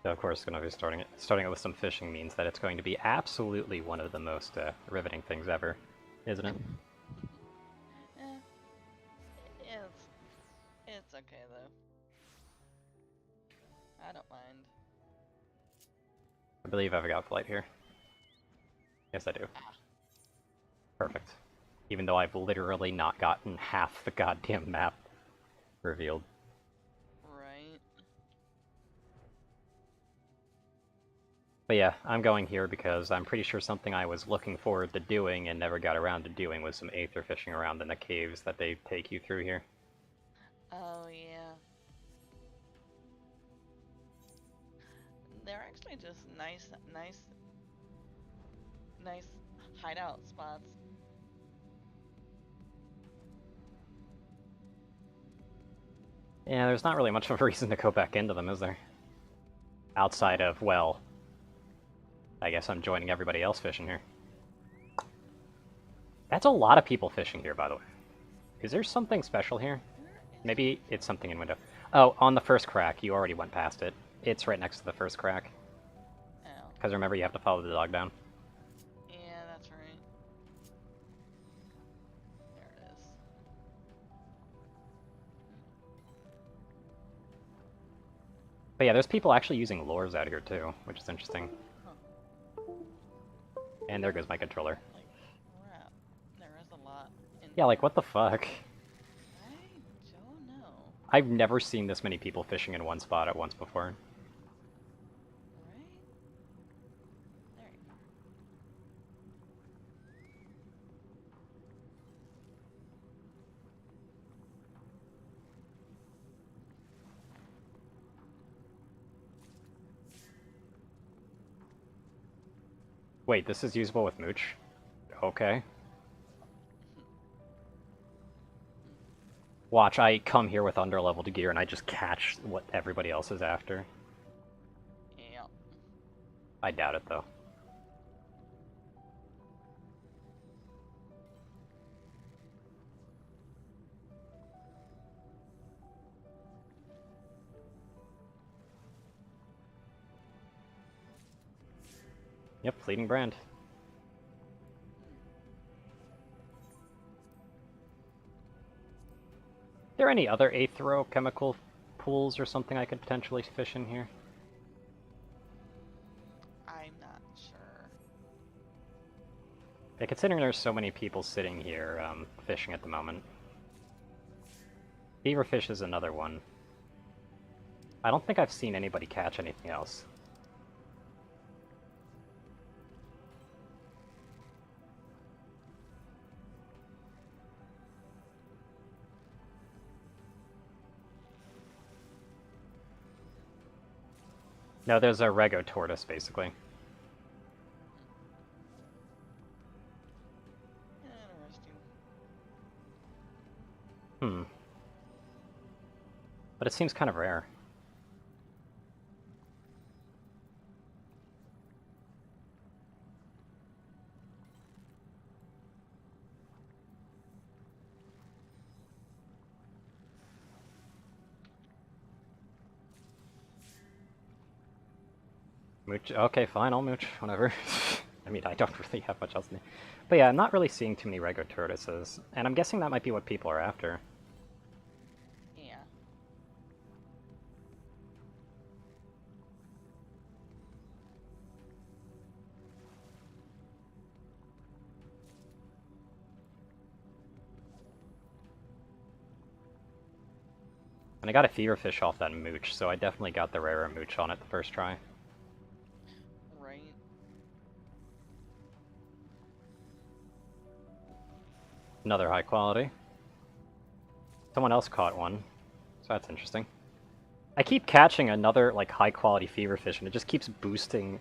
So of course, going to be starting it with some fishing means that it's going to be absolutely one of the most riveting things ever, isn't it? Eh, it's it's okay though. I don't mind. I believe I've got flight here. Yes, I do. Ah, Perfect. Even though I've literally not gotten half the goddamn map revealed. right. But yeah, I'm going here because I'm pretty sure something I was looking forward to doing and never got around to doing was some aether fishing around in the caves that they take you through here. Oh yeah. They're actually just nice hideout spots. Yeah, there's not really much of a reason to go back into them, is there? Outside No. of, well, I guess I'm joining everybody else fishing here. That's a lot of people fishing here, by the way. Is there something special here? Where is Maybe it's something in window. Oh, on the first crack. You already went past it. It's right next to the first crack. Oh. Because remember, you have to follow the dog down. Yeah, that's right. There it is. But yeah, there's people actually using lures out here too, which is interesting. Huh. And there goes my controller. Holy crap. There is a lot in Yeah, like here. what the fuck? I don't know. I've never seen this many people fishing in one spot at once before. Right? There you go. Wait, this is usable with Mooch? Okay. Watch, I come here with underleveled gear and I just catch what everybody else is after. Yeah. I doubt it though. Yep, fleeting brand. Are there any other aetherochemical pools or something I could potentially fish in here? I'm not sure. Yeah, considering there's so many people sitting here fishing at the moment. Beaverfish is another one. I don't think I've seen anybody catch anything else. No, there's a Rego tortoise, basically. Interesting. Hmm. But it seems kind of rare. Mooch. Okay, fine, I'll mooch. Whatever. I mean, I don't really have much else to do. But yeah, I'm not really seeing too many Rego tortoises. And I'm guessing that might be what people are after. Yeah. And I got a feverfish off that mooch, so I definitely got the rarer mooch on it the first try. Right. Another high quality. Someone else caught one, so that's interesting. I keep catching another like high quality feverfish, and it just keeps boosting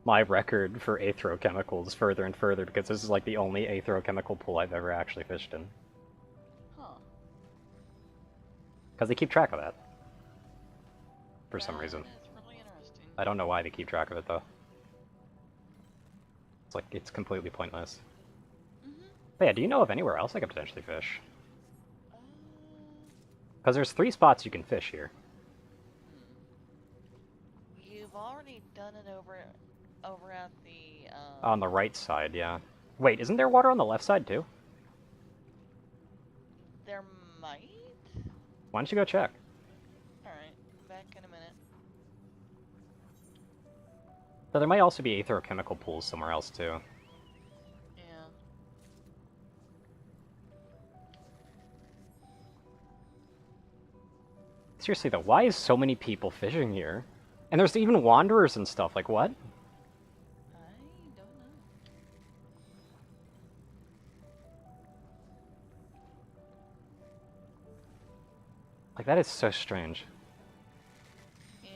my record for aetherochemicals further and further because this is like the only aetherochemical pool I've ever actually fished in. Huh. Because they keep track of that for some That reason. is really interesting. I don't know why they keep track of it though. It's like it's completely pointless. Mm-hmm. But yeah, do you know of anywhere else I could potentially fish? Uh, Because there's 3 spots you can fish here. hmm. You've already done it over at the On the right side, yeah. Wait, isn't there water on the left side too? there might. Why don't you go check? All right, back in a minute. But there might also be aetherochemical pools somewhere else too. Yeah. Seriously though, why is so many people fishing here? And there's even wanderers and stuff, like what? I don't know. Like that is so strange. Yeah.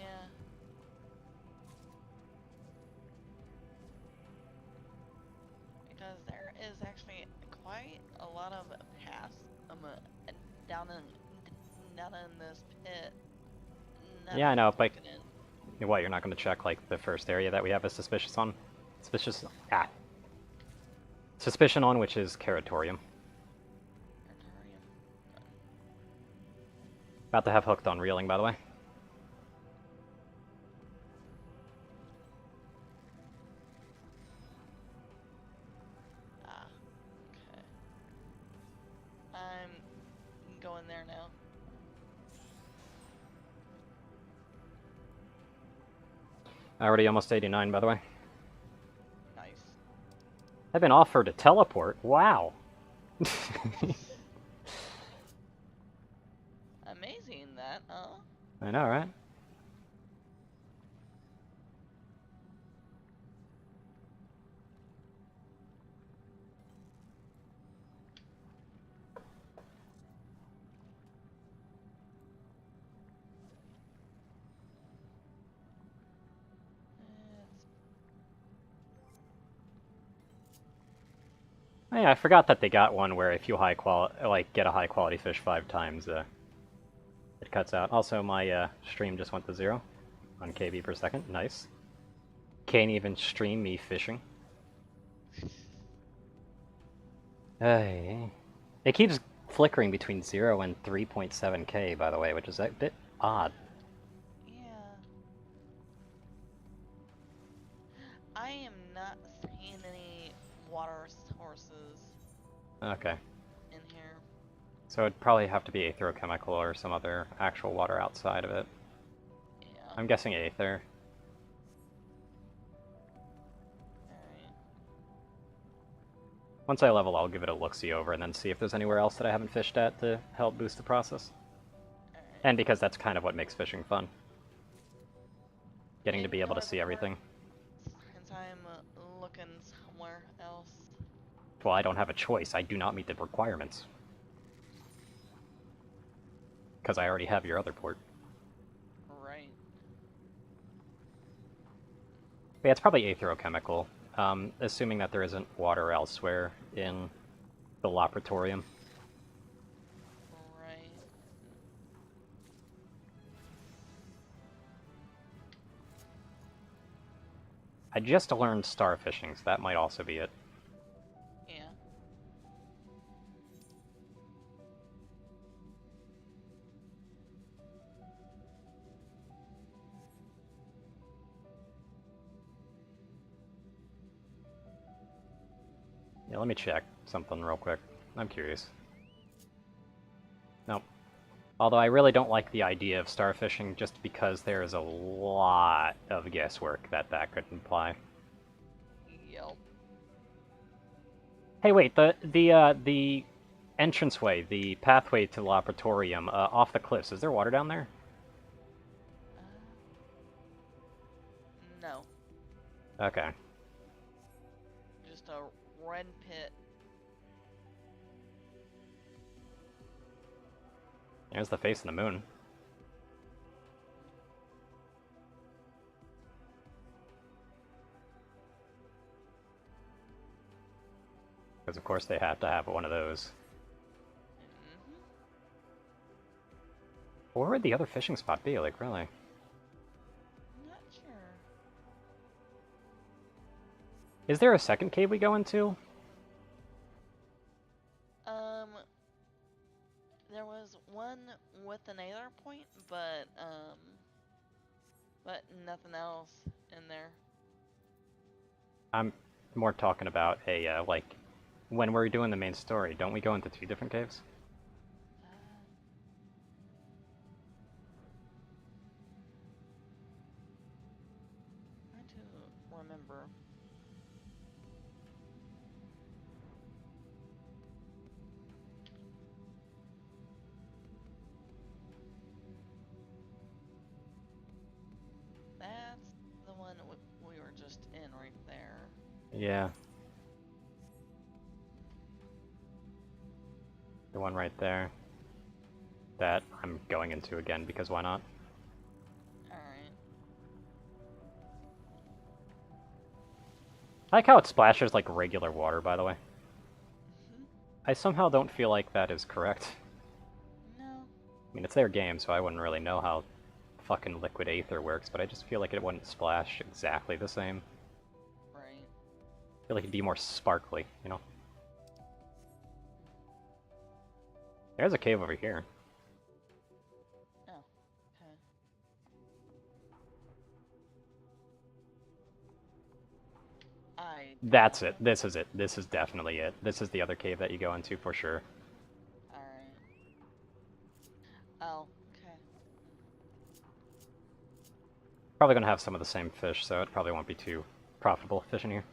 Because there is actually quite a lot of paths down in this pit. None Yeah, I of know, them but taken in. what, you're not going to check like the first area that we have a suspicious on? Suspicion on, which is Caratorium. Artorium. About to have hooked on reeling, by the way. Ah. Okay. I'm going there now. Already almost 89, by the way. Nice. I've been offered a teleport. Wow. Amazing that, huh? I know, right? Oh, yeah, I forgot that they got one where if you get a high quality fish 5 times, it cuts out. Also, my stream just went to 0 on KB per second. Nice. Can't even stream me fishing. Hey. It keeps flickering between 0 and 3.7k, by the way, which is a bit odd. Yeah. I am not seeing any water sources Okay. in here. So it'd probably have to be aetherochemical or some other actual water outside of it. Yeah. I'm guessing aether. Alright. Once I level, I'll give it a look-see over and then see if there's anywhere else that I haven't fished at to help boost the process. Alright. And because that's kind of what makes fishing fun. Getting to be able to Ignore see the everything. Since I'm looking somewhere else. Well, I don't have a choice. I do not meet the requirements. Because I already have your other port. Right. But yeah, it's probably aetherochemical. Assuming that there isn't water elsewhere in the Laboratorium. Right. I just learned starfishing, so that might also be it. Yeah. Yeah, let me check something real quick. I'm curious. Nope. Although I really don't like the idea of starfishing just because there is a lot of guesswork that could imply. Yep. Hey, wait, the entranceway, the pathway to the Laboratorium, off the cliffs, is there water down there? No. Okay. Just a red pit. There's the face of the moon. Because of course they have to have one of those. Mm-hmm. Where would the other fishing spot be, like, really? Not sure. Is there a second cave we go into? There was one with an Aether point, but, but nothing else in there. I'm more talking about a, like, when we're doing the main story, don't we go into 2 different caves? Uh, trying to remember. That's the one we were just in right there. Yeah. The one right there. That I'm going into again, because why not? Alright. I like how it splashes like regular water, by the way. Mhm. I somehow don't feel like that is correct. No. I mean, it's their game, so I wouldn't really know how fucking liquid aether works, but I just feel like it wouldn't splash exactly the same. Right. I feel like it'd be more sparkly, you know? There's a cave over here. Oh. Okay. That's it. This is it. This is definitely it. This is the other cave that you go into for sure. Alright. Oh, okay. Probably gonna have some of the same fish, so it probably won't be too profitable fishing here.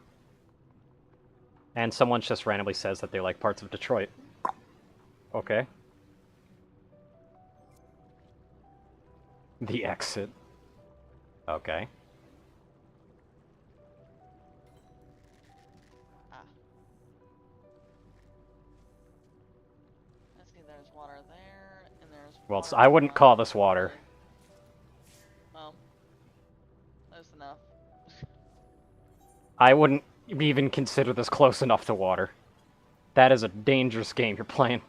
And someone just randomly says that they like parts of Detroit. Okay. The exit. Okay. Ah. Let's see, there's water there, and there's Well, water I wouldn't on call this water. Well, close enough. I wouldn't even consider this close enough to water. That is a dangerous game you're playing. Mm-hmm.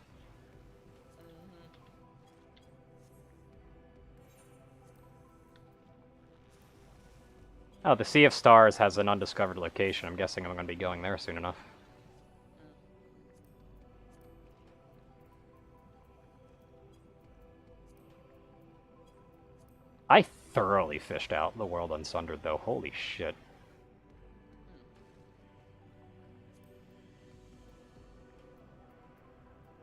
Oh, the Sea of Stars has an undiscovered location. I'm guessing I'm going to be going there soon enough. I thoroughly fished out the World Unsundered, though. Holy shit.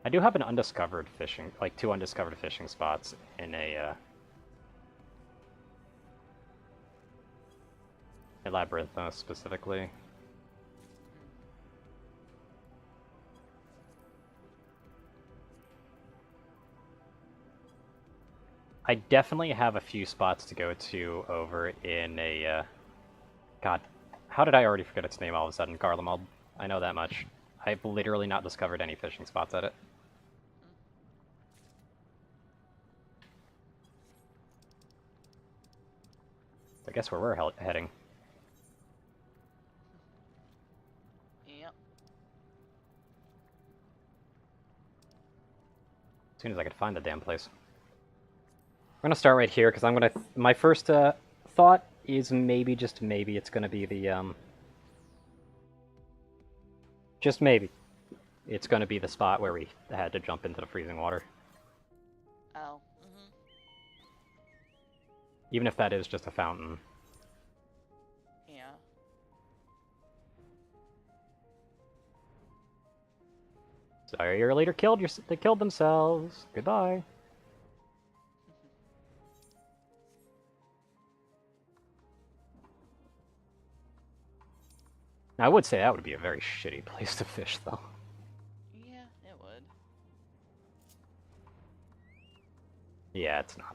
I do have an undiscovered fishing, like 2 undiscovered fishing spots in a, Labyrinthos specifically. I definitely have a few spots to go to over in a, God, how did I already forget its name all of a sudden? Garlemald. I know that much. I've literally not discovered any fishing spots at it. I guess where we're heading. Yep. As soon as I could find the damn place. I'm gonna start right here because I'm gonna. My first thought is maybe, just maybe, it's gonna be the just maybe, it's gonna be the spot where we had to jump into the freezing water. Oh. Mm-hmm. Even if that is just a fountain. Yeah. Sorry, your leader they killed themselves. Goodbye. I would say that would be a very shitty place to fish, though. Yeah, it would. Yeah, it's not.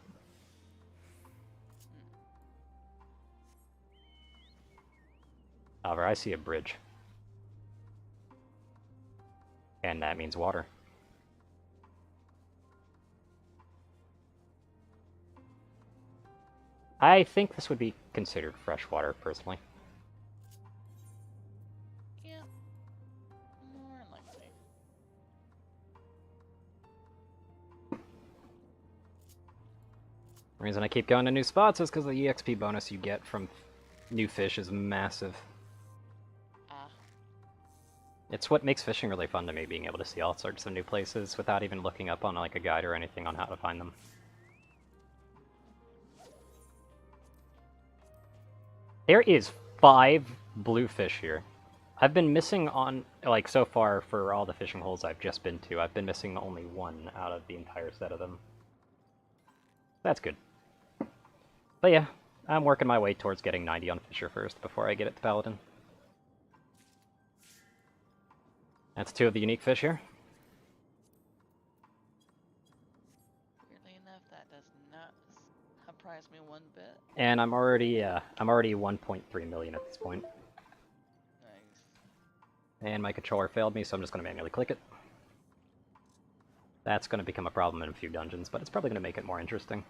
However, I see a bridge. And that means water. I think this would be considered freshwater, personally. Yeah. More likely. The reason I keep going to new spots is because the EXP bonus you get from new fish is massive. Ah. It's what makes fishing really fun to me, being able to see all sorts of new places without even looking up on like a guide or anything on how to find them. There is 5 bluefish here. I've been missing on, like, so far for all the fishing holes I've just been to, I've been missing only 1 out of the entire set of them. That's good. But yeah, I'm working my way towards getting 90 on Fisher first before I get it to Paladin. That's 2 of the unique fish here. Weirdly enough, that does not surprise me one bit. And I'm already 1.3 million at this point. Nice. And my controller failed me, so I'm just going to manually click it. That's going to become a problem in a few dungeons, but it's probably going to make it more interesting.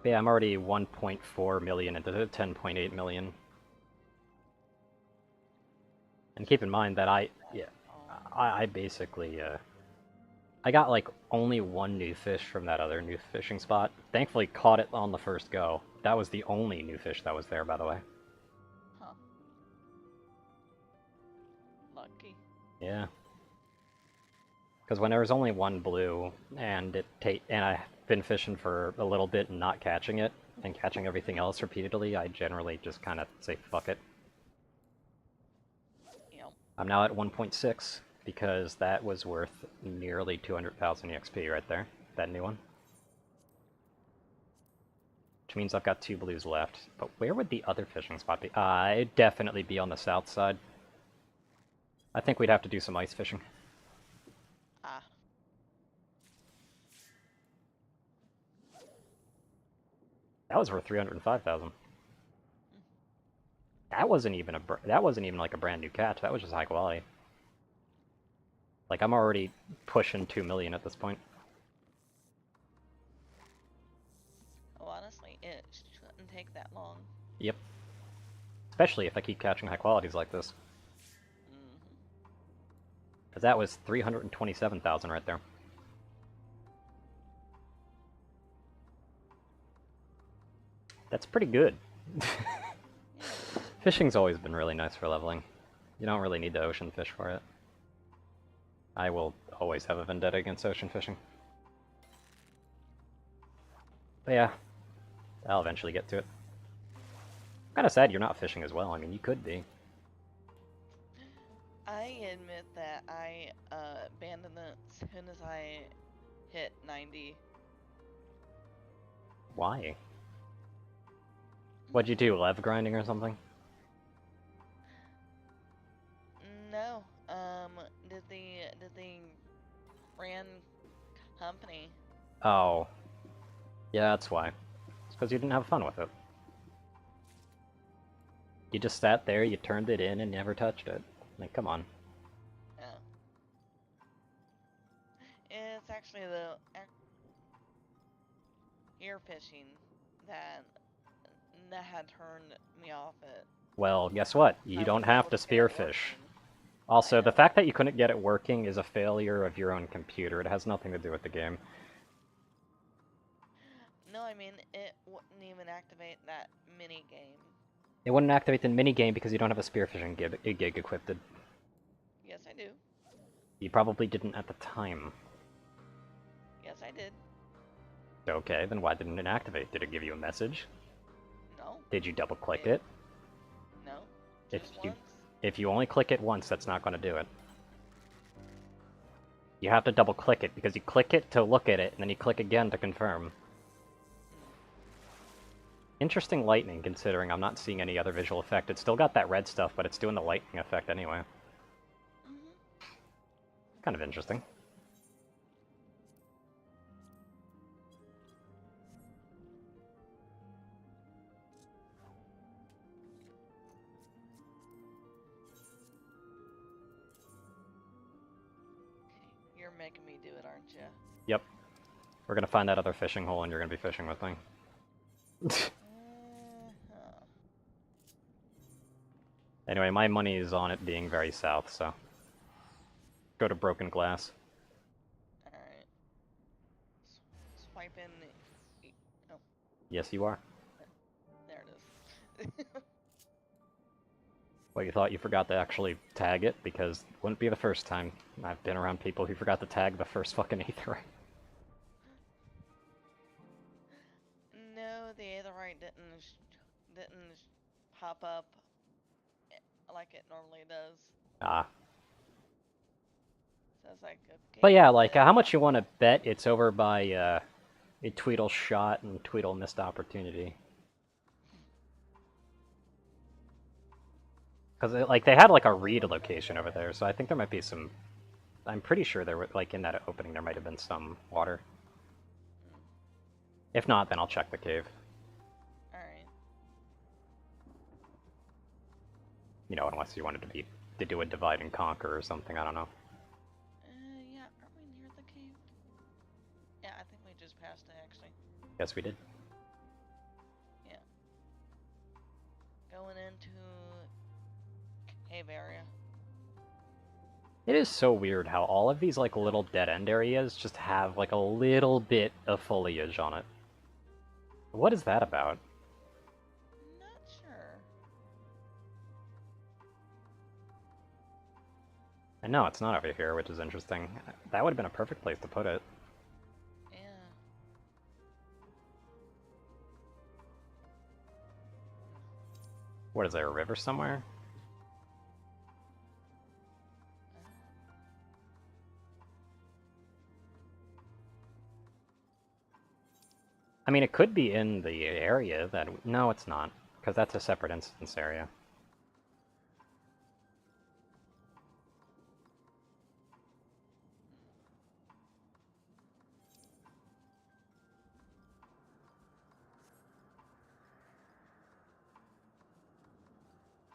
But yeah, I'm already 1.4 million into 10.8 million. And keep in mind that I basically, I got like only 1 new fish from that other new fishing spot. Thankfully caught it on the first go. That was the only new fish that was there, by the way. Huh. Lucky. Yeah. Because when there was only 1 blue, and I've been fishing for a little bit and not catching it, and catching everything else repeatedly, I generally just kind of say fuck it. Yep. I'm now at 1.6, because that was worth nearly 200,000 EXP right there, that new one. Which means I've got 2 blues left. But where would the other fishing spot be? It'd definitely be on the south side. I think we'd have to do some ice fishing. Ah. That was worth 305,000. That wasn't even like a brand new catch. That was just high quality. Like, I'm already pushing 2 million at this point. Oh, honestly, it shouldn't take that long. Yep. Especially if I keep catching high qualities like this. Because that was 327,000 right there. That's pretty good. Fishing's always been really nice for leveling. You don't really need to ocean fish for it. I will always have a vendetta against ocean fishing. But yeah, I'll eventually get to it. I'm kind of sad you're not fishing as well. I mean, you could be. I admit that I abandoned it as soon as I hit 90. Why? What'd you do, lev grinding or something? No, did the brand company? Oh. Yeah, that's why. It's because you didn't have fun with it. You just sat there, you turned it in, and never touched it. Like, come on. Oh. It's actually the ear fishing that had turned me off it. Well, guess what? You I don't wasn't have able to get it spearfish. working. Also, I the know. fact that you couldn't get it working is a failure of your own computer. It has nothing to do with the game. No, I mean, it wouldn't even activate that mini game. It wouldn't activate the minigame because you don't have a spearfishing gig equipped. Yes, I do. You probably didn't at the time. Yes, I did. Okay, then why didn't it activate? Did it give you a message? No. Did you double click It- it? No. If Just you once. if you only click it once, that's not going to do it. You have to double click it because you click it to look at it, and then you click again to confirm. Interesting lightning, considering I'm not seeing any other visual effect. It's still got that red stuff, but it's doing the lightning effect anyway. Kind of interesting. You're making me do it, aren't you? Yep. We're gonna find that other fishing hole, and you're gonna be fishing with me. Anyway, my money is on it being very south, so... Go to Broken Glass. type in. Oh, Yes, you are. there it is. Well, you thought you forgot to actually tag it, because it wouldn't be the first time. I've been around people who forgot to tag the first fucking aetherite. No, the aetherite didn't pop up like it normally does. Ah. So I was like, okay. But yeah, like, how much you want to bet it's over by, a Tweedle shot and Tweedle missed opportunity? Because, like, they had, like, a read location over there, so I think there might be some... I'm pretty sure there were, like, in that opening there might have been some water. If not, then I'll check the cave. Alright. You know, unless you wanted to do a divide and conquer or something, I don't know. Yeah, are we near the cave? Yeah, I think we just passed it, actually. Yes, we did. Yeah. Going into cave area. It is so weird how all of these, like, little dead-end areas just have, like, a little bit of foliage on it. What is that about? Not sure. And no, it's not over here, which is interesting. That would have been a perfect place to put it. Yeah. What is there, a river somewhere? I mean, it could be in the area that... No, it's not, because that's a separate instance area.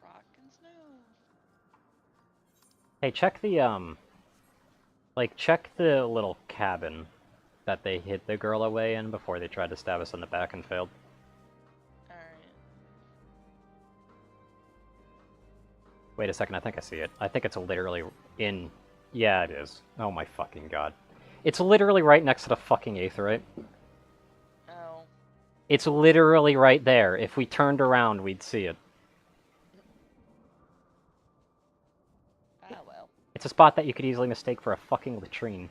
Rock and snow. Hey, check the, like, check the little cabin that they hid the girl away in before they tried to stab us in the back and failed. Alright. Wait a second, I think I see it. I think it's literally in... Yeah, it is. Oh my fucking god. It's literally right next to the fucking aetherite. Oh. It's literally right there. If we turned around, we'd see it. Ah, well. It's a spot that you could easily mistake for a fucking latrine.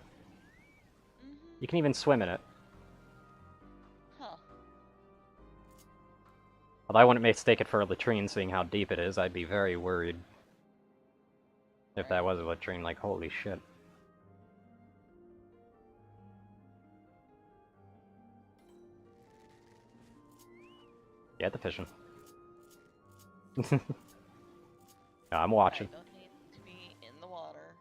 You can even swim in it. Huh. Although I wouldn't mistake it for a latrine, seeing how deep it is. I'd be very worried if that was a latrine. Like, holy shit. Get the fishing. No, I'm watching. I don't need to be in the water.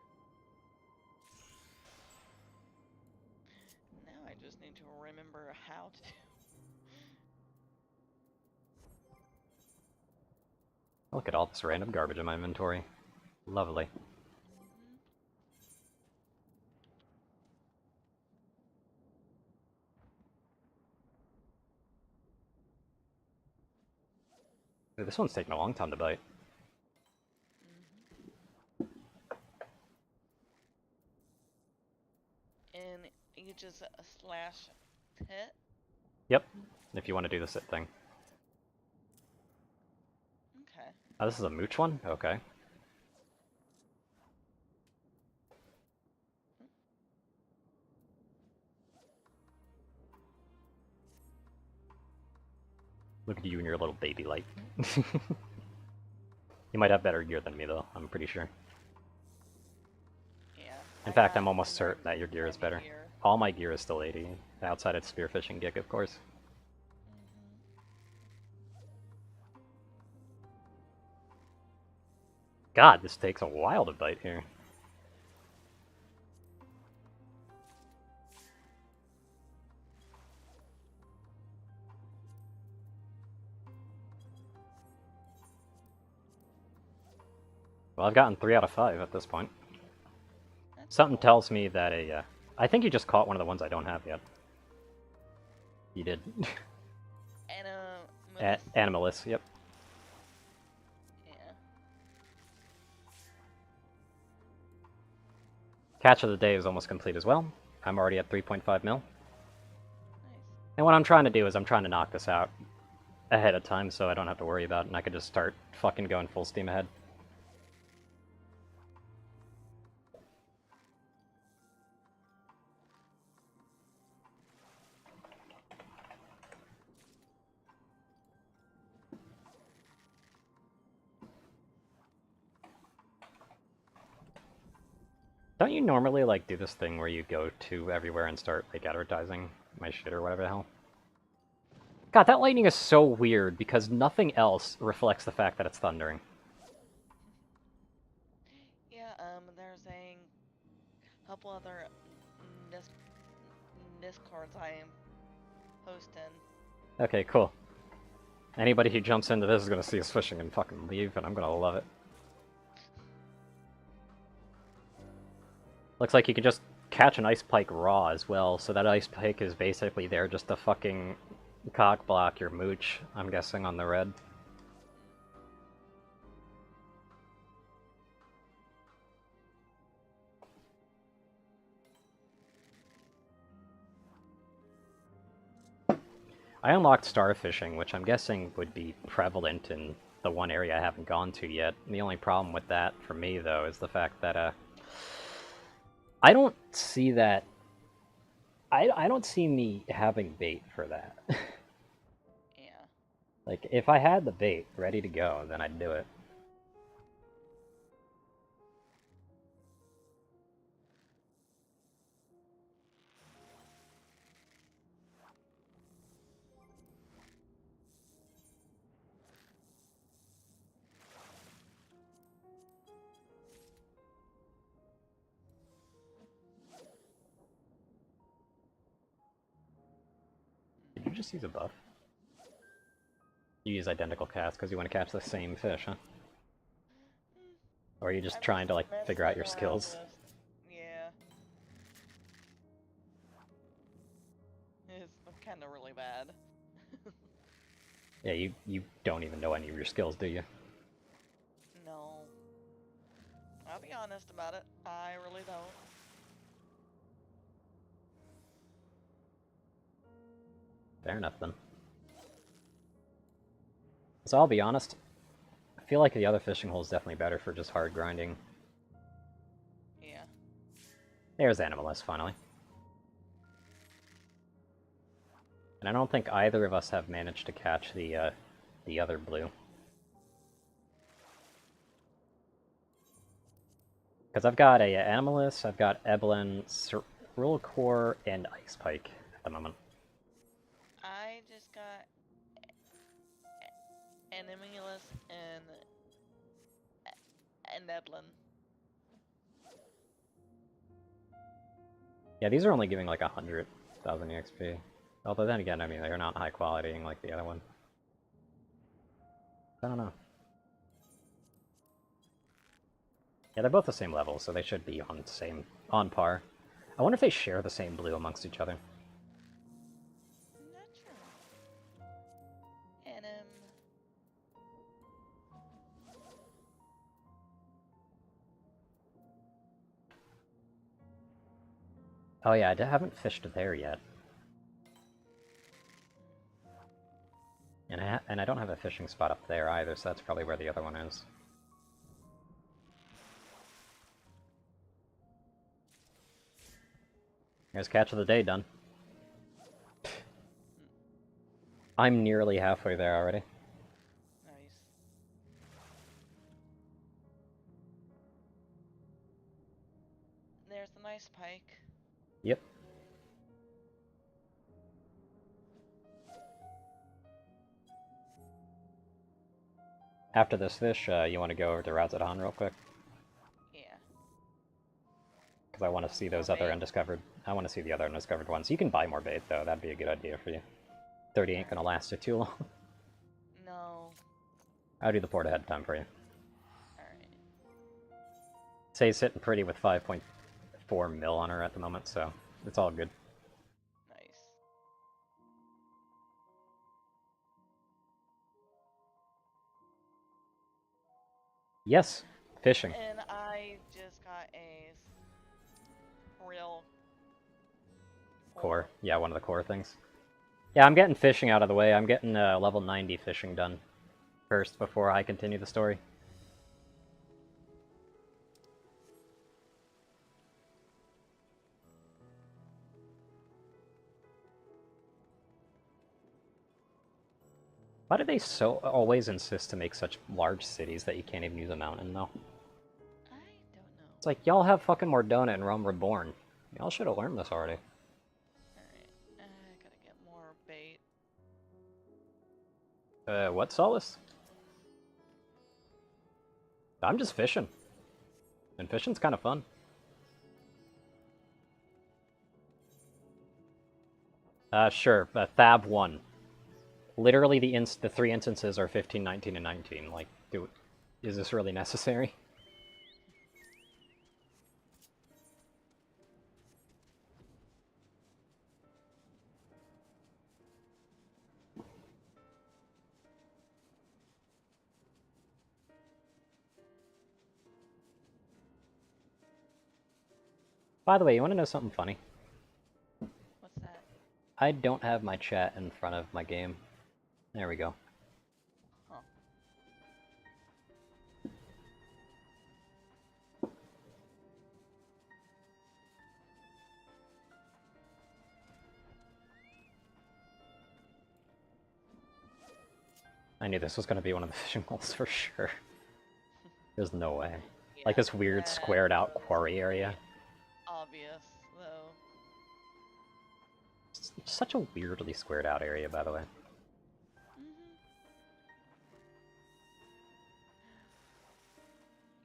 Now I just need to remember how to do. Look at all this random garbage in my inventory. Lovely. Dude, this one's taking a long time to bite. And you just slash hit. Yep, if you want to do the sit thing. Okay. Oh, this is a mooch one? Okay. Look at you and your little baby light. You might have better gear than me, though, I'm pretty sure. Yeah. In fact, I'm almost certain that your gear is better. Gear. All my gear is still 80, outside of spearfishing gig, of course. God, this takes a while to bite here. Well, I've gotten 3 out of 5 at this point. That's Something cool. tells me that I think you just caught one of the ones I don't have yet. You did. Animalist, yep. Yeah. Catch of the day is almost complete as well. I'm already at 3.5 mil. And what I'm trying to do is I'm trying to knock this out ahead of time so I don't have to worry about it and I could just start fucking going full steam ahead. Don't you normally, like, do this thing where you go to everywhere and start, like, advertising my shit or whatever the hell? God, that lightning is so weird because nothing else reflects the fact that it's thundering. Yeah, there's a couple other dis discords I am hosting. Okay, cool. Anybody who jumps into this is gonna see us fishing and fucking leave, and I'm gonna love it. Looks like you can just catch an ice pike raw as well, so that ice pike is basically there just to fucking cock block your mooch, I'm guessing, on the red. I unlocked starfishing, which I'm guessing would be prevalent in the one area I haven't gone to yet. The only problem with that for me, though, is the fact that I don't see that. I don't see me having bait for that. Yeah. Like, if I had the bait ready to go, then I'd do it. Did you just use a buff? You use identical cast because you want to catch the same fish, huh? Or are you just I'm trying to, like, figure out messing your around skills? with- Yeah. It's kind of really bad. Yeah, you don't even know any of your skills, do you? No. I'll be honest about it. I really don't. Fair enough, then. So I'll be honest, I feel like the other fishing hole is definitely better for just hard grinding. Yeah. There's Animalist, finally. And I don't think either of us have managed to catch the other blue. Because I've got a Animalist, I've got Evelyn, Cerulean Core, and Ice Pike at the moment. I just got Animalist and Evelyn. Yeah, these are only giving like 100,000 EXP. Although then again, I mean, they're not high quality like the other one. I don't know. Yeah, they're both the same level, so they should be on par. I wonder if they share the same blue amongst each other. Not sure. And Oh yeah, I haven't fished there yet. And I don't have a fishing spot up there either, so that's probably where the other one is. Here's catch of the day done. I'm nearly halfway there already. nice. There's the nice pike. Yep. After this fish, you want to go over to Razadahan real quick? Yeah. Because I want to see those More other bait. undiscovered... I want to see the other undiscovered ones. You can buy more bait, though. That'd be a good idea for you. 30 ain't gonna last you too long. No. I'll do the port ahead of time for you. Alright. Say's sitting pretty with 5.4 mil on her at the moment, so it's all good. Nice. Yes, fishing. And I just got a real Core. Yeah, one of the core things. Yeah, I'm getting fishing out of the way. I'm getting level 90 fishing done first before I continue the story. Why do they so always insist to make such large cities that you can't even use a mountain, though? I don't know. It's like, y'all have fucking Mordona and Realm Reborn. Y'all should have learned this already. Alright, I gotta get more bait. What, Solace? I'm just fishing. And fishing's kind of fun. Sure, Thab 1. Literally the 3 instances are 15, 19, and 19. Like, is this really necessary? By the way, you want to know something funny? What's that? I don't have my chat in front of my game. There we go. Huh. I knew this was going to be one of the fishing holes for sure. There's no way. Yeah, Like this weird that squared out was quarry area. obvious, though. It's such a weirdly squared out area, by the way.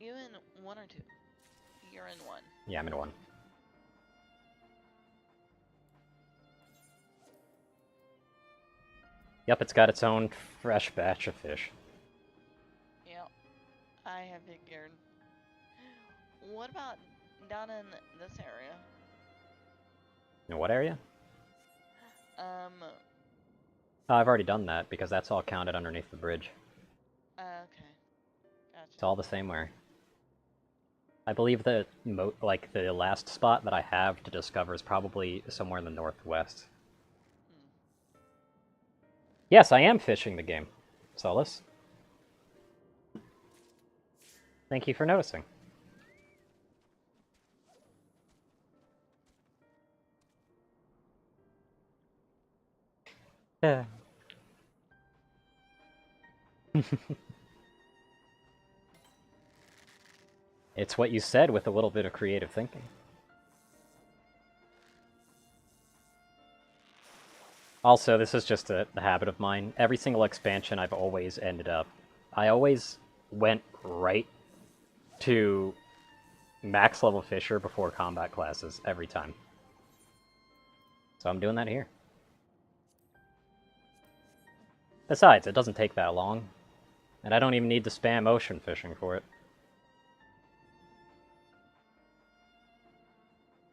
You in 1 or 2? You're in 1. Yeah, I'm in 1. Yep, it's got its own fresh batch of fish. Yep, I have figured. What about down in this area? In what area? Um, Oh, I've already done that, because that's all counted underneath the bridge. okay. Gotcha. It's all the same way. I believe the the last spot that I have to discover is probably somewhere in the northwest. Yes, I am fishing the game, Solus. Thank you for noticing. Yeah. It's what you said with a little bit of creative thinking. Also, this is just a habit of mine. Every single expansion I've always ended up... I always went right to max level Fisher before combat classes, every time. So I'm doing that here. Besides, it doesn't take that long. And I don't even need to spam ocean fishing for it.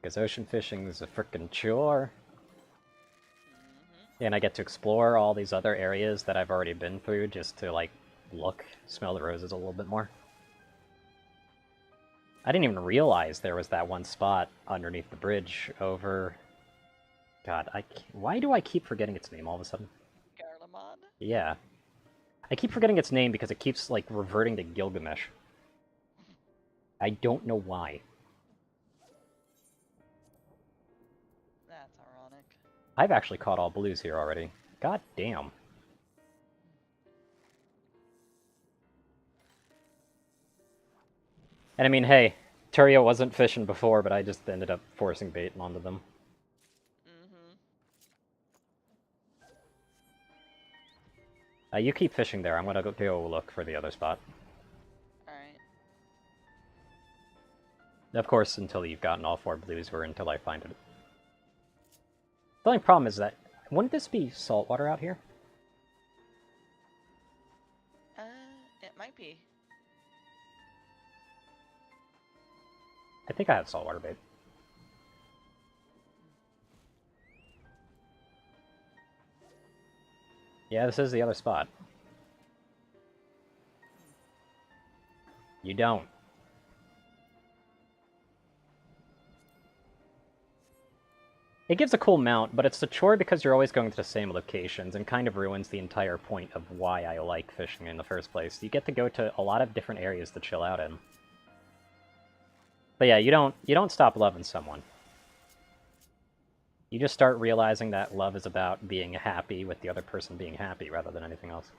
Because ocean fishing is a frickin' chore. And I get to explore all these other areas that I've already been through just to, like, look, smell the roses a little bit more. I didn't even realize there was that one spot underneath the bridge over... God, why do I keep forgetting its name all of a sudden? Garlemald? Yeah. I keep forgetting its name because it keeps, like, reverting to Gilgamesh. I don't know why. That's ironic. I've actually caught all blues here already. God damn. And I mean, hey, Turio wasn't fishing before, but I just ended up forcing bait onto them. You keep fishing there. I'm gonna go look for the other spot. Alright. Of course, until you've gotten all 4 blues, or until I find it. The only problem is that... Wouldn't this be saltwater out here? It might be. I think I have saltwater bait. Yeah, this is the other spot. You don't. It gives a cool mount, but it's a chore because you're always going to the same locations and kind of ruins the entire point of why I like fishing in the first place. You get to go to a lot of different areas to chill out in. But yeah, you don't stop loving someone. You just start realizing that love is about being happy with the other person being happy rather than anything else.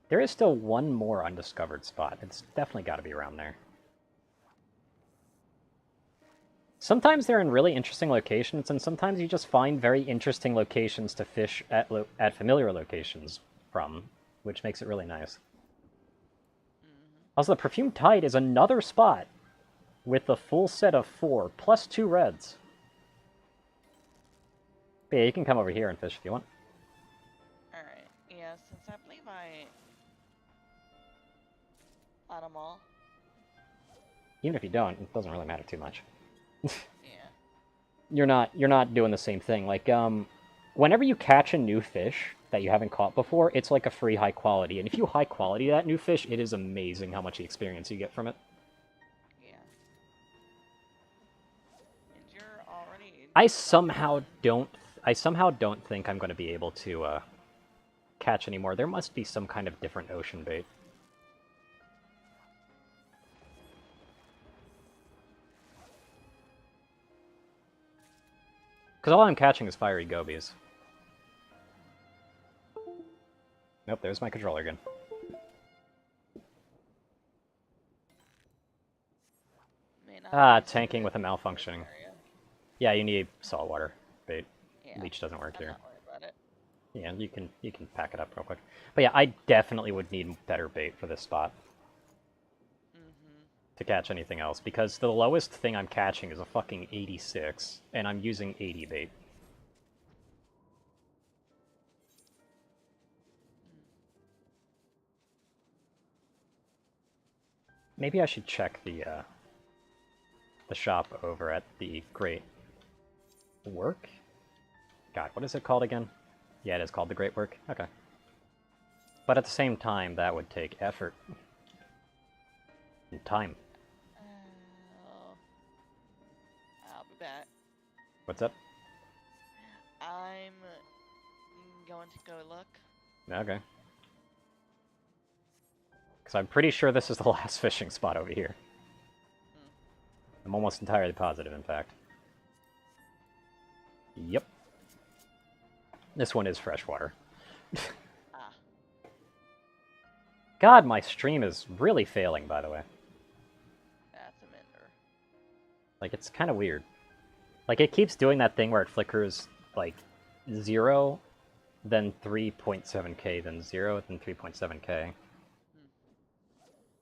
There is still one more undiscovered spot. It's definitely got to be around there. Sometimes they're in really interesting locations, and sometimes you just find very interesting locations to fish at familiar locations from, which makes it really nice. Also, the Perfumed Tide is another spot with a full set of 4, plus 2 reds. But yeah, you can come over here and fish if you want. Alright, yeah, since I believe I bought them all. Even if you don't, it doesn't really matter too much. Yeah. You're not doing the same thing. Like, whenever you catch a new fish that you haven't caught before, it's like a free high quality. And if you high quality that new fish, it is amazing how much experience you get from it. Yeah. And you're already... I somehow don't think I'm going to be able to catch anymore. There must be some kind of different ocean bait. Because all I'm catching is fiery gobies. Nope, there's my controller again. Tanking with a malfunctioning. Yeah, you need saltwater bait. Yeah, Leech doesn't work I'm here. not worried about it. Yeah, you can pack it up real quick. But yeah, I definitely would need better bait for this spot to catch anything else, because the lowest thing I'm catching is a fucking 86, and I'm using 80 bait. Maybe I should check the shop over at the Great Work? God, what is it called again? Yeah, it is called the Great Work. Okay. But at the same time, that would take effort. And time. I'll be back. What's up? I'm going to go look. Okay. Because I'm pretty sure this is the last fishing spot over here. I'm almost entirely positive, in fact. Yep. This one is freshwater. God, my stream is really failing, by the way. That's a mender. Like, it's kind of weird. Like, it keeps doing that thing where it flickers, like, 0, then 3.7k, then 0, then 3.7k.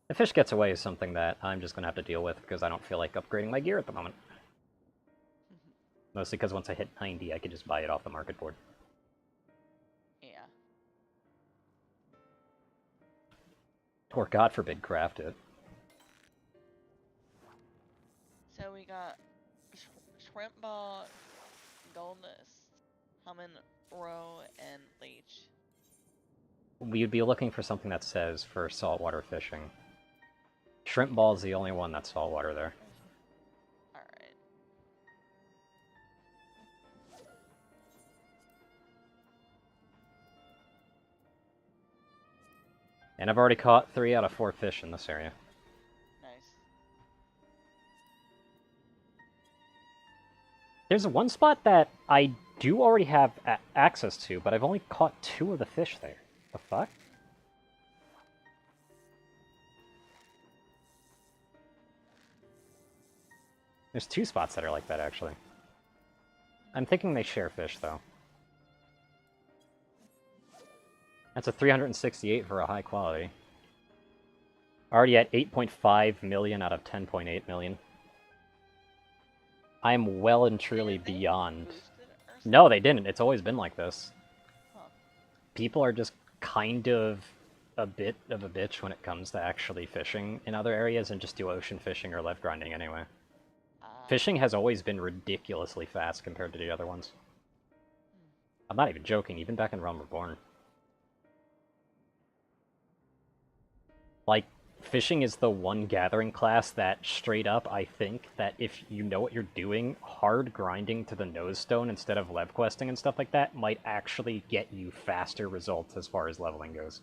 The fish gets away is something that I'm just going to have to deal with because I don't feel like upgrading my gear at the moment. Mostly because once I hit 90, I could just buy it off the market board. Yeah. Or, God forbid, craft it. So we got shrimp ball, golden humming roe, and leech. We'd be looking for something that says for saltwater fishing. Shrimp ball is the only one that's saltwater there. Alright. And I've already caught 3 out of 4 fish in this area. Nice. There's one spot that I do already have access to, but I've only caught 2 of the fish there. The fuck? There's 2 spots that are like that, actually. I'm thinking they share fish, though. That's a 368 for a high quality. Already at 8.5 million out of 10.8 million. I'm well and truly beyond... No, they didn't. It's always been like this. Huh. People are just kind of a bit of a bitch when it comes to actually fishing in other areas and just do ocean fishing or lev grinding anyway. Fishing has always been ridiculously fast compared to the other ones. I'm not even joking, even back in Realm Reborn. Like, fishing is the one gathering class that straight up, I think, that if you know what you're doing, hard grinding to the nose stone instead of lev questing and stuff like that might actually get you faster results as far as leveling goes.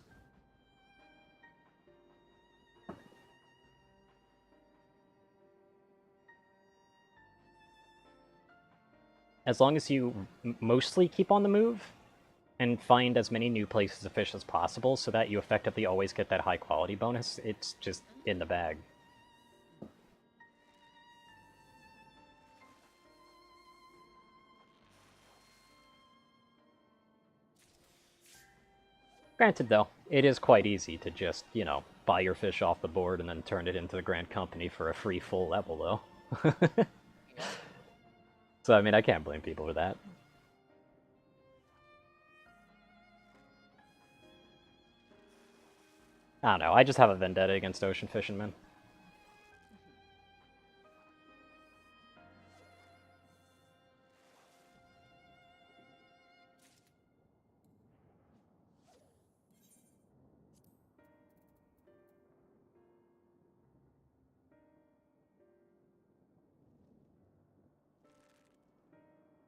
As long as you mostly keep on the move and find as many new places to fish as possible so that you effectively always get that high quality bonus, it's just in the bag. Granted, though, it is quite easy to just, you know, buy your fish off the board and then turn it into the Grand Company for a free full level, though. So, I mean, I can't blame people for that. I don't know, I just have a vendetta against ocean fishing, man.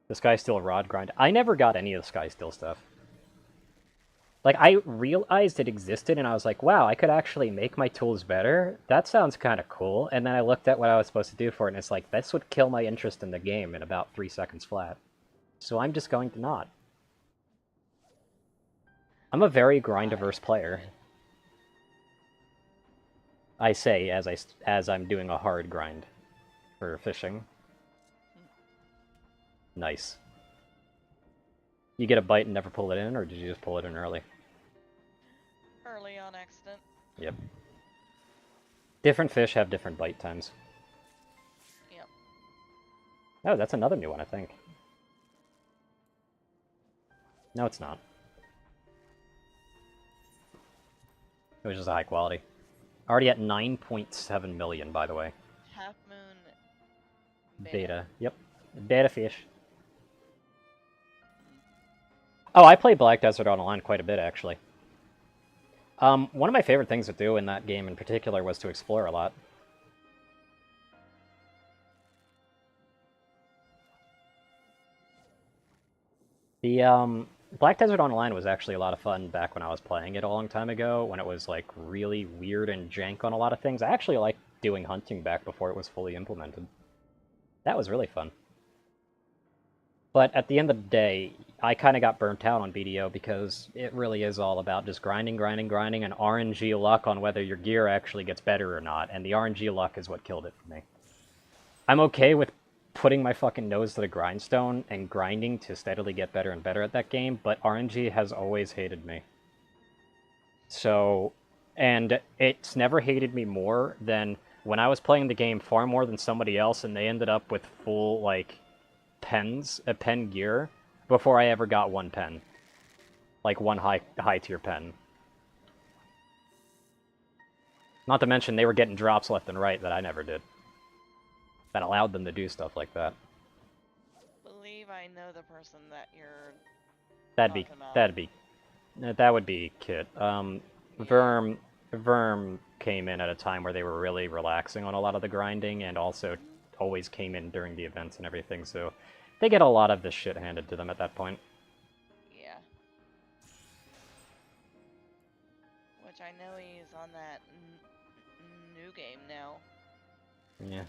The Skysteel rod grind. I never got any of the Skysteel stuff. Like, I realized it existed, and I was like, wow, I could actually make my tools better? That sounds kind of cool. And then I looked at what I was supposed to do for it, and it's like, this would kill my interest in the game in about 3 seconds flat. So I'm just going to not. I'm a very grind-averse player. I say as I'm doing a hard grind for fishing. Nice. You get a bite and never pull it in, or did you just pull it in early? Early on accident. Yep. Different fish have different bite times. Yep. Oh, that's another new one, I think. No, it's not. It was just a high quality. Already at 9.7 million, by the way. Half Moon Beta. Yep. Beta fish. Oh, I played Black Desert Online quite a bit, actually. One of my favorite things to do in that game in particular was to explore a lot. The, Black Desert Online was actually a lot of fun back when I was playing it a long time ago, when it was, like, really weird and jank on a lot of things. I actually liked doing hunting back before it was fully implemented. That was really fun. But at the end of the day, I kind of got burnt out on BDO because it really is all about just grinding, grinding, grinding, and RNG luck on whether your gear actually gets better or not, and the RNG luck is what killed it for me. I'm okay with putting my fucking nose to the grindstone and grinding to steadily get better and better at that game, but RNG has always hated me. So, and it's never hated me more than when I was playing the game far more than somebody else, and they ended up with full, like, pen gear, before I ever got one pen. Like, one high tier pen. Not to mention, they were getting drops left and right that I never did. That allowed them to do stuff like that. Believe I know the person that you're That would be Kit. Verm came in at a time where they were really relaxing on a lot of the grinding, and also always came in during the events and everything, so they get a lot of this shit handed to them at that point. Yeah. Which I know he's on that new game now. Yeah.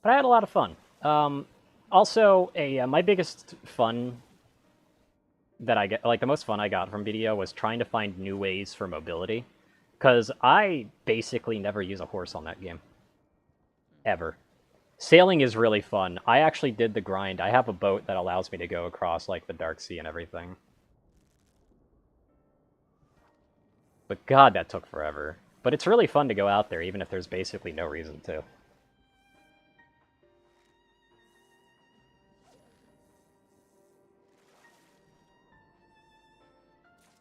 But I had a lot of fun. Also, my biggest fun that I get, like the most fun I got from BDO was trying to find new ways for mobility. Because I basically never use a horse on that game. Ever. Sailing is really fun. I actually did the grind. I have a boat that allows me to go across, like, the Dark Sea and everything. But god, that took forever. But it's really fun to go out there, even if there's basically no reason to.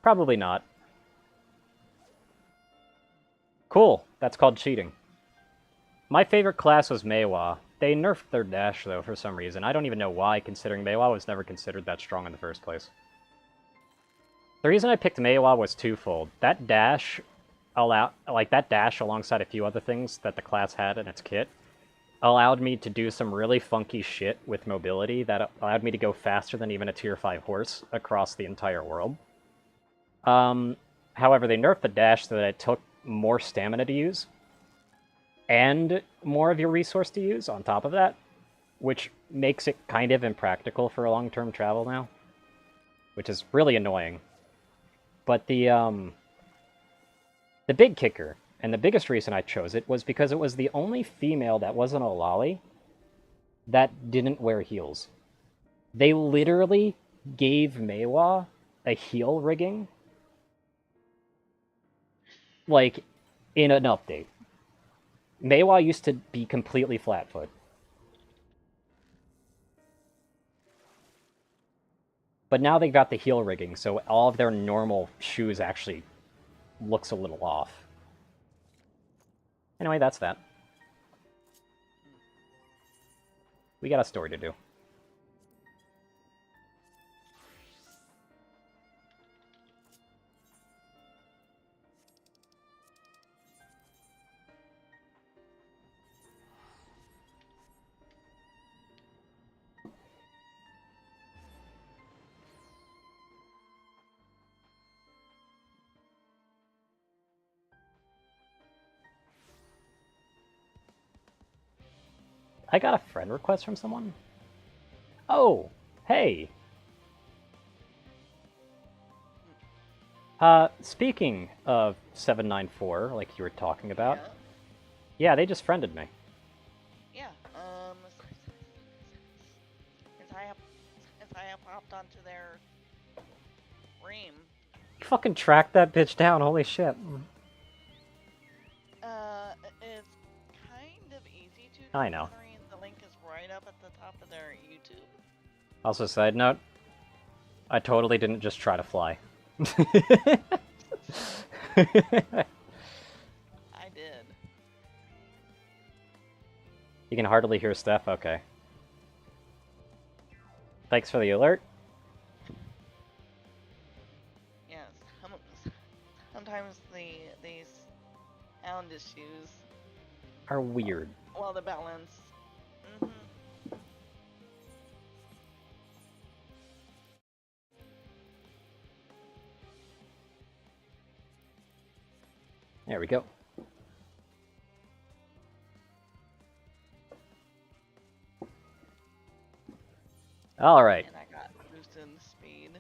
Probably not. Cool. That's called cheating. My favorite class was Meiwa. They nerfed their dash, though, for some reason. I don't even know why, considering Meiwa was never considered that strong in the first place. The reason I picked Meiwa was twofold. That dash that dash alongside a few other things that the class had in its kit allowed me to do some really funky shit with mobility that allowed me to go faster than even a tier 5 horse across the entire world. However, they nerfed the dash so that it took more stamina to use, and more of your resource to use on top of that, which makes it kind of impractical for long-term travel now, which is really annoying. But the big kicker, and the biggest reason I chose it, was because it was the only female that wasn't a lolly that didn't wear heels. They literally gave Meiwa a heel rigging, like, in an update. Meiwa used to be completely flat-foot. But now they got the heel rigging, so all of their normal shoes actually looks a little off. Anyway, that's that. We got a story to do. I got a friend request from someone? Oh, hey! Speaking of 794, like you were talking about, yeah, they just friended me. Yeah, since I have hopped onto their stream. You fucking tracked that bitch down, holy shit. It's kind of easy to. I know. The link is right up at the top of their YouTube. Also, side note, I totally didn't just try to fly. I did. You can hardly hear Steph? Okay. Thanks for the alert. Yes, sometimes these sound issues Are weird. well, the balance. There we go. Alright. And I got boosted speed.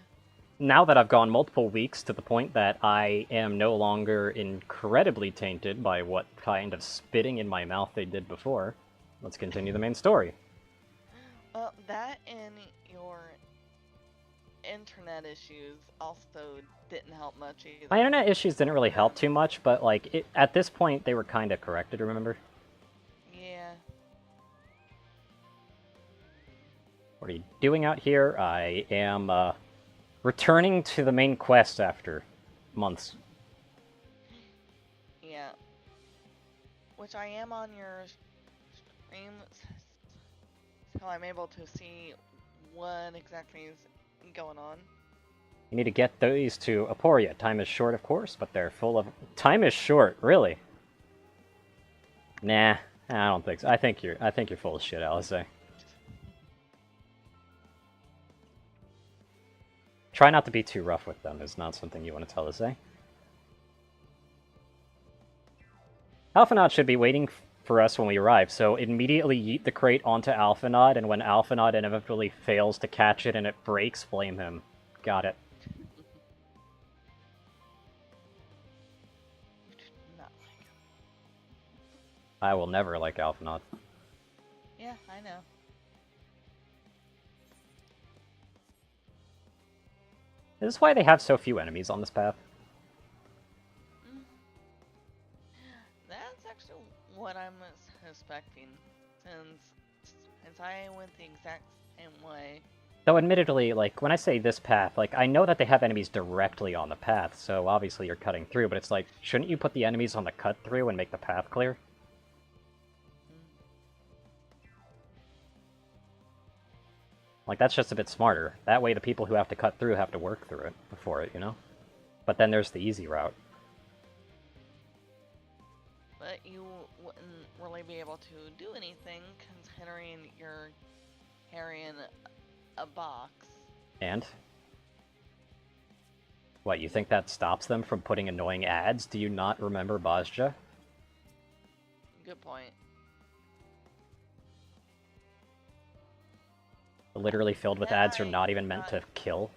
Now that I've gone multiple weeks to the point that I am no longer incredibly tainted by what kind of spitting in my mouth they did before, let's continue the main story. Well, that and your internet issues also didn't help much either. My internet issues didn't really help too much, but like at this point they were kind of corrected, remember? Yeah. What are you doing out here? I am returning to the main quest after months. Yeah. Which I am on your stream, so I'm able to see what exactly is going on. You need to get these to Aporia. Time is short, of course, but they're full of... Time is short, really? Nah, I don't think so. I think you're full of shit, Alice. Try not to be too rough with them is not something you want to tell us, eh? Alphanaud should be waiting for us when we arrive, so immediately yeet the crate onto Alphanaud, and when Alphanaud inevitably fails to catch it and it breaks, flame him. Got it. Not like him. I will never like Alphanaud. Yeah, I know. Is this why they have so few enemies on this path? That's actually what I'm suspecting, since I went the exact same way. Though admittedly, like, when I say this path, like, I know that they have enemies directly on the path, so obviously you're cutting through, but it's like, shouldn't you put the enemies on the cut through and make the path clear? Like, that's just a bit smarter. That way the people who have to cut through have to work through it before it, you know? But then there's the easy route. But you wouldn't really be able to do anything considering you're carrying a box. And? What, you think that stops them from putting annoying ads? Do you not remember Bozja? Good point. Literally filled with ads are not even meant to kill.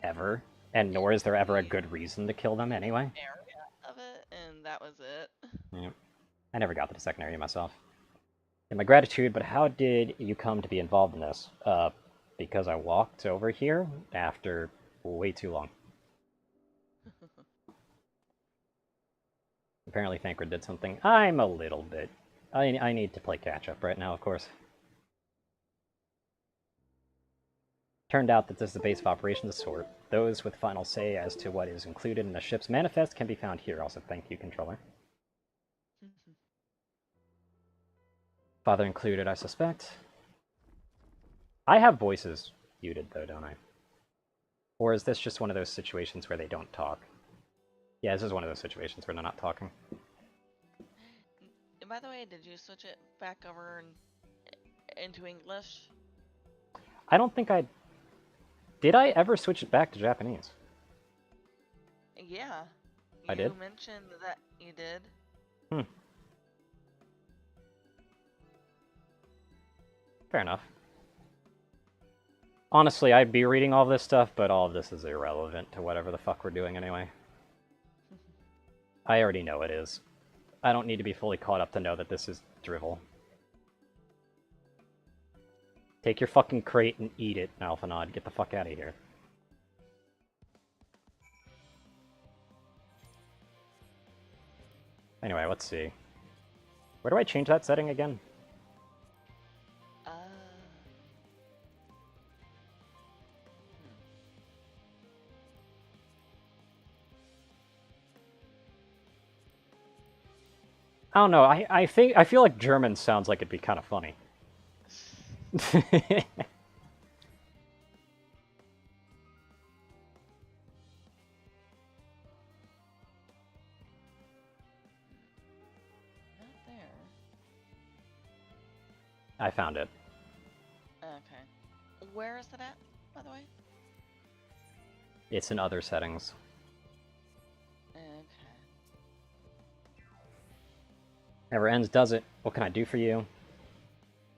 Ever. And nor is there ever a good reason to kill them anyway. Area of it, and that was it. Yeah. I never got to the second area myself. And my gratitude, but how did you come to be involved in this? Because I walked over here after way too long. Apparently Thancred did something. I'm a little bit. I need to play catch-up right now, of course. Turned out that this is the base of operations sort. Those with final say as to what is included in a ship's manifest can be found here. Also, thank you, controller. Father included, I suspect. I have voices muted, though, don't I? Or is this just one of those situations where they don't talk? Yeah, this is one of those situations where they're not talking. By the way, did you switch it back over into English? I don't think I... Did I ever switch it back to Japanese? Yeah. I did? You mentioned that you did. Fair enough. Honestly, I'd be reading all this stuff, but all of this is irrelevant to whatever the fuck we're doing anyway. I already know it is. I don't need to be fully caught up to know that this is drivel. Take your fucking crate and eat it, Alphanod. Get the fuck out of here. Anyway, let's see. Where do I change that setting again? I don't know, I feel like German sounds like it'd be kind of funny. Not there. I found it. Okay. Where is it at, by the way? It's in other settings. Okay. Never ends, does it? What can I do for you?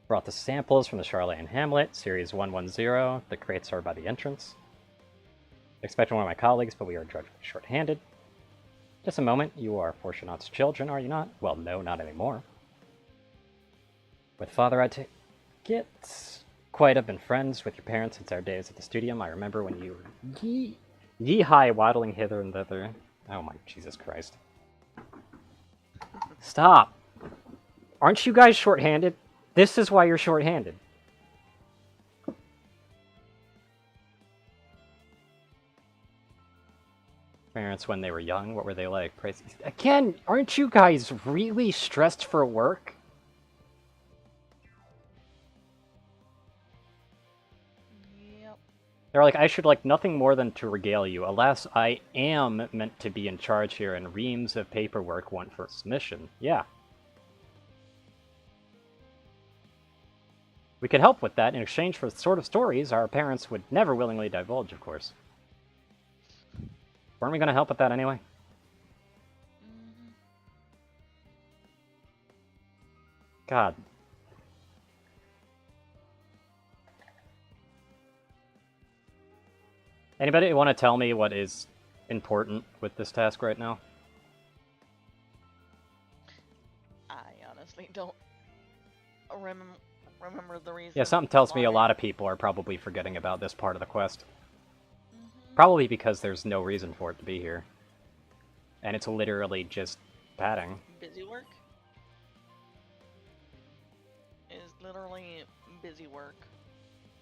Brought the samples from the Charlotte and Hamlet, Series 110. The crates are by the entrance. Expected one of my colleagues, but we are dreadfully short-handed. Just a moment. You are Fortunate's children, are you not? Well, no, not anymore. With father, I take it. Quite have been friends with your parents since our days at the studium. I remember when you were yee-high waddling hither and thither. Oh my Jesus Christ. Stop! Aren't you guys short-handed? This is why you're short-handed. Parents when they were young, what were they like? Again, aren't you guys really stressed for work? Yep. They're like, I should like nothing more than to regale you. Alas, I am meant to be in charge here, and reams of paperwork want for submission. Yeah. We could help with that in exchange for the sort of stories our parents would never willingly divulge, of course. Weren't we going to help with that anyway? God. Anybody want to tell me what is important with this task right now? I honestly don't remember the reason. Yeah, something tells me a lot of people are probably forgetting about this part of the quest. Probably because there's no reason for it to be here. And it's literally just padding. Busy work? Is literally busy work.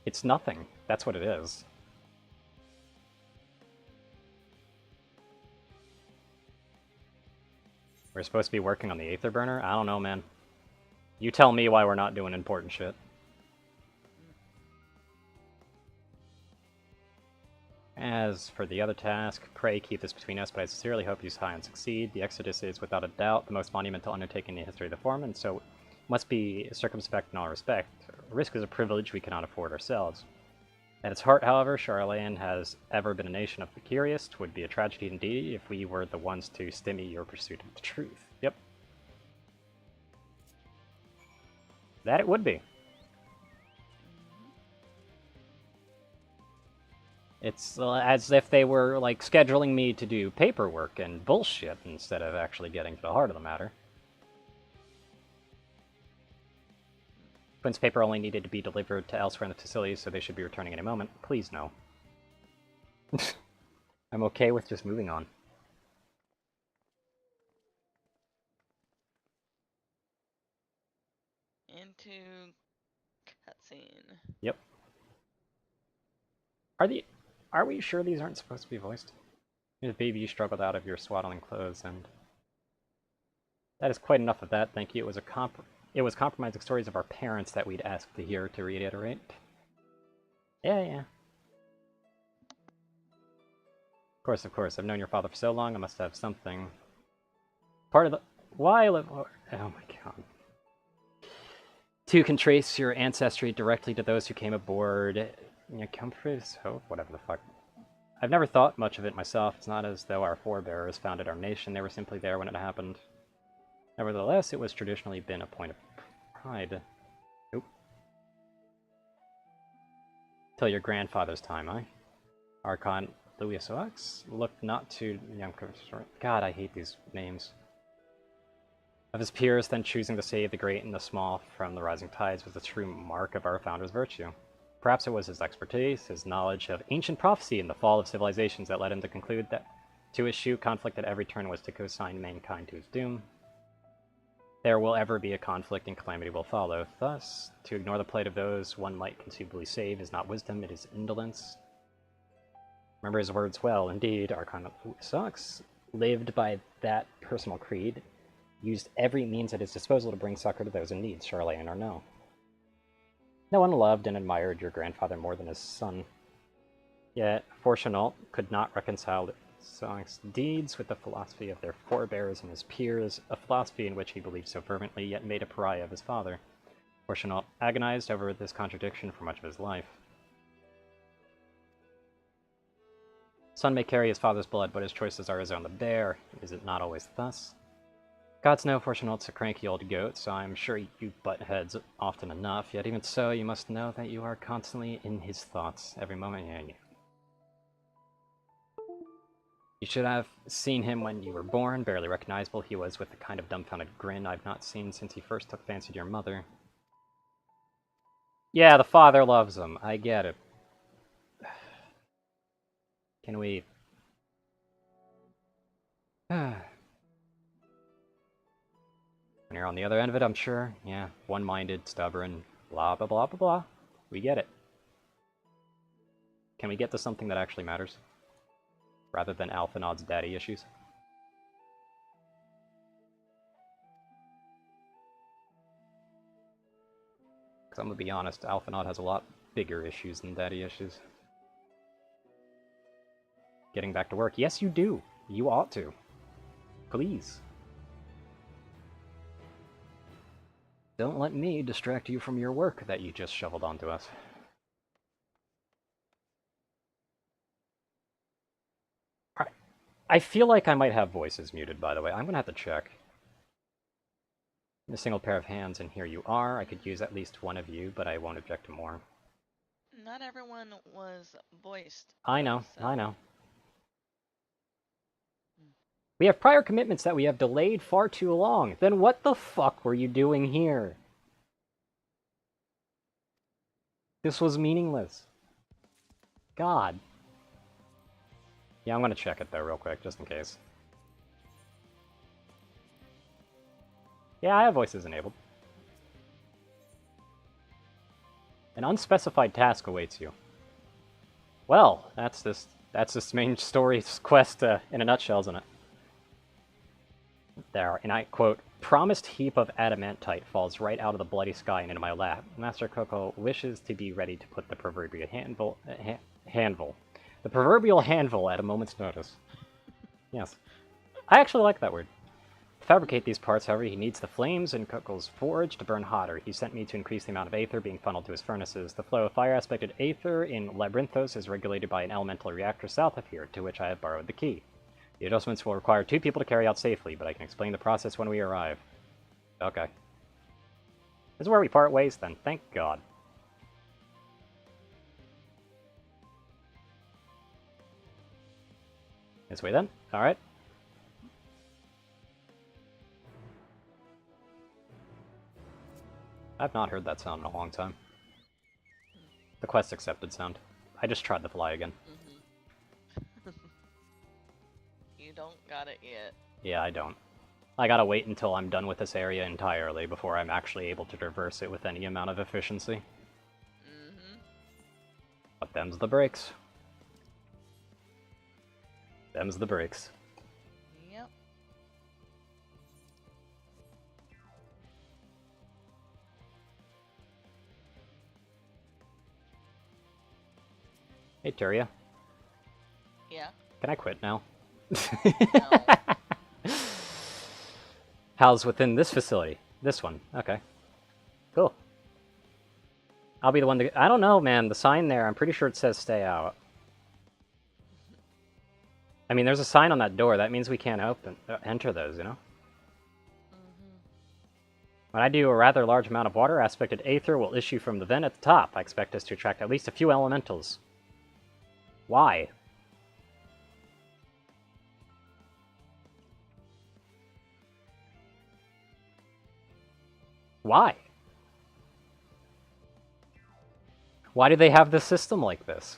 It's nothing. That's what it is. We're supposed to be working on the Aether Burner? I don't know, man. You tell me why we're not doing important shit. As As for the other task, pray keep this between us, but I sincerely hope you try and succeed. The Exodus is without a doubt the most monumental undertaking in the history of the Forum, and so must be circumspect in all respect. Risk is a privilege we cannot afford ourselves. At its heart, however, Charlayan has ever been a nation of the curious. 'Twould be a tragedy indeed if we were the ones to stymie your pursuit of the truth. Yep. That it would be. It's as if they were, like, scheduling me to do paperwork and bullshit instead of actually getting to the heart of the matter. Quinn's paper only needed to be delivered to elsewhere in the facility, so they should be returning any moment. Please, no. I'm okay with just moving on. Into cutscene. Yep. Are we sure these aren't supposed to be voiced? Baby, you struggled out of your swaddling clothes, and that is quite enough of that, thank you. It was compromising stories of our parents that we'd asked to hear, to reiterate. Yeah. Of course. I've known your father for so long, I must have something. Part of the... Why live... Oh my god. Two can trace your ancestry directly to those who came aboard. Comforts, hope, whatever the fuck. I've never thought much of it myself. It's not as though our forebears founded our nation. They were simply there when it happened. Nevertheless, it was traditionally been a point of pride. Nope. Till your grandfather's time, Archon Louis Ox looked not to young... God, I hate these names. Of his peers, then choosing to save the great and the small from the rising tides was the true mark of our founder's virtue. Perhaps it was his expertise, his knowledge of ancient prophecy and the fall of civilizations that led him to conclude that to eschew conflict at every turn was to consign mankind to his doom. There will ever be a conflict and calamity will follow. Thus, to ignore the plight of those one might conceivably save is not wisdom, it is indolence. Remember his words well. Indeed, Archon Sox lived by that personal creed, used every means at his disposal to bring succor to those in need, Charlayan or no. No one loved and admired your grandfather more than his son. Yet, Fortunault could not reconcile Song's deeds with the philosophy of their forebears and his peers, a philosophy in which he believed so fervently, yet made a pariah of his father. Fortunault agonized over this contradiction for much of his life. Son may carry his father's blood, but his choices are his own to bear. Is it not always thus? Gods know Fortunault's a cranky old goat, so I'm sure you butt heads often enough, yet even so, you must know that you are constantly in his thoughts, every moment. You should have seen him when you were born, barely recognizable. He was with the kind of dumbfounded grin I've not seen since he first took fancy to your mother. Yeah, the father loves him. I get it. Can we... When you're on the other end of it, I'm sure. Yeah, one-minded, stubborn, blah, blah, blah, blah, blah. We get it. Can we get to something that actually matters? Rather than Alphinaud's daddy issues? Because I'm gonna be honest, Alphinaud has a lot bigger issues than daddy issues. Getting back to work. Yes, you do. You ought to. Please. Don't let me distract you from your work that you just shoveled onto us. I feel like I might have voices muted, by the way. I'm gonna have to check. A single pair of hands, and here you are. I could use at least one of you, but I won't object to more. Not everyone was voiced. I know, so. I know. We have prior commitments that we have delayed far too long. Then what the fuck were you doing here? This was meaningless. God. Yeah, I'm gonna check it though real quick, just in case. Yeah, I have voices enabled. An unspecified task awaits you. Well, that's this main story's quest in a nutshell, isn't it? There, and I quote, "Promised heap of adamantite falls right out of the bloody sky and into my lap. Master Coco wishes to be ready to put the proverbial handful. The proverbial handful at a moment's notice. Yes. I actually like that word. To fabricate these parts, however, he needs the flames in Kukul's forge to burn hotter. He sent me to increase the amount of aether being funneled to his furnaces. The flow of fire-aspected aether in Labyrinthos is regulated by an elemental reactor south of here, to which I have borrowed the key. The adjustments will require 2 people to carry out safely, but I can explain the process when we arrive. Okay. This is where we part ways, then. Thank God. This way, then. Alright. I've not heard that sound in a long time. The quest accepted sound. I just tried to fly again. You don't got it yet. Yeah, I don't. I gotta wait until I'm done with this area entirely before I'm actually able to traverse it with any amount of efficiency. But them's the breaks. Them's the breaks. Yep. Hey, Turia. Yeah. Can I quit now? No. Housed within this facility. This one. Okay. Cool. I'll be the one to... I don't know, man. The sign there, I'm pretty sure it says stay out. I mean, there's a sign on that door. That means we can't enter those, you know? When I do a rather large amount of water, aspected aether will issue from the vent at the top. I expect us to attract at least a few elementals. Why? Why? Why do they have this system like this?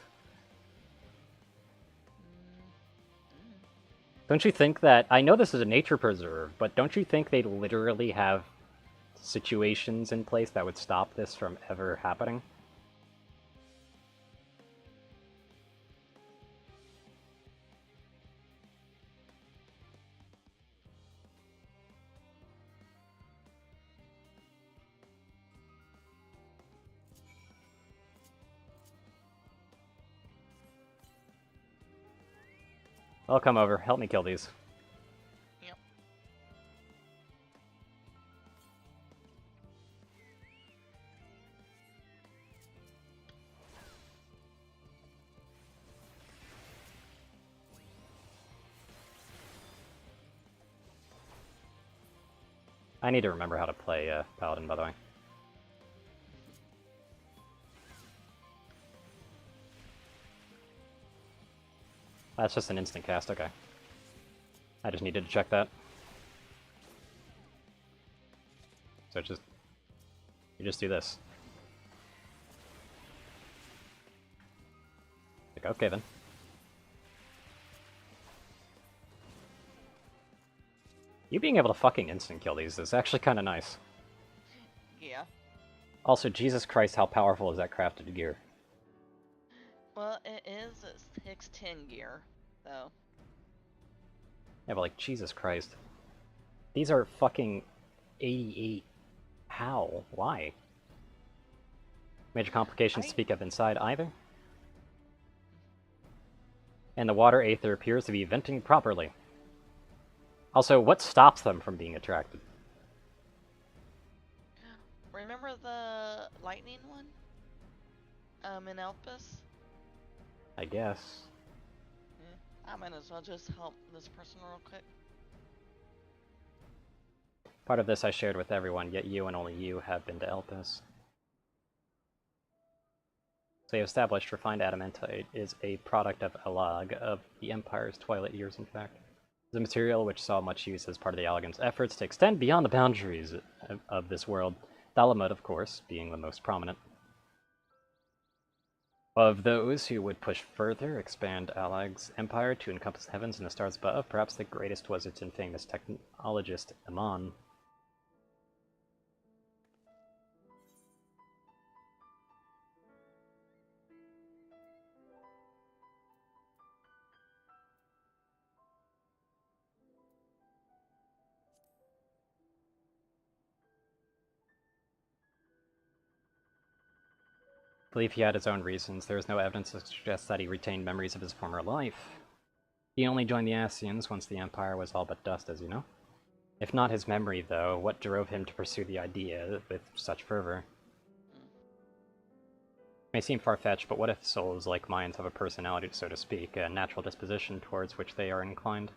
Don't you think that... I know this is a nature preserve, but don't you think they literally have situations in place that would stop this from ever happening? I'll come over. Help me kill these. Yep. I need to remember how to play Paladin, by the way. That's just an instant cast, okay. I just needed to check that. So it's just... You just do this. Like, okay then. You being able to fucking instant kill these is actually kind of nice. Yeah. Also, Jesus Christ, how powerful is that crafted gear? Well, it is 610 gear, though. Yeah, but like, Jesus Christ. These are fucking 88. How? Why? Major complications to speak of inside either? And the water aether appears to be venting properly. Also, what stops them from being attracted? Remember the lightning one? In Elpis? I guess. Yeah, I might as well just help this person real quick. Part of this I shared with everyone, yet you and only you have been to Elpis. So you established refined adamantite is a product of Alag, of the Empire's twilight years, in fact. The material which saw much use as part of the Allagan's efforts to extend beyond the boundaries of this world, Dalamud, of course, being the most prominent. Of those who would push further, expand Allag's empire to encompass the heavens and the stars above, perhaps the greatest was its infamous technologist, Aman. believe he had his own reasons. There is no evidence to suggest that he retained memories of his former life. He only joined the Ascians once the Empire was all but dust, as you know. If not his memory, though, what drove him to pursue the idea with such fervor? May seem far-fetched, but what if souls like minds have a personality, so to speak, a natural disposition towards which they are inclined?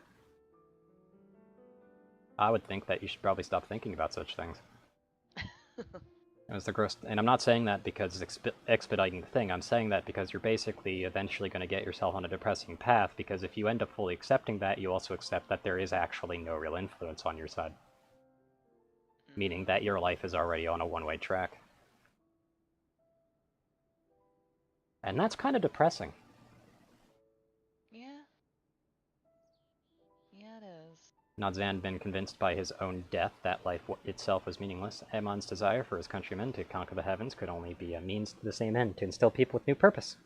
I would think that you should probably stop thinking about such things. It was the gross, and I'm not saying that because it's expediting the thing, I'm saying that because you're basically eventually going to get yourself on a depressing path, because if you end up fully accepting that, you also accept that there is actually no real influence on your side. Meaning that your life is already on a one-way track. And that's kind of depressing. Yeah. Yeah, it is. Nadzan had been convinced by his own death that life itself was meaningless. Emon's desire for his countrymen to conquer the heavens could only be a means to the same end, to instill people with new purpose.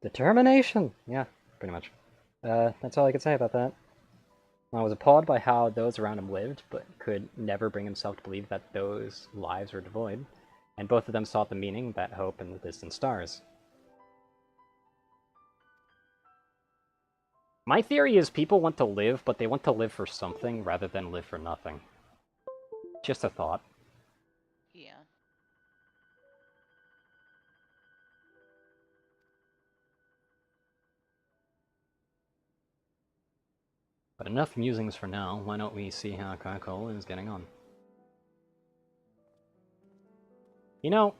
Determination! Yeah, pretty much. That's all I could say about that. I was appalled by how those around him lived, but could never bring himself to believe that those lives were devoid, and both of them sought the meaning, that hope, in the distant stars. My theory is people want to live, but they want to live for something rather than live for nothing. Just a thought. Yeah. But enough musings for now. Why don't we see how Kakol is getting on? You know,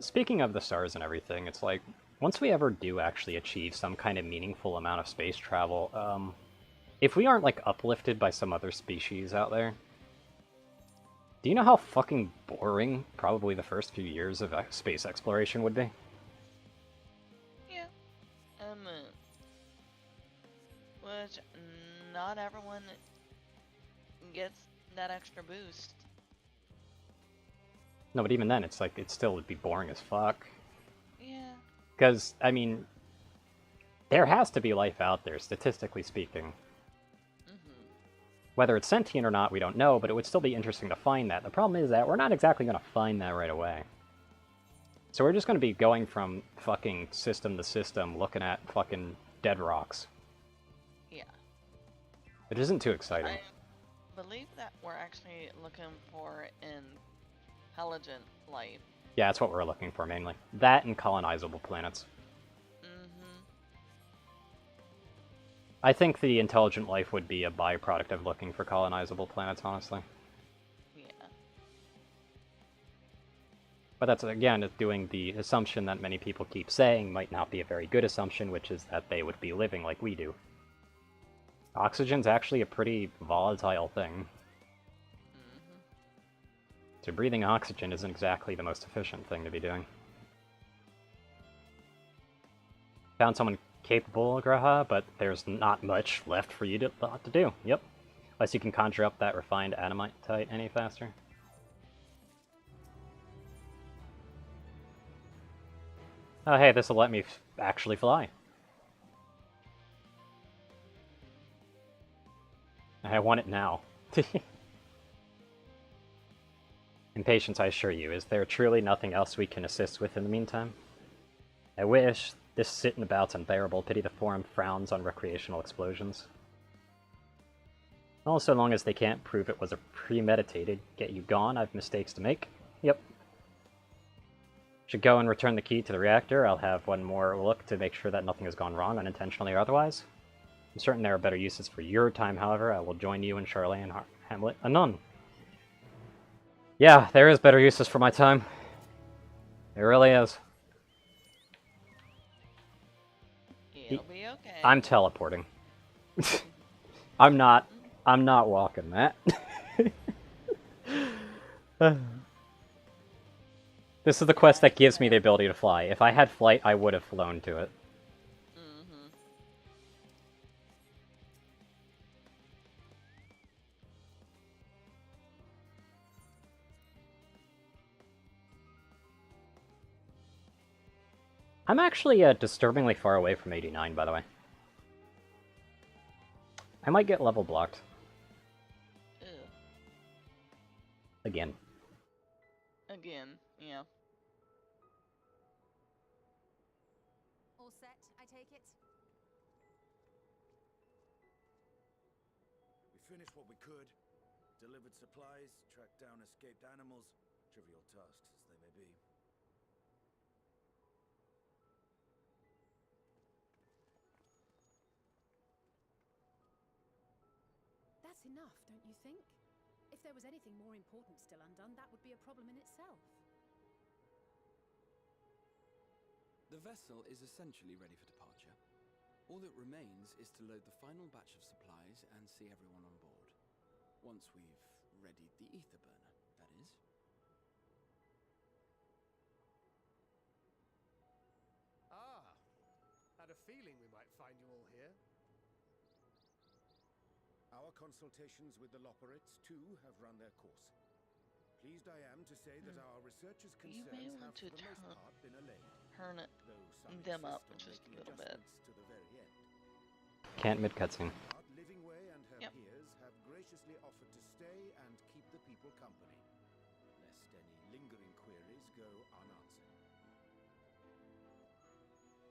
speaking of the stars and everything, it's like, once we ever do actually achieve some kind of meaningful amount of space travel, if we aren't, like, uplifted by some other species out there, do you know how fucking boring probably the first few years of space exploration would be? Yeah. Which not everyone gets that extra boost. No, but even then, it's like, it still would be boring as fuck. Yeah. Because, I mean, there has to be life out there, statistically speaking. Whether it's sentient or not, we don't know, but it would still be interesting to find that. The problem is that we're not exactly going to find that right away. So we're just going to be going from fucking system to system, looking at fucking dead rocks. Yeah. It isn't too exciting. I believe that we're actually looking for intelligent life. Yeah, that's what we're looking for, mainly. That and colonizable planets. I think the intelligent life would be a byproduct of looking for colonizable planets, honestly. Yeah. But that's, again, doing the assumption that many people keep saying might not be a very good assumption, which is that they would be living like we do. Oxygen's actually a pretty volatile thing. So breathing oxygen isn't exactly the most efficient thing to be doing. Found someone capable, Graha, but there's not much left for you to do. Yep. Unless you can conjure up that refined Adamantite any faster. Oh hey, this'll let me actually fly. I want it now. Impatience, I assure you. Is there truly nothing else we can assist with in the meantime? I wish. This sitting about's unbearable. Pity the Forum frowns on recreational explosions. Well, so long as they can't prove it was a premeditated get you gone, I've mistakes to make. Yep. Should go and return the key to the reactor. I'll have one more look to make sure that nothing has gone wrong, unintentionally or otherwise. I'm certain there are better uses for your time, however. I will join you and Charlotte and Hamlet anon. Yeah, there is better uses for my time. There really is. It'll be okay. I'm teleporting. I'm not walking that. This is the quest that gives me the ability to fly. If I had flight, I would have flown to it. I'm actually disturbingly far away from 89, by the way. I might get level blocked. Ew. Again. Again, yeah. finished what we could. Delivered supplies, tracked down escaped animals. Trivial tasks as they may be. That's enough, don't you think? If there was anything more important still undone, that would be a problem in itself. The vessel is essentially ready for departure. All that remains is to load the final batch of supplies and see everyone on board. Once we've readied the ether burner, that is. Ah, had a feeling we might find you all here. Our consultations with the Loperites, too, have run their course. Pleased I am to say that our researchers' You may concerns want have, to for the most part, been allayed. turn it Though some them up insist on just a making little bit. adjustments to the very end. Can't mid cutscene. Art Livingway and her Yep. peers have graciously offered to stay and keep the people company, lest any lingering queries go unanswered.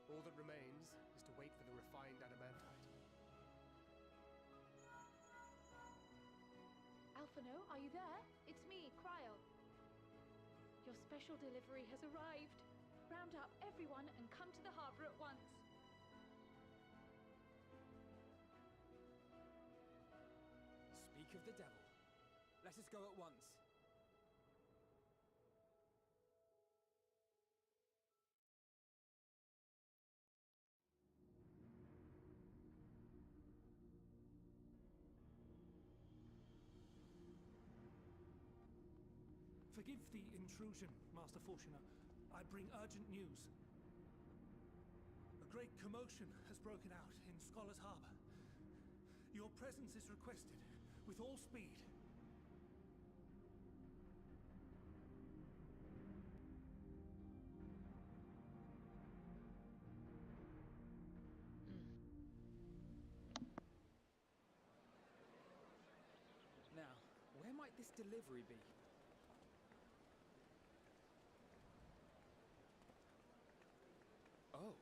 All that remains is to wait for the refined adamantite. Alphino, are you there? It's me, Cryo. Your special delivery has arrived. Round up everyone and come to the harbor at once. Speak of the devil. Let us go at once. Forgive the intrusion, Master Fortuner. I bring urgent news. A great commotion has broken out in Scholars Harbor. Your presence is requested, with all speed. Now, where might this delivery be? Oh.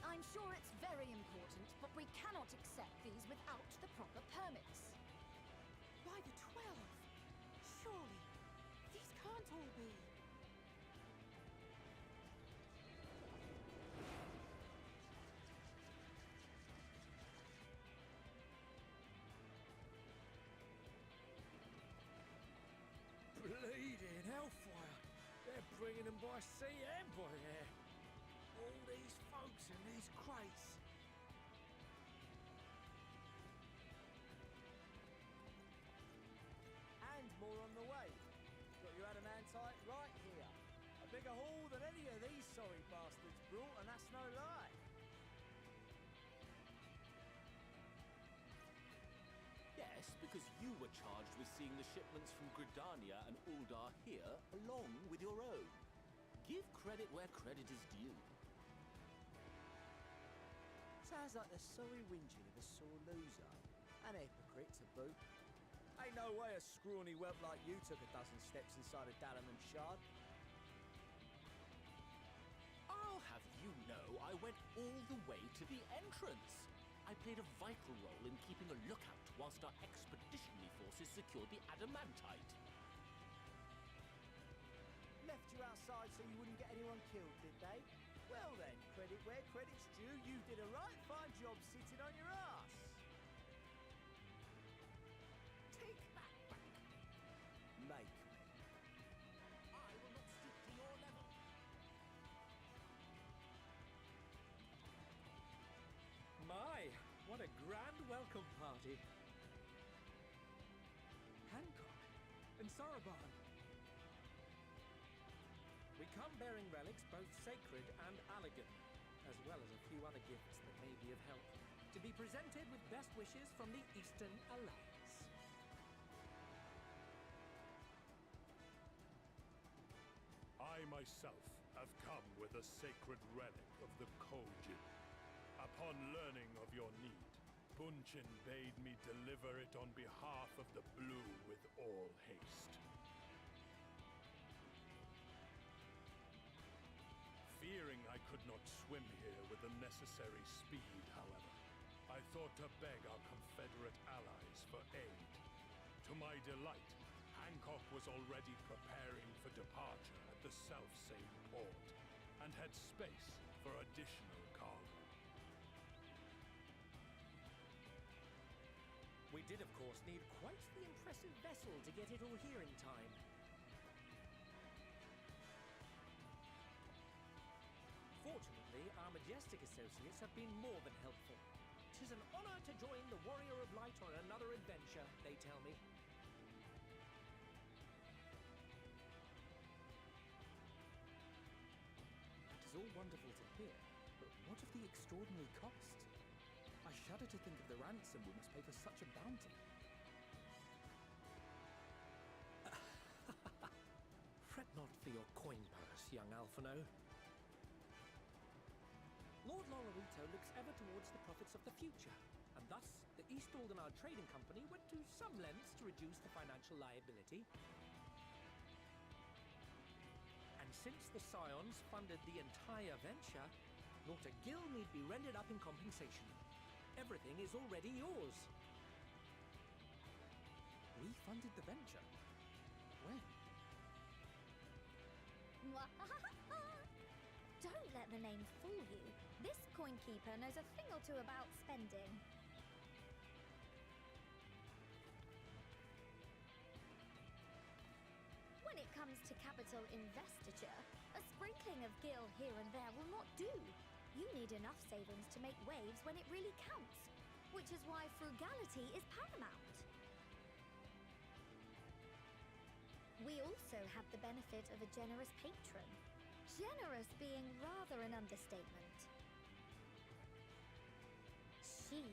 I'm sure it's very important, but we cannot accept these without the proper permits. By the 12! Surely, these can't all be. Bleeding hellfire! They're bringing them by sea and by air. All these folks in these crates. And more on the way. Got your adamantite right here. A bigger haul than any of these sorry bastards brought, and that's no lie. Yes, because you were charged with seeing the shipments from Gridania and Uldar here, along with your own. Give credit where credit is due. Sounds like the sorry whinging of a sore loser. An hypocrite to boot. Ain't no way a scrawny whelp like you took a dozen steps inside a Dalaman shard. I'll have you know I went all the way to the entrance. I played a vital role in keeping a lookout whilst our expeditionary forces secured the adamantite. Left you outside so you wouldn't get anyone killed, did they? Well then, credit where credit's due, you did a right fine job sitting on your ass. Take that back. Make me. I will not stoop to your level. My, what a grand welcome party. Hancock and Saraban. We come bearing relics both sacred and elegant, as well as a few other gifts that may be of help, to be presented with best wishes from the Eastern Alliance. I myself have come with a sacred relic of the Kojin. Upon learning of your need, Punchin bade me deliver it on behalf of the Blue with all haste. Fearing I could not swim here with the necessary speed, however, I thought to beg our Confederate allies for aid. To my delight, Hancock was already preparing for departure at the selfsame port, and had space for additional cargo. We did, of course, need quite the impressive vessel to get it all here in time. Fortunately, our majestic associates have been more than helpful. 'Tis an honor to join the Warrior of Light on another adventure, they tell me. It is all wonderful to hear, but what of the extraordinary cost? I shudder to think of the ransom we must pay for such a bounty. Fret not for your coin purse, young Alphino. Lord Lolorito looks ever towards the profits of the future, and thus the East Aldenard Trading Company went to some lengths to reduce the financial liability. And since the Scions funded the entire venture, not a gill need be rendered up in compensation. Everything is already yours. We funded the venture? When? Don't let the name fool you. This coin keeper knows a thing or two about spending. When it comes to capital investiture, a sprinkling of gil here and there will not do. You need enough savings to make waves when it really counts, which is why frugality is paramount. We also have the benefit of a generous patron. Generous being rather an understatement. She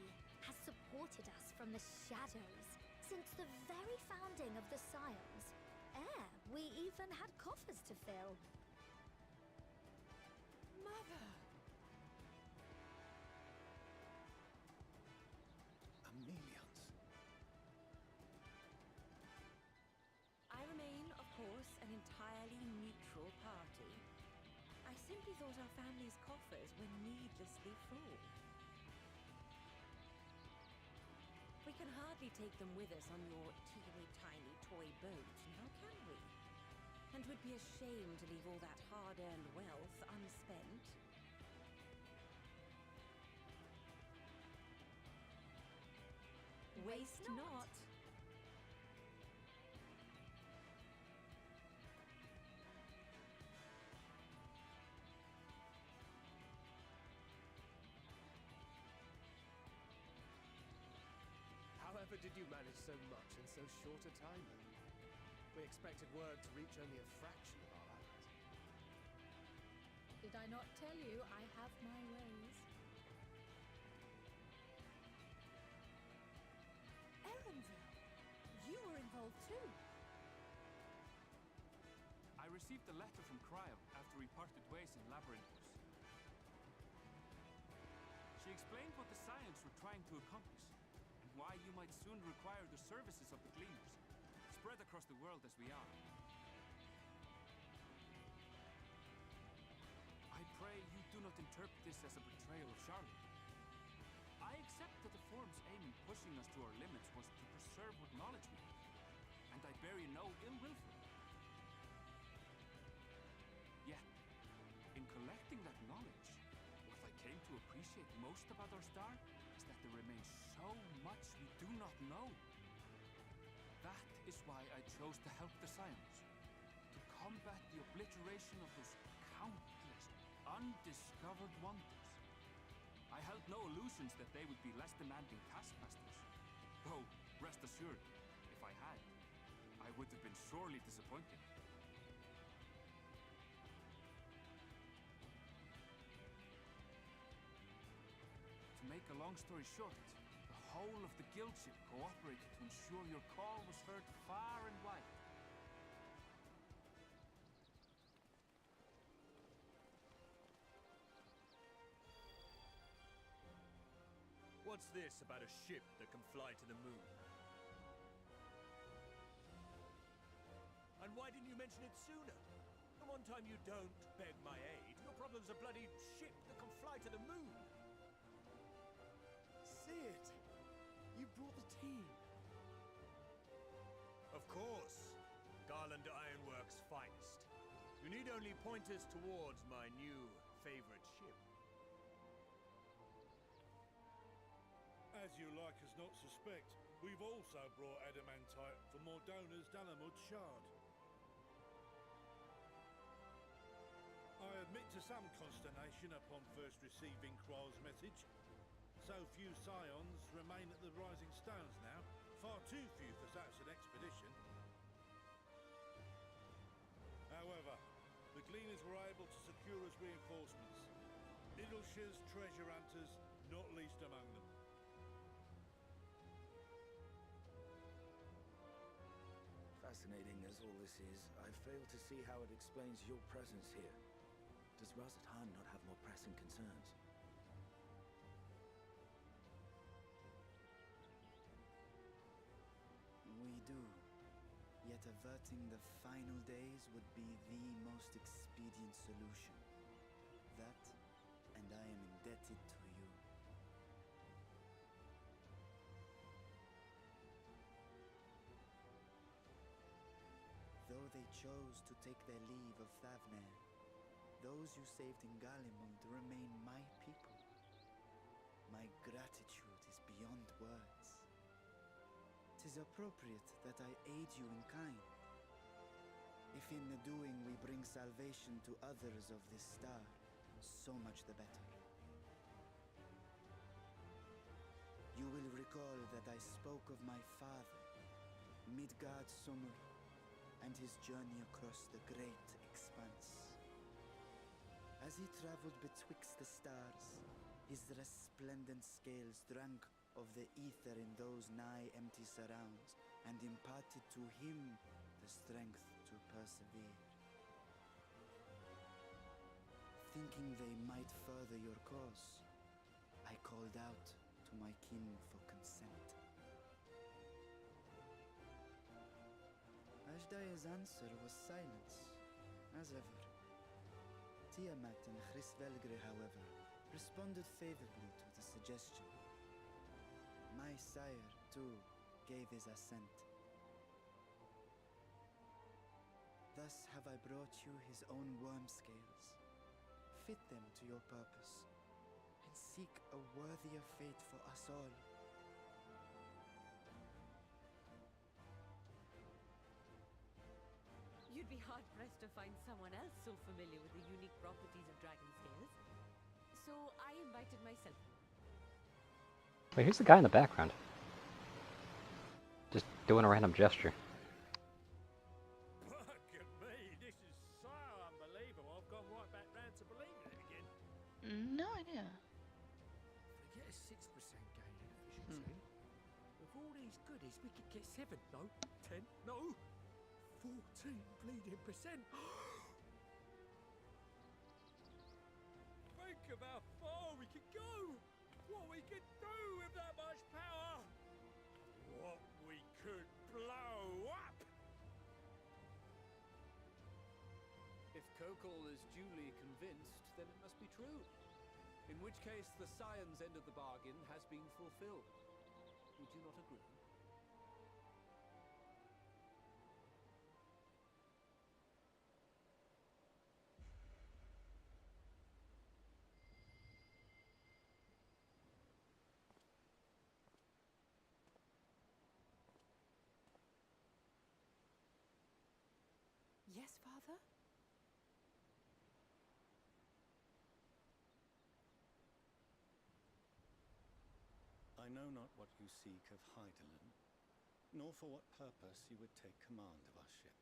has supported us from the shadows since the very founding of the Scions. Ere we even had coffers to fill. Mother! Amelians. I remain, of course, an entirely neutral party. I simply thought our family's coffers were needlessly full. We can hardly take them with us on your teeny-tiny toy boat, now can we? And would be a shame to leave all that hard-earned wealth unspent. Waste not. However did you manage so much in so short a time? We expected word to reach only a fraction of our allies. Did I not tell you I have my ways? Erenville! You were involved too! I received a letter from Cryo after we parted ways in Labyrinthus. She explained what the Scions were trying to accomplish, and why you might soon require the services of the Gleaners, spread across the world as we are. I pray you do not interpret this as a betrayal of Charlotte. I accept that the Forum's aim in pushing us to our limits was to preserve what knowledge we have, and I bear you no ill will for it. Yet, in collecting that knowledge, what I came to appreciate most about our star is that there remains so much we do not know. That is why I chose to help the Scions, to combat the obliteration of those countless, undiscovered wonders. I held no illusions that they would be less demanding taskmasters. Though, rest assured, if I had, I would have been sorely disappointed. To make a long story short, the whole of the guildship cooperated to ensure your call was heard far and wide. What What's this about a ship that can fly to the moon? And why didn't you mention it sooner? The one time you don't beg my aid, your problem's a bloody ship that can fly to the moon. See it? You brought the team. Of course. Garland Ironworks' finest. You need only point us towards my new favorite ship. As you like us not suspect, we've also brought adamantite for Mordona's Dalamud Shard. I admit to some consternation upon first receiving Kryl's message. So few scions remain at the Rising Stones now, far too few for such an expedition. However, the Gleaners were able to secure us reinforcements. Nidleshire's treasure hunters, not least among them. Fascinating as all this is, I fail to see how it explains your presence here. Does Razat-Han not have more pressing concerns? We do. Yet averting the final days would be the most expedient solution. That, and I am indebted to you. Though they chose to take their leave of Thavnair, those you saved in Galimund remain my people. My gratitude is beyond words. 'Tis appropriate that I aid you in kind. If in the doing we bring salvation to others of this star, so much the better. You will recall that I spoke of my father, Midgard Somur, and his journey across the great expanse. As he traveled betwixt the stars, his resplendent scales drank of the ether in those nigh empty surrounds, and imparted to him the strength to persevere. Thinking they might further your cause, I called out to my kin for consent. Ajdaya's answer was silence, as ever. Tiamat and Hrisvelgr, however, responded favorably to the suggestion. My sire, too, gave his assent. Thus have I brought you his own worm scales. Fit them to your purpose, and seek a worthier fate for us all. You'd be hard-pressed to find someone else so familiar with the unique properties of dragon scales. So I invited myself. Wait, who's the guy in the background? Just doing a random gesture. Look at me, this is so unbelievable. I've gone right back round to believing it again. No idea. We get a 6% gain in efficiency. With all these goodies, we could get 7, no, 10, no, 14 bleeding percent. Think of how far we could go. What we could do with that much power. What we could blow up. If Kokol is duly convinced, then it must be true. In which case, the Scion's end of the bargain has been fulfilled. Would you not agree? Yes, Father? I know not what you seek of Hydaelyn, nor for what purpose you would take command of our ship.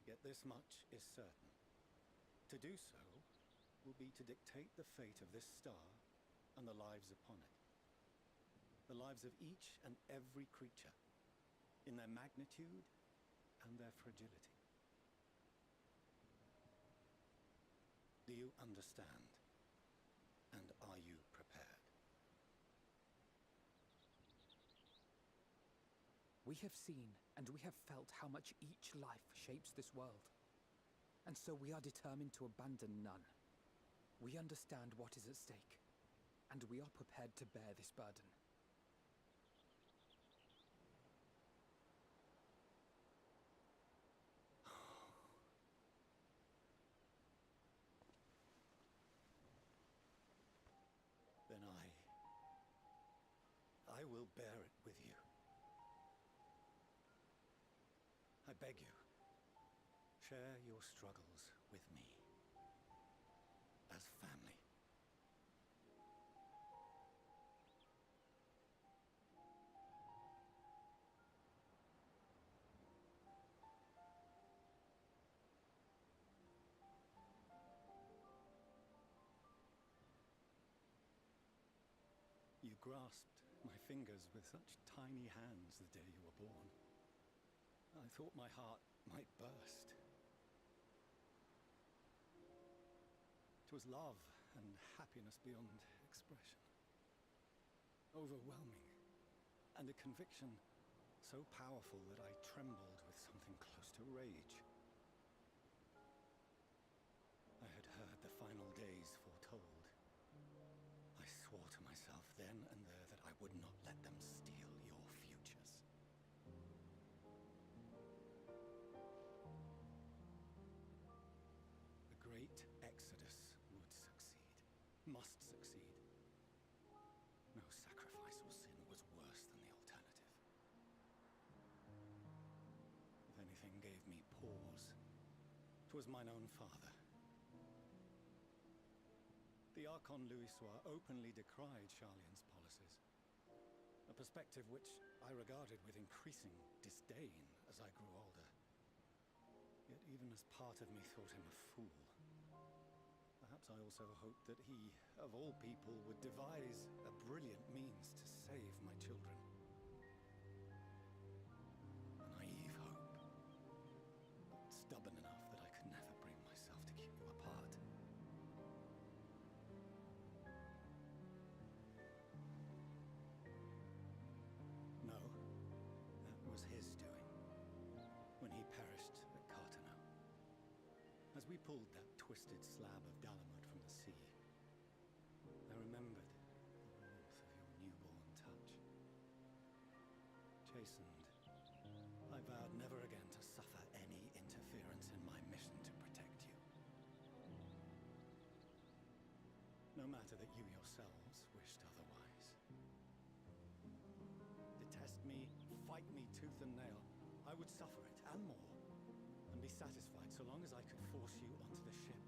Yet this much is certain. To do so will be to dictate the fate of this star and the lives upon it. The lives of each and every creature, in their magnitude and their fragility. Do you understand? And are you prepared? We have seen and we have felt how much each life shapes this world. And so we are determined to abandon none. We understand what is at stake, and we are prepared to bear this burden. Then I will bear it with you. I beg you, share your struggles with me. As family. You grasped my fingers with such tiny hands the day you were born. I thought my heart might burst. It was love and happiness beyond expression. Overwhelming. And a conviction so powerful that I trembled with something close to rage. I had heard the final days foretold. I swore to myself then and there that I would not let them steal your futures. The great exodus would succeed, must succeed. No sacrifice or sin was worse than the alternative. If anything gave me pause, 'twas mine own father. The Archon Louisoix openly decried Sharlayan's policies, a perspective which I regarded with increasing disdain as I grew older. Yet even as part of me thought him a fool, perhaps I also hoped that he, of all people, would devise a brilliant means to save my children. A naive hope, but stubborn enough that I could never bring myself to keep you apart. No, that was his doing, when he perished at Carteneau. As we pulled that twisted slab of Dalamud from the sea, I remembered the warmth of your newborn touch. Chastened, I vowed never again to suffer any interference in my mission to protect you. No matter that you yourselves wished otherwise. Detest me, fight me tooth and nail, I would suffer it, and more, and be satisfied so long as I could force you onto the ship.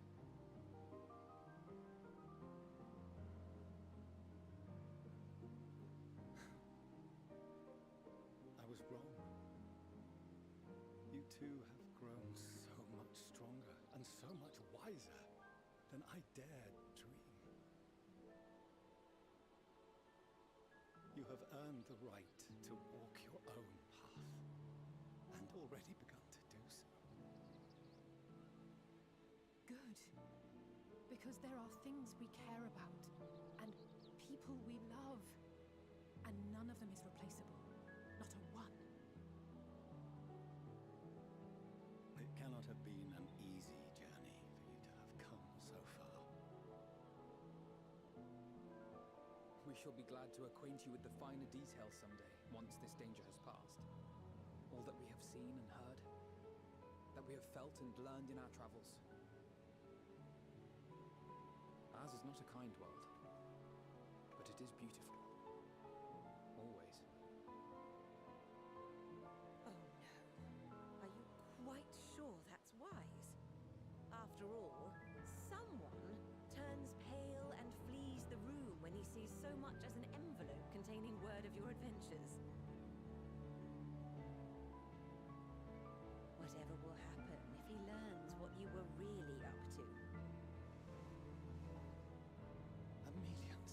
I was wrong. You two have grown so much stronger and so much wiser than I dared dream. You have earned the right to walk your own path, and already begun to do so. Good. Because there are things we care about, and people we love, and none of them is replaceable. Not a one. It cannot have been an easy journey for you to have come so far. We shall be glad to acquaint you with the finer details someday, once this danger has passed. All that we have seen and heard, that we have felt and learned in our travels. Ours is not a kind world, but it is beautiful. Always. Oh no. Are you quite sure that's wise? After all, someone turns pale and flees the room when he sees so much as an envelope containing word of your adventures. Whatever will happen if he learns what you were really up to? Amelians.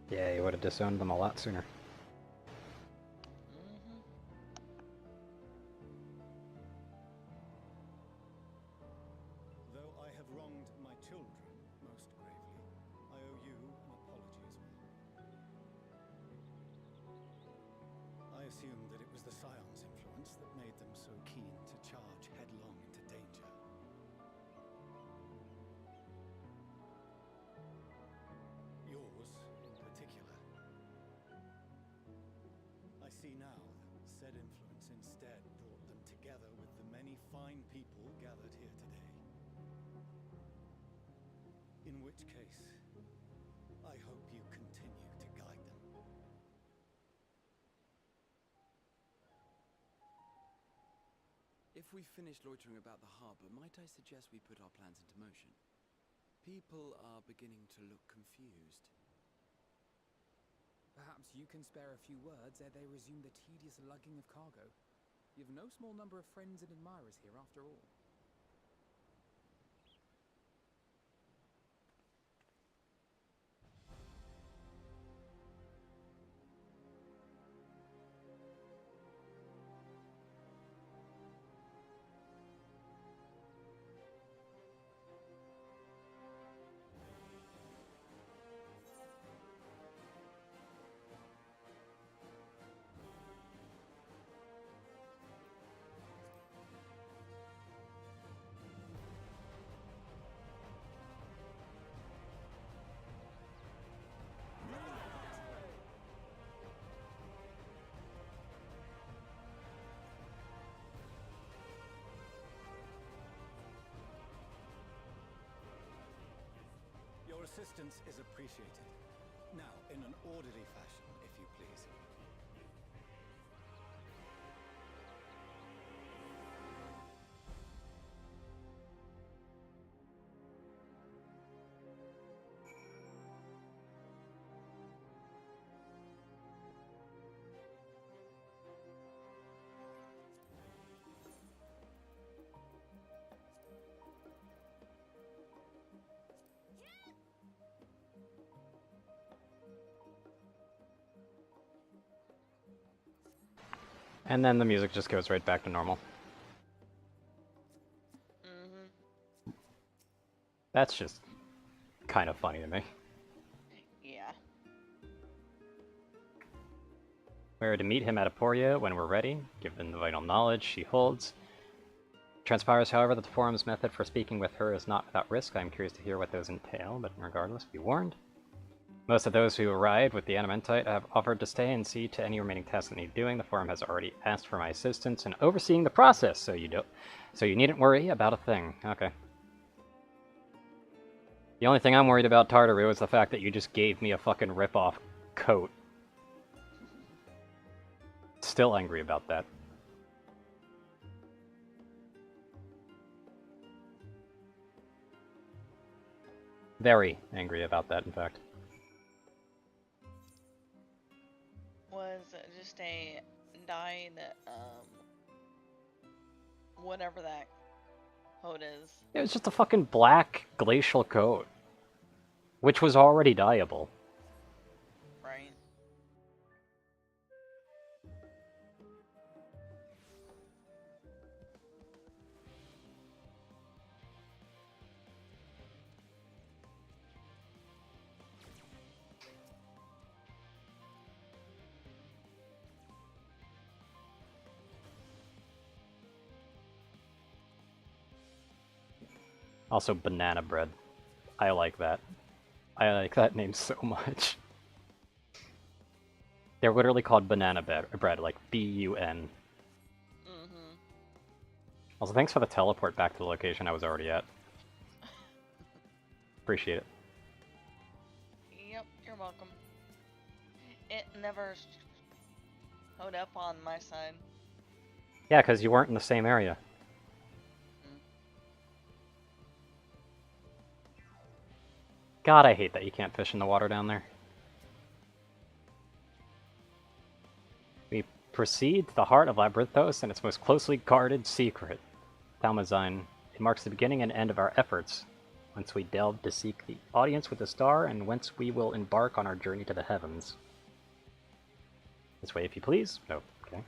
Yeah, you would have disowned them a lot sooner. Though I have wronged my children most gravely, I owe I assumed that it was the Scion's influence that made them so keen to charge headlong into danger. Yours, in particular. I see now that said influence instead brought them together with the many fine people gathered here today. In which case, I hope you continue to guide them. If we've finished loitering about the harbour, might I suggest we put our plans into motion? People are beginning to look confused. Perhaps you can spare a few words ere they resume the tedious lugging of cargo. You've no small number of friends and admirers here, after all. Your assistance is appreciated. Now, in an orderly fashion, if you please. And then the music just goes right back to normal. That's just kind of funny to me. Yeah. We're to meet him at Aporia when we're ready, given the vital knowledge she holds. Transpires, however, that the forum's method for speaking with her is not without risk. I'm curious to hear what those entail, but regardless, be warned. Most of those who arrived with the Adamantite have offered to stay and see to any remaining tasks that need doing. The forum has already asked for my assistance in overseeing the process, so you needn't worry about a thing. Okay. The only thing I'm worried about, Tartaru, is the fact that you just gave me a fucking rip-off coat. Still angry about that. Very angry about that, in fact. Was just a dyed, whatever that coat is. It was just a fucking black glacial coat, which was already dyeable. Right. Also, banana bread. I like that. I like that name so much. They're literally called banana bread, like B-U-N. Also, thanks for the teleport back to the location I was already at. Appreciate it. Yep, you're welcome. It never showed up on my side. Yeah, because you weren't in the same area. God, I hate that you can't fish in the water down there. We proceed to the heart of Labyrinthos and its most closely guarded secret, Thalmazine. It marks the beginning and end of our efforts, whence we delve to seek the audience with the star, and whence we will embark on our journey to the heavens. This way, if you please. No, okay.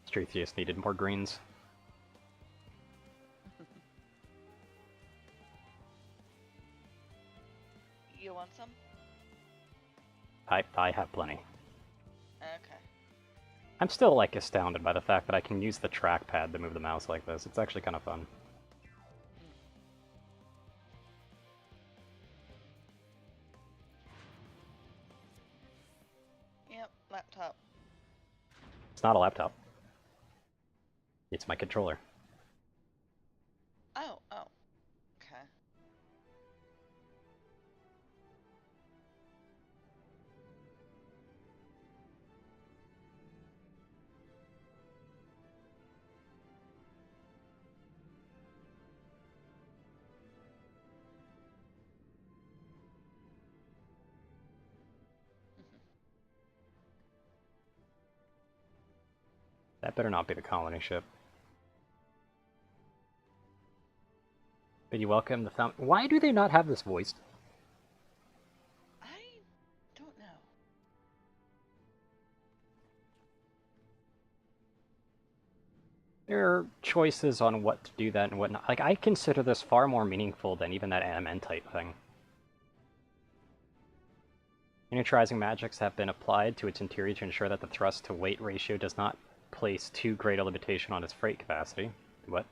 Streethius needed more greens. I have plenty. Okay. I'm still, like, astounded by the fact that I can use the trackpad to move the mouse like this. It's actually kind of fun. Yep, laptop. It's not a laptop. It's my controller. Oh, okay. That better not be the colony ship. But you welcome the fountain. Why do they not have this voiced? I don't know. There are choices on what to do that and what not. Like, I consider this far more meaningful than even that AMN type thing. Miniaturizing magics have been applied to its interior to ensure that the thrust-to-weight ratio does not place too great a limitation on its freight capacity. What?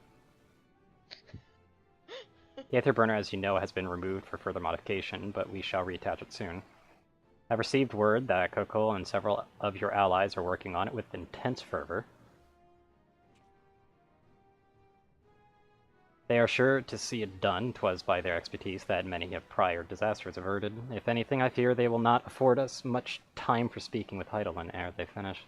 The Aetherburner, as you know, has been removed for further modification, but we shall reattach it soon. I've received word that Kokol and several of your allies are working on it with intense fervor. They are sure to see it done. 'Twas by their expertise that many of prior disasters averted. If anything, I fear they will not afford us much time for speaking with Heidelin ere they finish.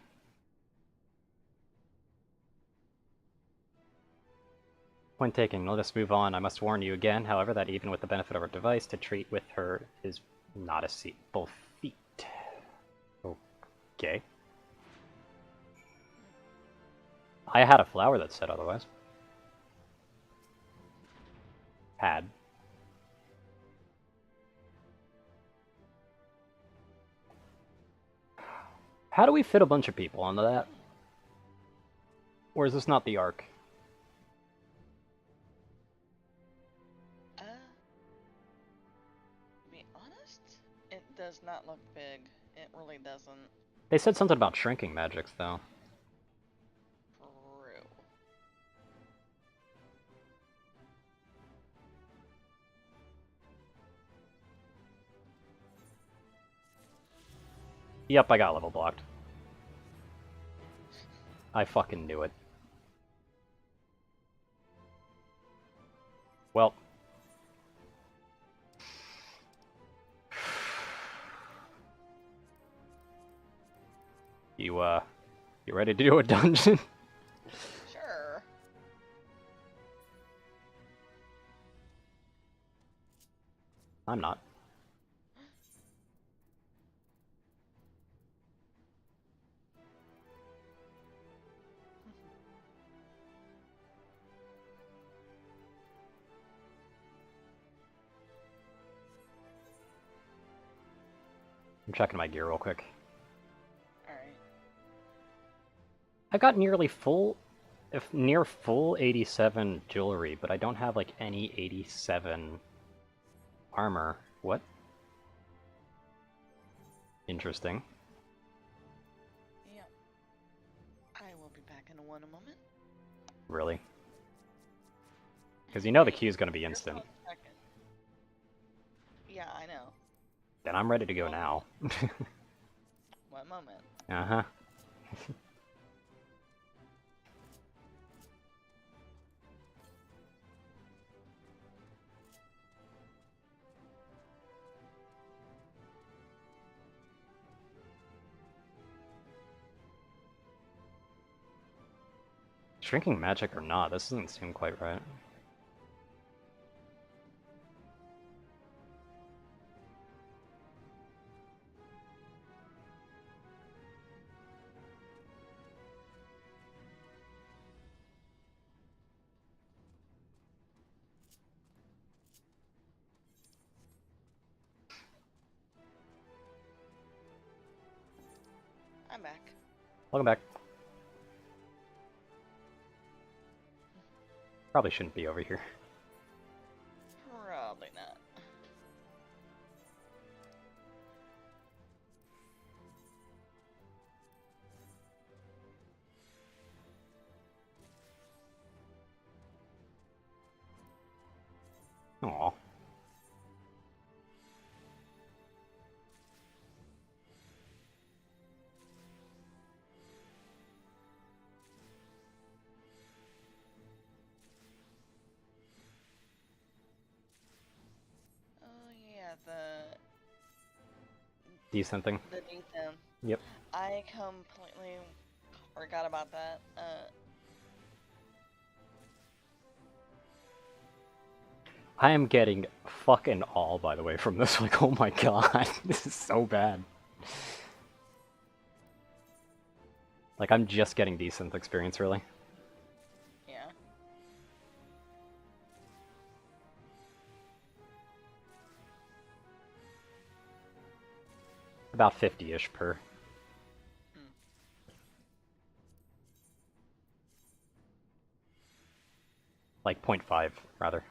Point taken. Let us move on. I must warn you again, however, that even with the benefit of our device, to treat with her is not a both feet. Okay. I had a flower that said otherwise. Had. How do we fit a bunch of people onto that? Or is this not the Ark? To be honest, it does not look big. It really doesn't. They said something about shrinking magics, though. True. Yep, I got level blocked. I fucking knew it. Well. You ready to do a dungeon? Sure. I'm not. I'm checking my gear real quick. Alright. I got nearly full, near full 87 jewelry, but I don't have like any 87 armor. What? Interesting. Yep. I will be back in one moment. Really? Because you know the queue's gonna be instant. Yeah, I know. Then I'm ready to go now. One moment. Uh-huh. Shrinking magic or not, this doesn't seem quite right. I'm back. Welcome back. Probably shouldn't be over here. Probably not. Aw. Oh yeah, the Decent thing. decent. Yep. I completely forgot about that. I am getting fucking all, by the way, from this. Like, oh my god, this is so bad. Like, I'm just getting decent experience, really. Yeah. About 50-ish per. Like 0.5, rather.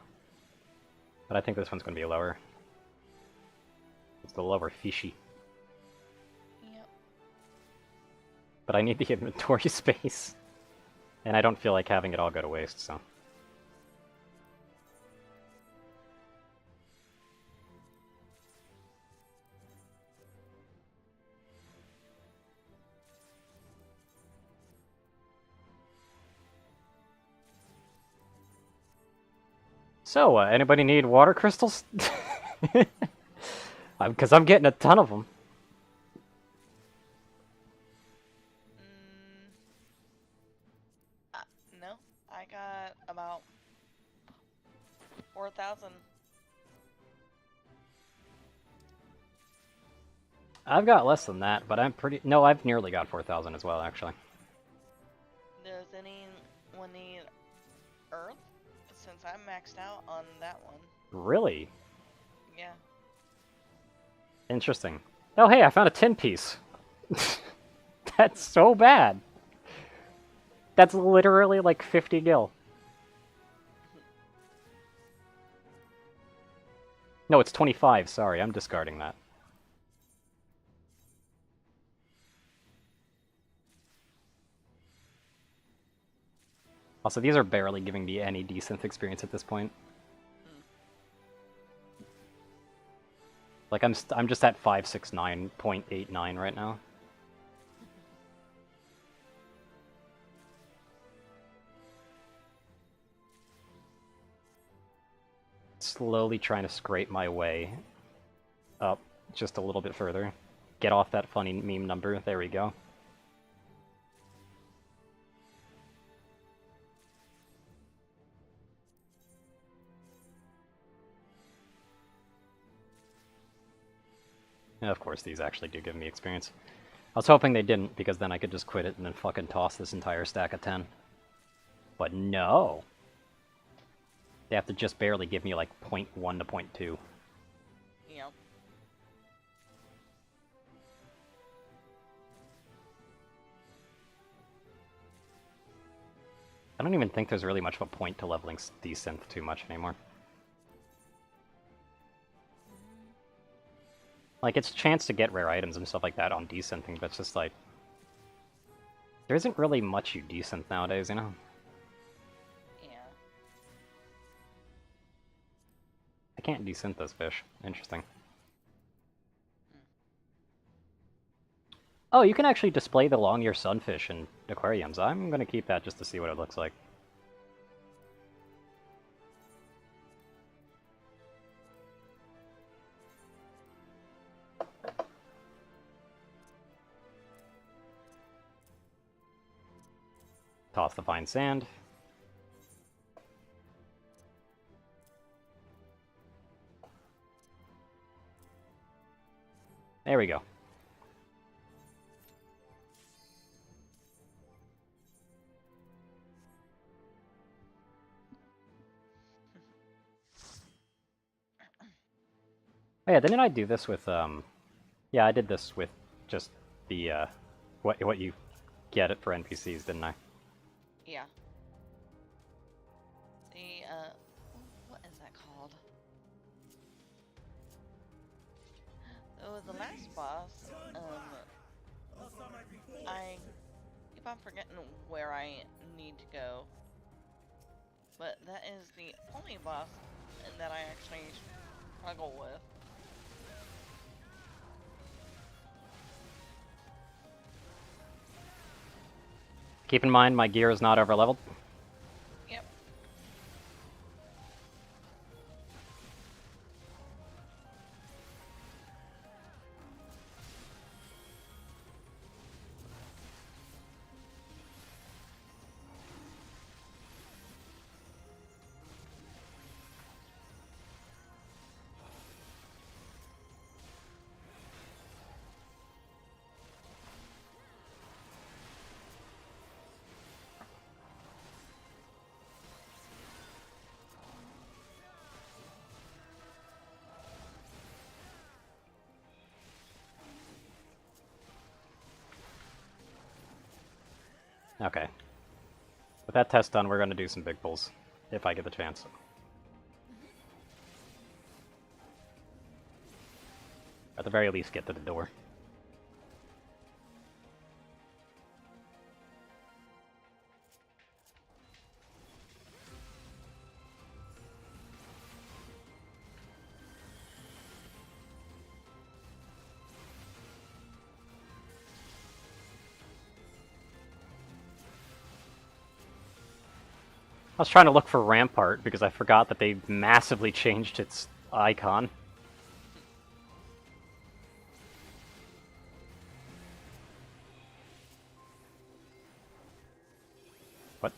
But I think this one's going to be lower. It's the lower fishy. Yep. But I need the inventory space. And I don't feel like having it all go to waste, so... So, anybody need water crystals? Because I'm getting a ton of them. No, I got about 4,000. I've got less than that, but I'm pretty... No, I've nearly got 4,000 as well, actually. Does anyone need Earth? Since I'm maxed out on that one. Really? Yeah. Interesting. Oh, hey, I found a 10 piece. That's so bad. That's literally like 50 gil. No, it's 25, sorry, I'm discarding that. Also, these are barely giving me any decent experience at this point. Like, I'm just at 569.89 right now. Slowly trying to scrape my way up just a little bit further. Get off that funny meme number, there we go. And of course, these actually do give me experience. I was hoping they didn't, because then I could just quit it and then fucking toss this entire stack of 10. But no! They have to just barely give me like 0.1 to 0.2. Yep. I don't even think there's really much of a point to leveling Desynth too much anymore. Like, it's a chance to get rare items and stuff like that on desynthing, but it's just like... There isn't really much you desynth nowadays, you know? Yeah. I can't desynth this fish. Interesting. Oh, you can actually display the long-ear sunfish in aquariums. I'm gonna keep that just to see what it looks like. Toss the fine sand. There we go. Oh yeah, didn't I do this with, yeah, I did this with just the, what you get it for NPCs, didn't I? Yeah. The, what is that called? Oh, the last boss, I keep on forgetting where I need to go. But that is the only boss and that I actually struggle with. Keep in mind, my gear is not overleveled. Yep. Okay. With that test done, we're going to do some big pulls, if I get the chance. At the very least, get to the door. I was trying to look for Rampart because I forgot that they massively changed its icon. What?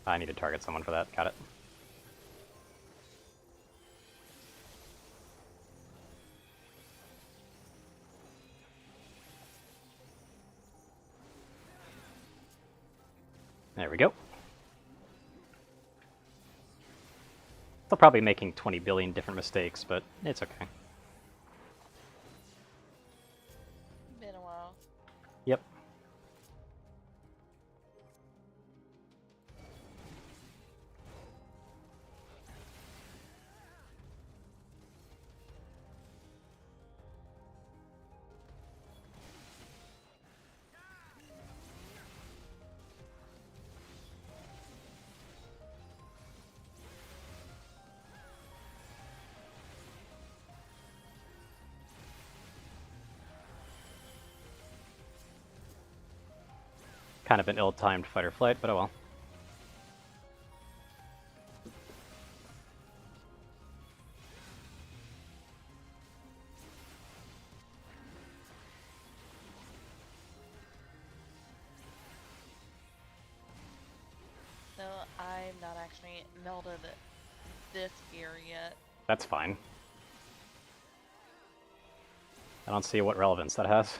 I need to target someone for that. Got it. There we go. They're probably making 20 billion different mistakes, but it's okay. Been a while. Yep. Kind of an ill-timed fight or flight, but oh well. So I've not actually melded this gear yet. That's fine. I don't see what relevance that has.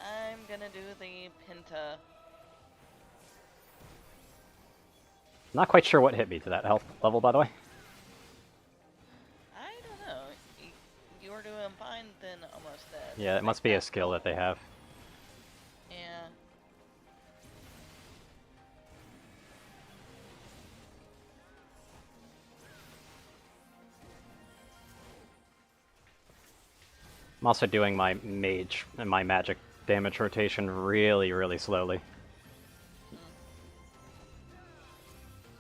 I'm gonna do the Penta. Not quite sure what hit me to that health level, by the way. I don't know. You were doing fine, then almost dead. Yeah, it must be a skill that they have. Yeah. I'm also doing my mage and my magic damage rotation really, really slowly.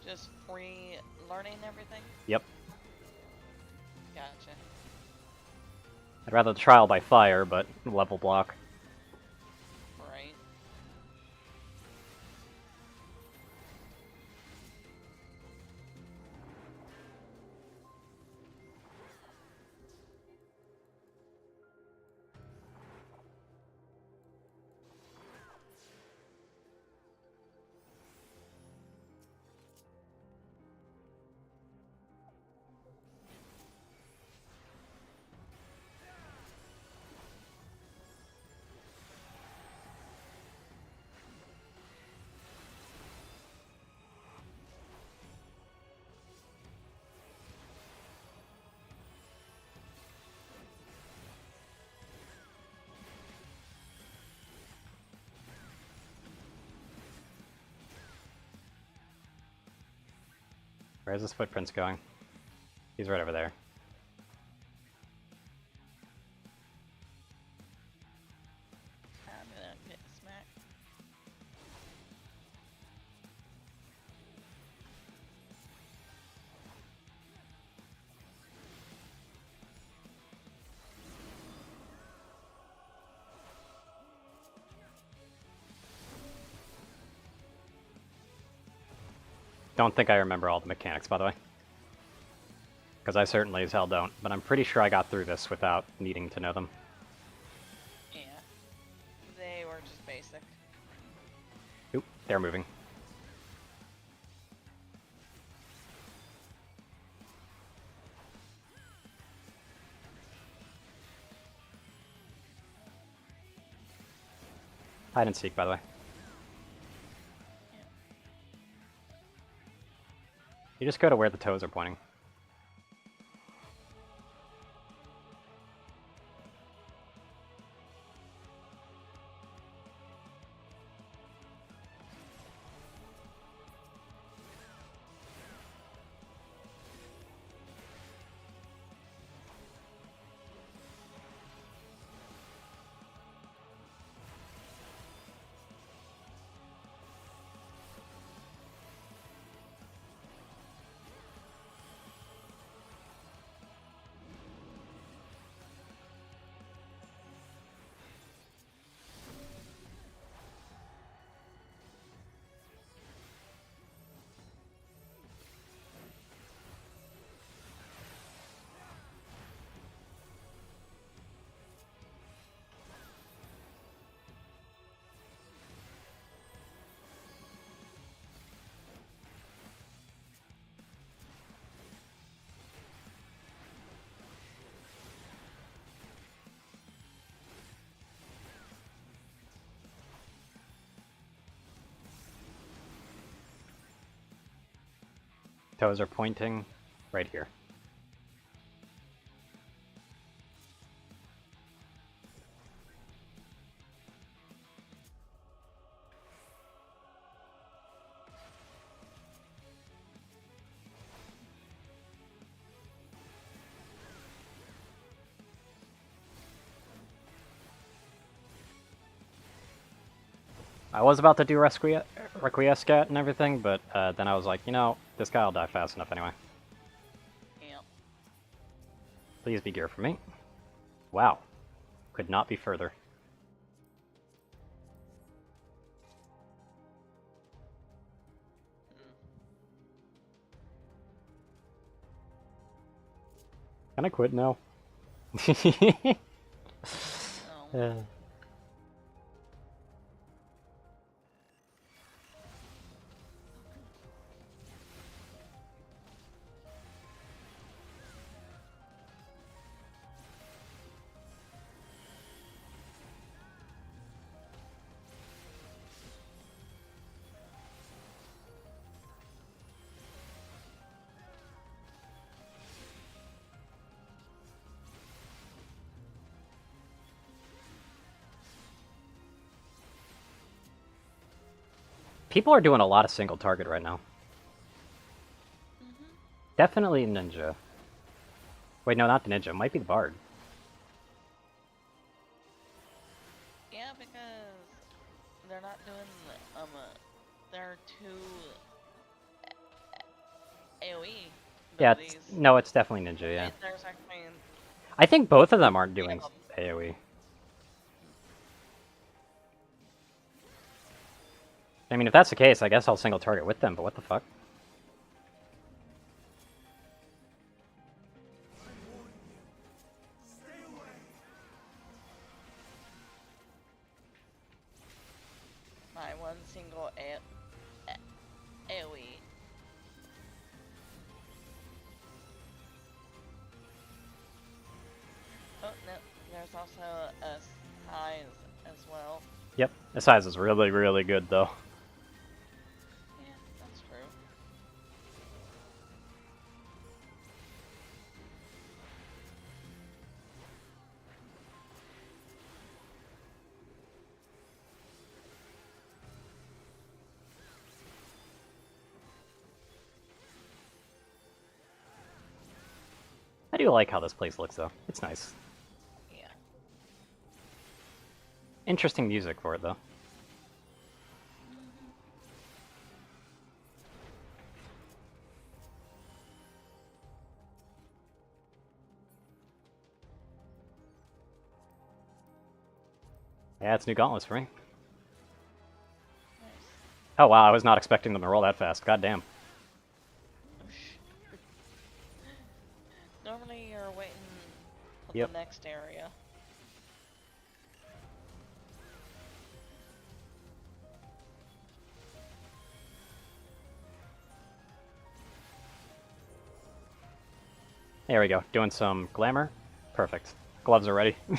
Just relearning everything? Yep. Gotcha. I'd rather trial by fire, but level block. Right. Where's his footprints going? He's right over there. I'm gonna get smacked. don't think I remember all the mechanics, by the way. Because I certainly as hell don't, but I'm pretty sure I got through this without needing to know them. Yeah. They were just basic. Oop, they're moving. Hide and seek, by the way. You just go to where the toes are pointing. Toes are pointing right here. I was about to do Requiescat and everything, but then I was like, you know, this guy will die fast enough anyway. Yep. Please be gear for me. Wow. Could not be further. Can I quit now? No. People are doing a lot of single target right now. Definitely Ninja. Wait, no, not the Ninja. It might be the Bard. Yeah, because they're not doing they're two AoE. Yeah, no, it's definitely Ninja, yeah. There's actually... I think both of them aren't doing AoE. I mean, if that's the case, I guess I'll single target with them, but what the fuck? My one single AoE. Oh, no, there's also a size as well. Yep, the size is really, really good, though. Yeah, that's true. I do like how this place looks, though. It's nice. Yeah. Interesting music for it, though. Yeah, it's new gauntlets for me. Nice. Oh wow, I was not expecting them to roll that fast. God damn. Yep. the next area. There we go. Doing some glamour. Perfect. Gloves are ready. I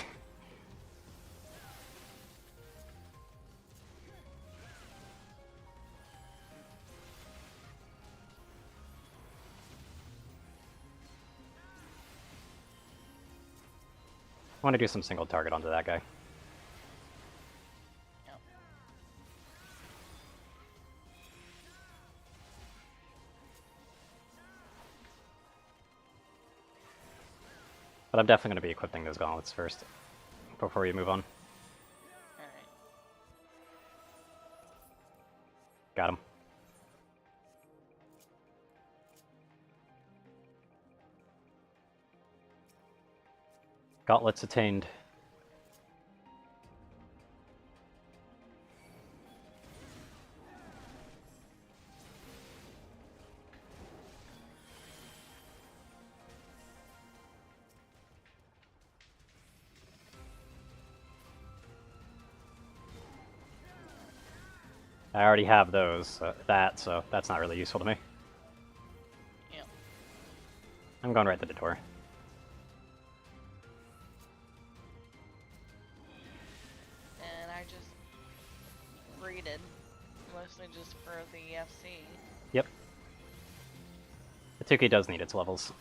want to do some single target onto that guy. But I'm definitely going to be equipping those gauntlets first, before we move on. Alright. Got him. Gauntlets attained. I already have those, so that's not really useful to me. Yep. I'm going right to the door. And I just raided, mostly just for the FC. Yep. Atsuki does need its levels.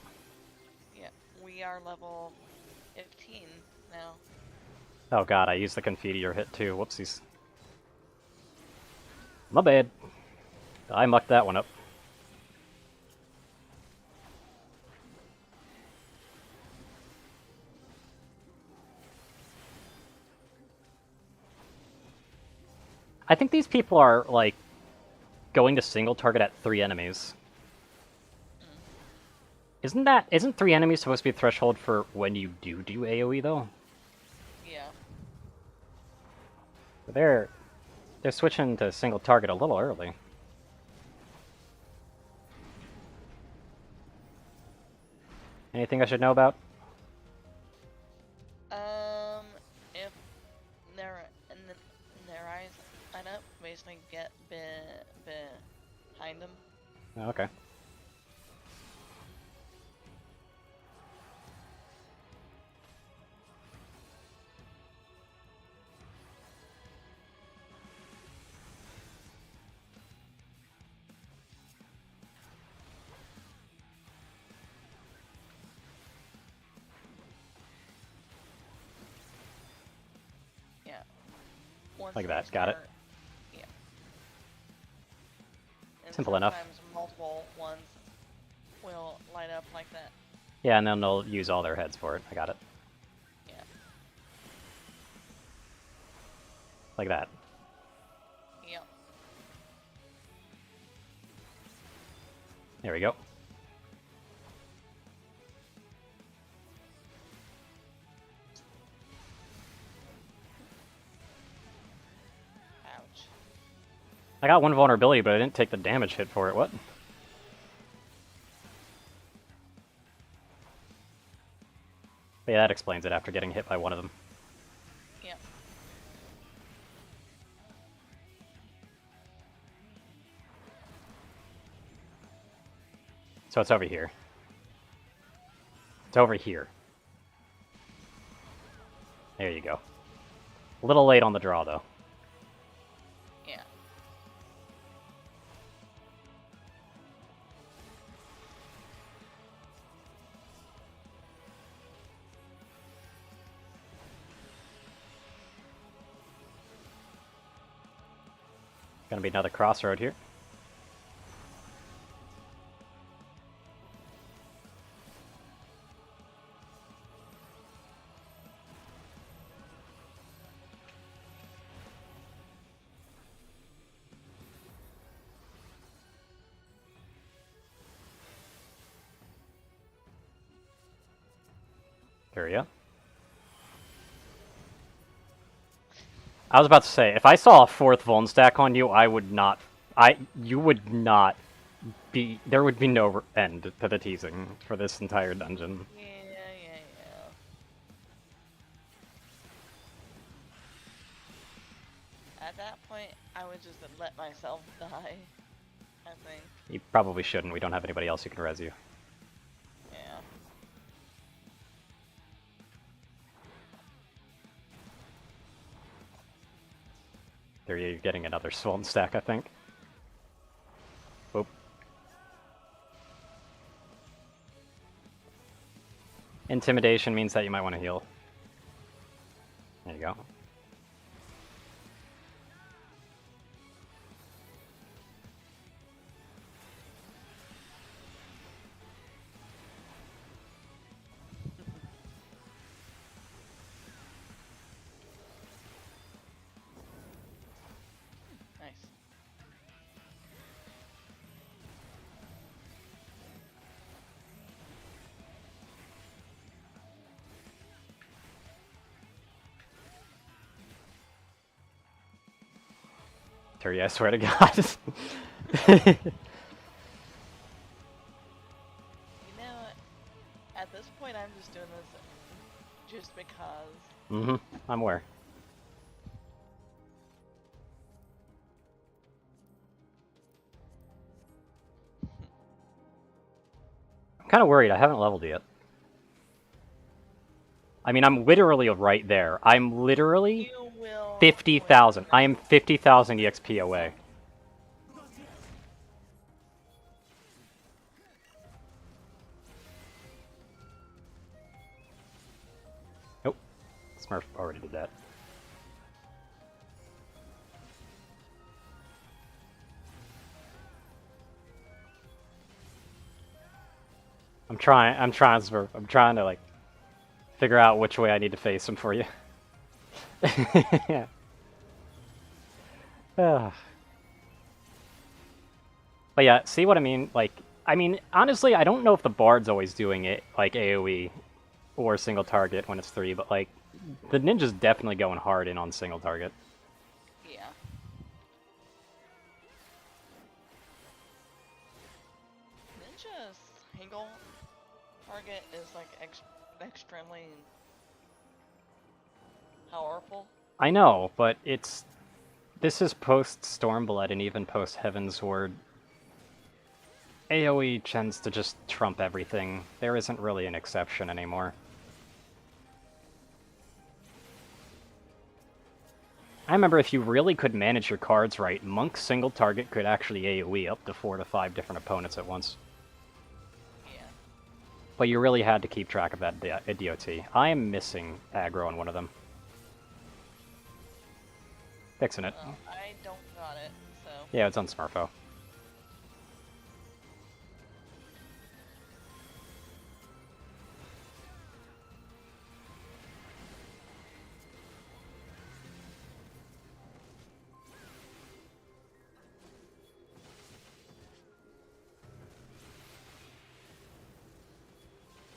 Yeah, we are level 15 now. Oh god, I used the Confiteor hit too. Whoopsies. My bad. I mucked that one up. I think these people are, like, going to single target at 3 enemies. Isn't 3 enemies supposed to be the threshold for when you do AoE, though? Yeah. They're switching to single target a little early. Anything I should know about? If their eyes line up, basically get behind them. Oh, okay. Once Like they that, got it. start- Yeah. And Simple enough. sometimes multiple ones will light up like that. Yeah, and then they'll use all their heads for it. I got it. Yeah. Like that. Yep. There we go. Ouch. I got one vulnerability, but I didn't take the damage hit for it. What? But yeah, that explains it after getting hit by one of them. Yep. So it's over here. It's over here. There you go. A little late on the draw, though. Yeah. Gonna be another crossroad here. There we go. I was about to say, if I saw a 4th Vuln stack on you, I would not... You would not be... There would be no end to the teasing for this entire dungeon. Yeah. At that point, I would just let myself die, I think. You probably shouldn't. We don't have anybody else who can res you. Yeah. There you're getting another swollen stack, I think. Oop. Intimidation means that you might want to heal. There you go. Nice. Terry, I swear to God. You know, at this point, I'm just doing this just because. Mm-hmm. I'm aware. I'm kind of worried. I haven't leveled yet. I mean, I'm literally right there. I'm literally 50,000. I am 50,000 EXP away. Nope. Smurf already did that. I'm trying, Smurf. I'm trying to, like, figure out which way I need to face him for you. Yeah. But yeah, see what I mean? Like, I mean, honestly, I don't know if the Bard's always doing it, like, AoE or single target when it's 3, but, like, the Ninja's definitely going hard in on single target. Yeah. Ninja's single target is, like, extremely powerful. I know, but it's... This is post-Stormblood and even post-Heavensward. AoE tends to just trump everything. There isn't really an exception anymore. I remember if you really could manage your cards right, Monk's single target could actually AoE up to 4 to 5 different opponents at once. Yeah. But you really had to keep track of that DOT. I am missing aggro on one of them. Fixing it. Well, I don't got it, so... Yeah, it's on Smurfo.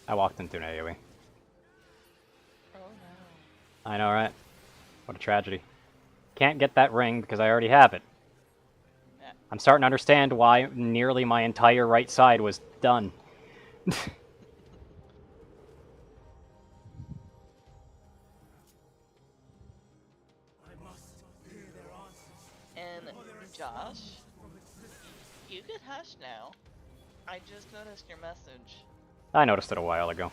I walked into an AoE. Oh no. I know, right? What a tragedy. Can't get that ring because I already have it. Yeah. I'm starting to understand why nearly my entire right side was done. And Josh, you could hush now. I just noticed your message. I noticed it a while ago.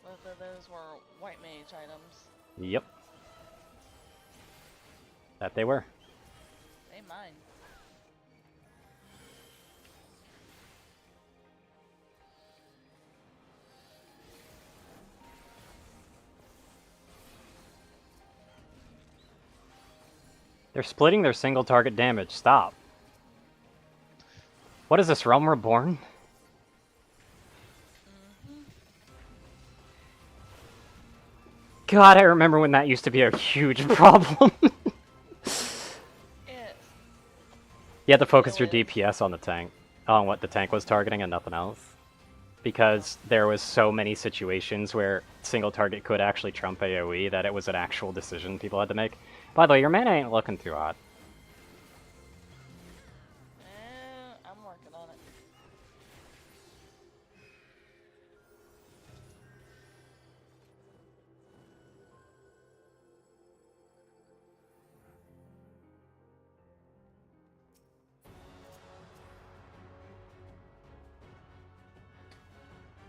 Both of those were white mage items. Yep. That they were. They mine. They're splitting their single target damage. Stop. What is this, Realm Reborn? God, I remember when that used to be a huge problem. You had to focus your DPS on the tank, on what the tank was targeting and nothing else. Because there was so many situations where single target could actually trump AoE that it was an actual decision people had to make. By the way, your mana ain't looking too hot. I'm working on it.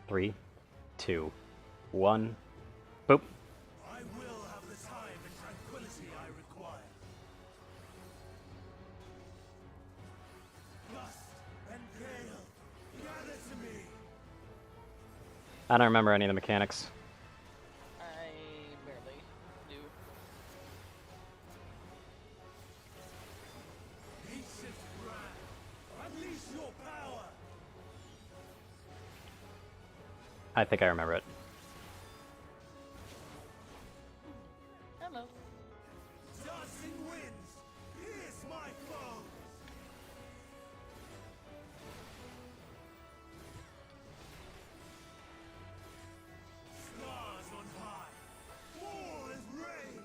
Three, 2, 1, boop. I will have the time and tranquility I require. Gust and gale, gather to me. I don't remember any of the mechanics. I barely do. Ancient Brand, unleash your power. I think I remember it. Hello. Dancing winds, pierce my foes. Stars on high, war is reign.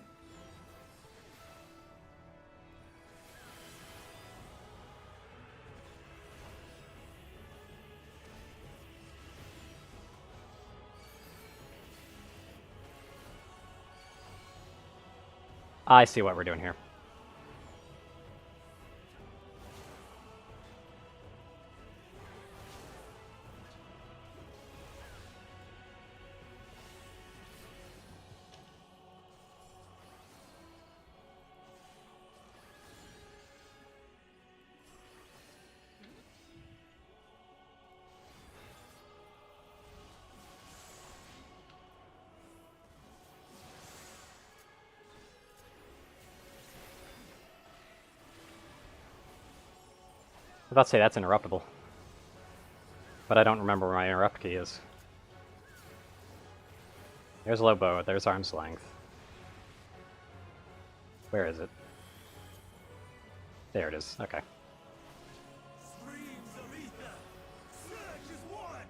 I see what we're doing here. I was about to say that's interruptible. But I don't remember where my interrupt key is. There's low bow, there's arm's length. Where is it? There it is, okay. Streams of ether, surge as one.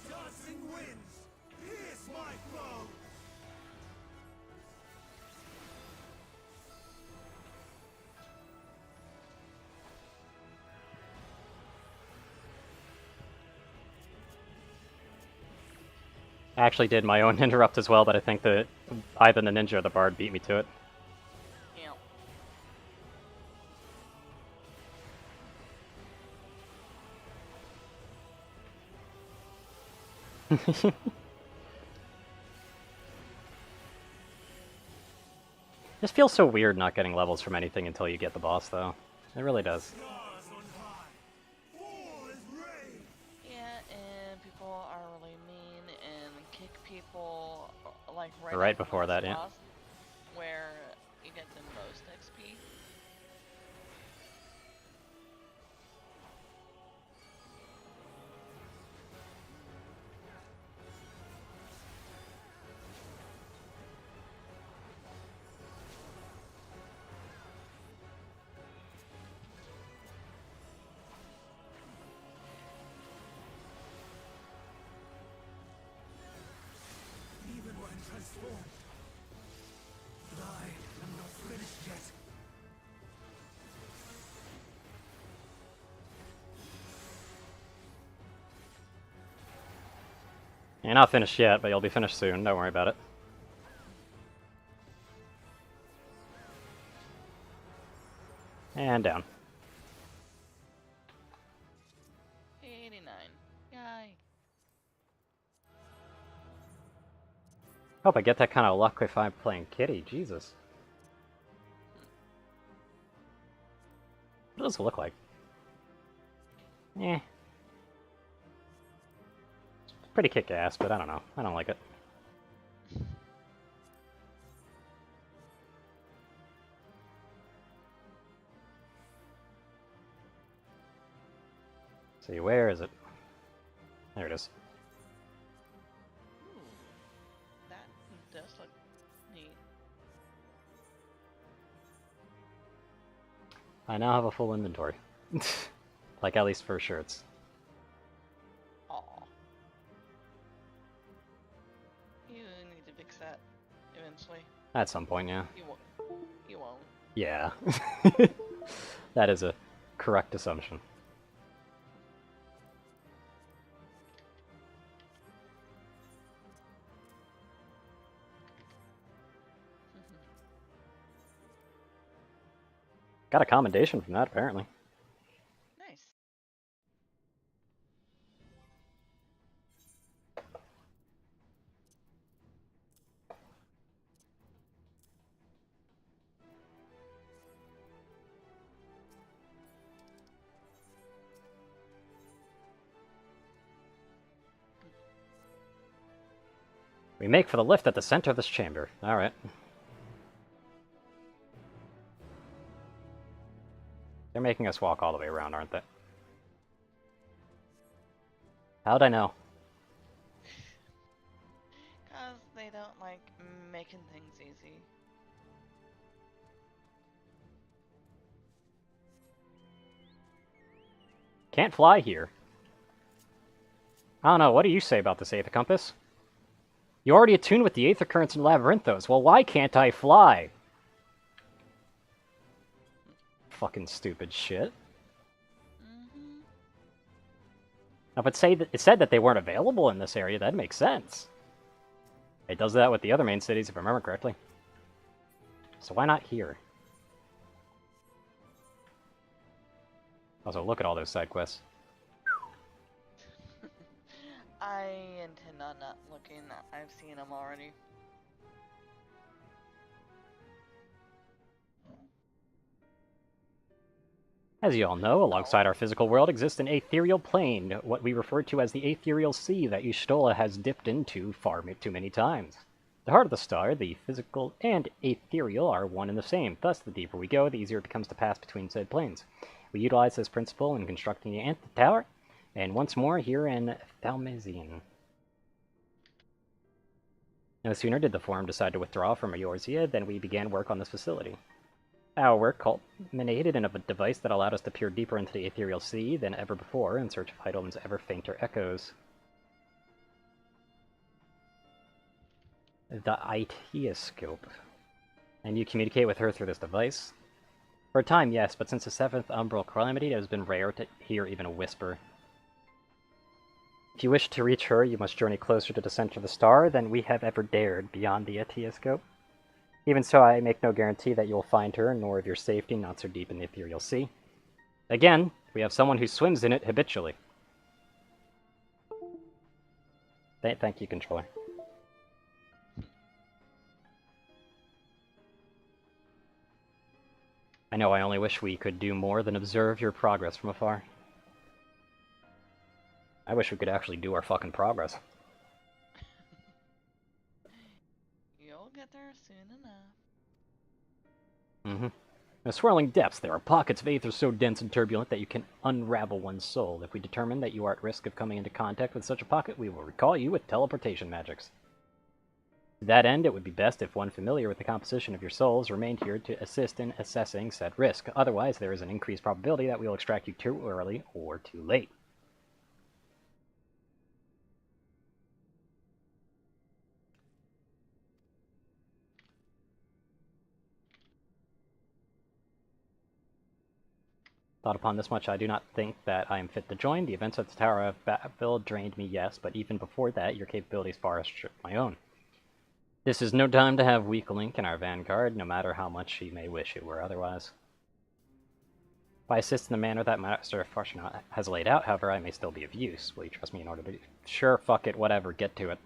Dancing winds, pierce my foes. I actually did my own interrupt as well, but I think that either the ninja or the bard beat me to it. This feels so weird not getting levels from anything until you get the boss, though. It really does. Yeah, and people are really mean and kick people like Right after before the that, yeah. boss, where you get the most XP. Even when transformed, You're not finished yet, but you'll be finished soon. Don't worry about it. And down. 89. Yay. Hope I get that kind of luck if I'm playing Kitty. Jesus. What does it look like? Eh. It's pretty kick-ass, but I don't know. I don't like it. See, where is it? There it is. Ooh, that does look neat. I now have a full inventory. Like, at least for shirts. Aw. You need to fix that eventually. At some point, yeah. You won't. You won't. Yeah. That is a correct assumption. Got a commendation from that, apparently. Nice. We make for the lift at the center of this chamber. Alright. They're making us walk all the way around, aren't they? How'd I know? Because they don't like making things easy. Can't fly here. I don't know, what do you say about this Aether Compass? You already attuned with the Aether Currents and Labyrinthos. Well, why can't I fly? Fucking stupid shit. Now, if it said that they weren't available in this area, that'd make sense. It does that with the other main cities, if I remember correctly. So why not here? Also, look at all those side quests. I intend on not looking. I've seen them already. As you all know, alongside our physical world exists an ethereal plane, what we refer to as the ethereal sea that Y'shtola has dipped into far too many times. The heart of the star, the physical and ethereal, are one and the same. Thus, the deeper we go, the easier it becomes to pass between said planes. We utilize this principle in constructing the Nth Tower, and once more here in Thalmazian. No sooner did the Forum decide to withdraw from Eorzea than we began work on this facility. Our work culminated in a device that allowed us to peer deeper into the ethereal sea than ever before in search of Heidelman's ever fainter echoes. The Aetioscope. And you communicate with her through this device? For a time, yes, but since the 7th Umbral Calamity, it has been rare to hear even a whisper. If you wish to reach her, you must journey closer to the center of the star than we have ever dared beyond the Aetioscope. Even so, I make no guarantee that you will find her, nor of your safety not so deep in the ethereal sea. Again, we have someone who swims in it habitually. Thank you, controller. I know I only wish we could do more than observe your progress from afar. I wish we could actually do our fucking progress. You'll get there soon enough. In the swirling depths, there are pockets of aether so dense and turbulent that you can unravel one's soul. If we determine that you are at risk of coming into contact with such a pocket, we will recall you with teleportation magics. To that end, it would be best if one familiar with the composition of your souls remained here to assist in assessing said risk. Otherwise, there is an increased probability that we will extract you too early or too late. Thought upon this much, I do not think that I am fit to join. The events at the Tower of Babel drained me, yes, but even before that, your capabilities far outstripped my own. This is no time to have weak link in our vanguard, no matter how much she may wish it were otherwise. If I assist in the manner that Master Fortuna has laid out, however, I may still be of use. Will you trust me in order to... Sure, fuck it, whatever, get to it.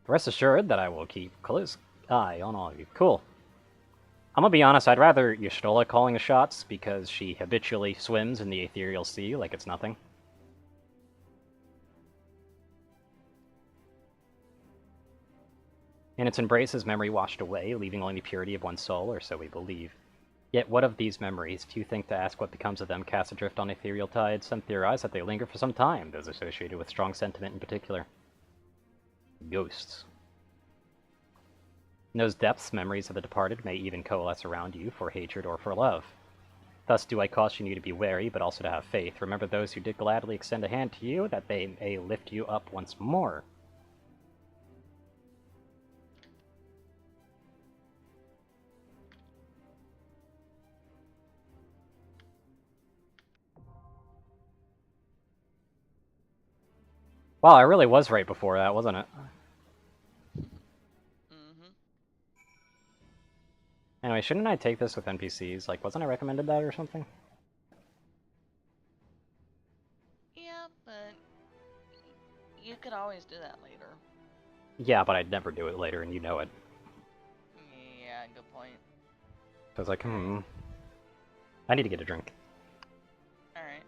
Rest assured that I will keep close eye on all of you. Cool. I'm gonna be honest, I'd rather Y'shtola calling the shots, because she habitually swims in the ethereal sea like it's nothing. In its embrace is memory washed away, leaving only the purity of one's soul, or so we believe. Yet what of these memories? Few think to ask what becomes of them, cast adrift on ethereal tides. Some theorize that they linger for some time, those associated with strong sentiment in particular. Ghosts. In those depths, memories of the departed may even coalesce around you for hatred or for love. Thus do I caution you to be wary, but also to have faith. Remember those who did gladly extend a hand to you, that they may lift you up once more. Wow, I really was right before that, wasn't it? Anyway, shouldn't I take this with NPCs? Like, wasn't I recommended that or something? Yeah, but you could always do that later. Yeah, but I'd never do it later, and you know it. Yeah, good point. So I was like, I need to get a drink. Alright.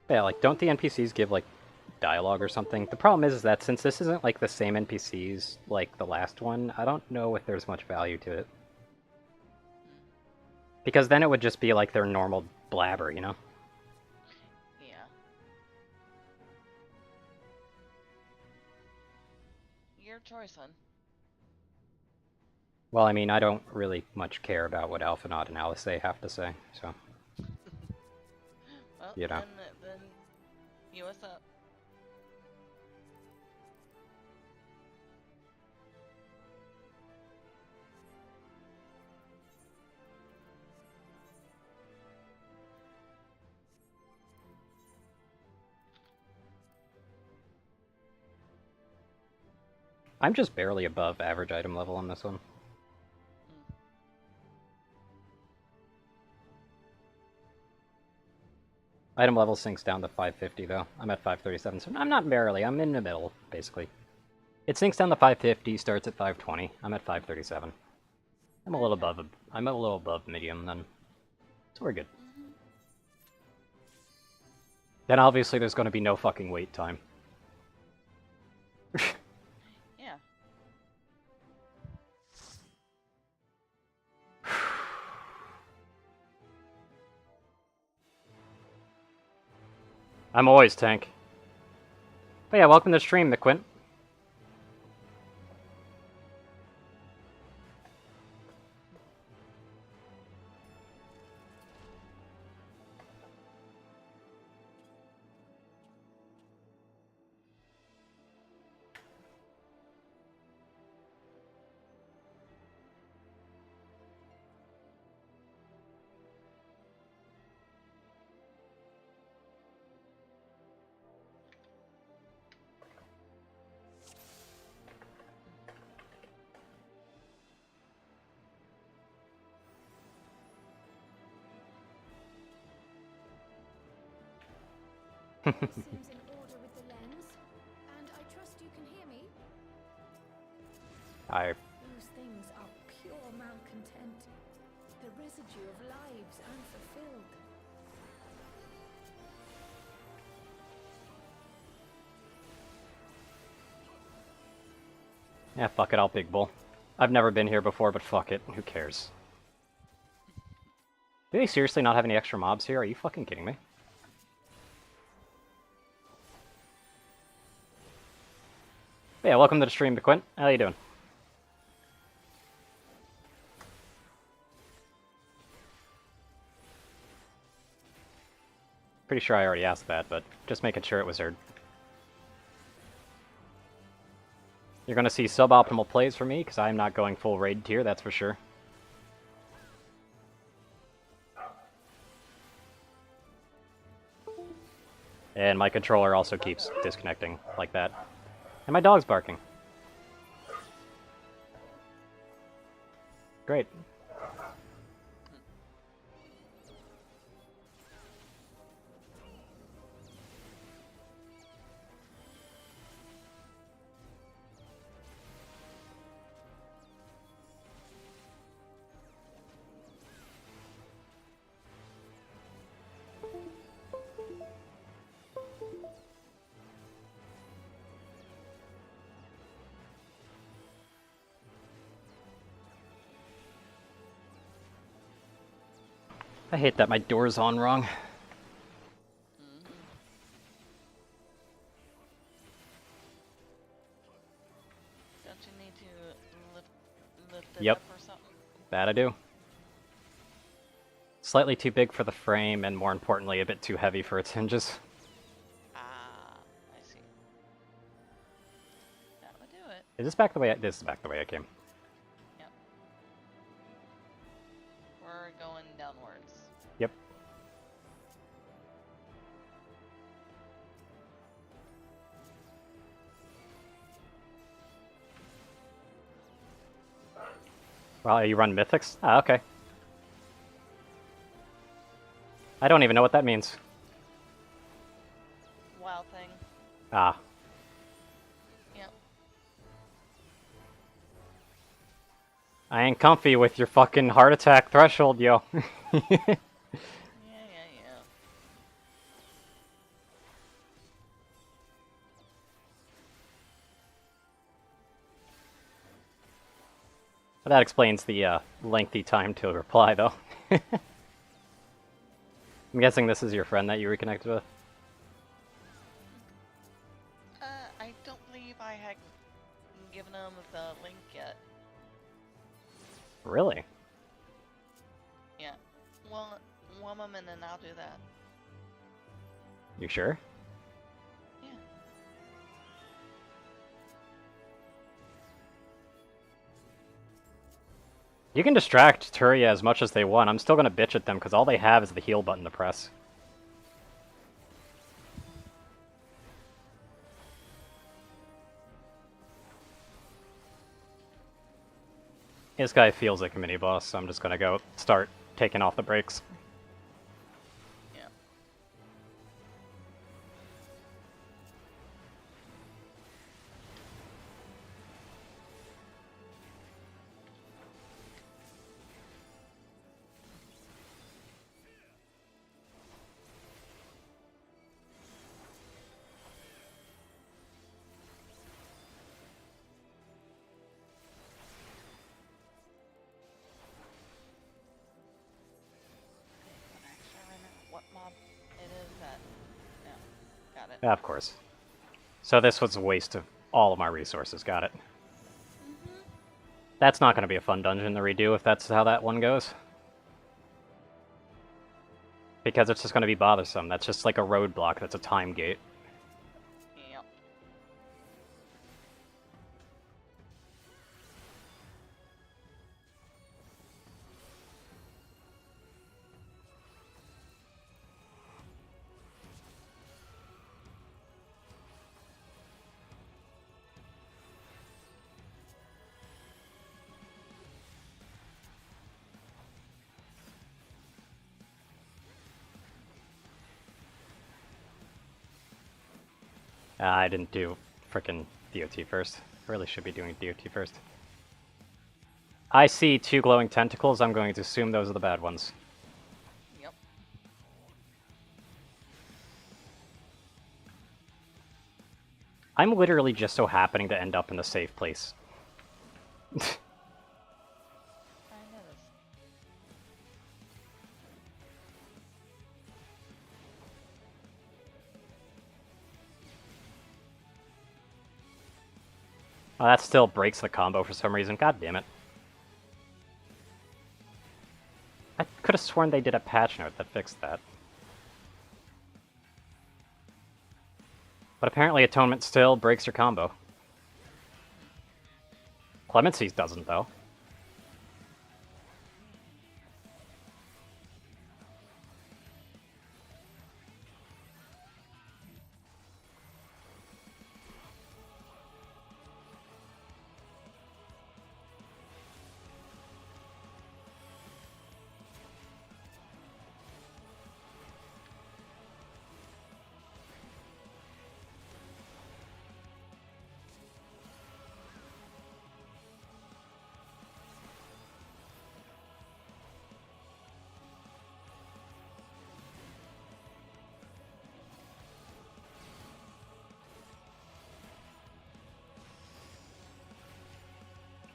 Yeah, like, don't the NPCs give, like, dialogue or something? The problem is that since this isn't, like, the same NPCs like the last one, I don't know if there's much value to it. Because then it would just be, like, their normal blabber, you know? Yeah. Your choice, hun. Well, I mean, I don't really much care about what Alphinaud and Alice have to say, so... Well, you know. then you what's up? I'm just barely above average item level on this one. Item level sinks down to 550 though. I'm at 537, so I'm not barely. I'm in the middle, basically. It sinks down to 550, starts at 520. I'm at 537. I'm a little above medium then. So we're good. Then obviously there's going to be no fucking wait time. Yeah. I'm always tank. But yeah, welcome to the stream, McQuint. Seems in order with the lens, and I trust you can hear me. Those things are pure malcontent, the residue of lives unfulfilled. Yeah, fuck it, I'll Big Bull. I've never been here before, but fuck it. Who cares? Do they seriously not have any extra mobs here? Are you fucking kidding me? Yeah, welcome to the stream, Quint. How you doing? Pretty sure I already asked that, but just making sure it was heard. You're gonna see suboptimal plays for me, because I'm not going full raid tier, that's for sure. And my controller also keeps disconnecting like that. And my dog's barking. Great. I hate that my door's on wrong. Don't you need to lift it Yep. up or something? That I do. Slightly too big for the frame, and more importantly, a bit too heavy for its hinges. Ah, I see. That would do it. Is this back the way this is back the way I came? Yep. We're going downwards. Yep. Well, you run Mythics? Ah, okay. I don't even know what that means. Wild thing. Ah. Yep. I ain't comfy with your fucking heart attack threshold, yo. Yeah. That explains the lengthy time to reply, though. I'm guessing this is your friend that you reconnected with? I don't believe I had given him the link yet. Really? Yeah. Well, him and then I'll do that. You sure? Yeah. You can distract Turia as much as they want. I'm still gonna bitch at them because all they have is the heal button to press. This guy feels like a mini boss, so I'm just gonna go start taking off the brakes. Yeah. What mob it is that? Yeah, got it. Yeah, of course. So this was a waste of all of my resources, got it. That's not gonna be a fun dungeon to redo if that's how that one goes. Because it's just gonna be bothersome. That's just like a roadblock, that's a time gate. Yep. I didn't do frickin' DOT first. I really should be doing DOT first. I see 2 glowing tentacles, I'm going to assume those are the bad ones. Yep. I'm literally just so happening to end up in a safe place. Oh, that still breaks the combo for some reason. God damn it. I could have sworn they did a patch note that fixed that. But apparently Atonement still breaks your combo. Clemency's doesn't, though.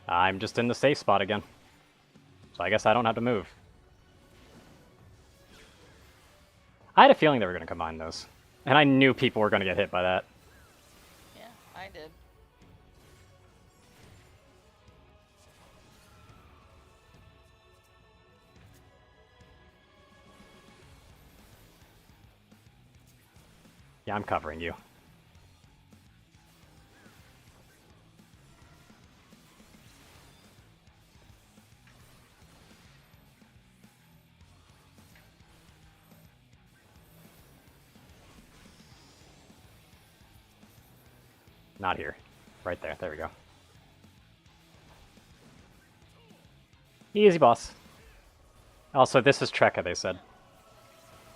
I'm just in the safe spot again. So I guess I don't have to move. I had a feeling they were going to combine those. And I knew people were going to get hit by that. Yeah, I did. Yeah, I'm covering you. Not here. Right there. There we go. Easy, boss. Also, this is Trekka, they said.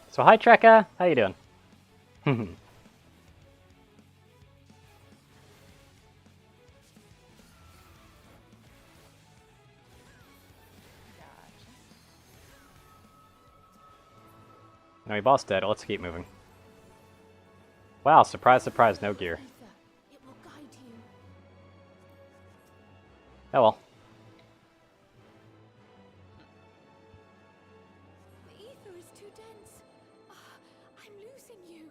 So hi, Trekka. How you doing? No, your boss dead. Let's keep moving. Wow, surprise, surprise, no gear. It will guide you. Oh well. The ether is too dense. I'm losing you.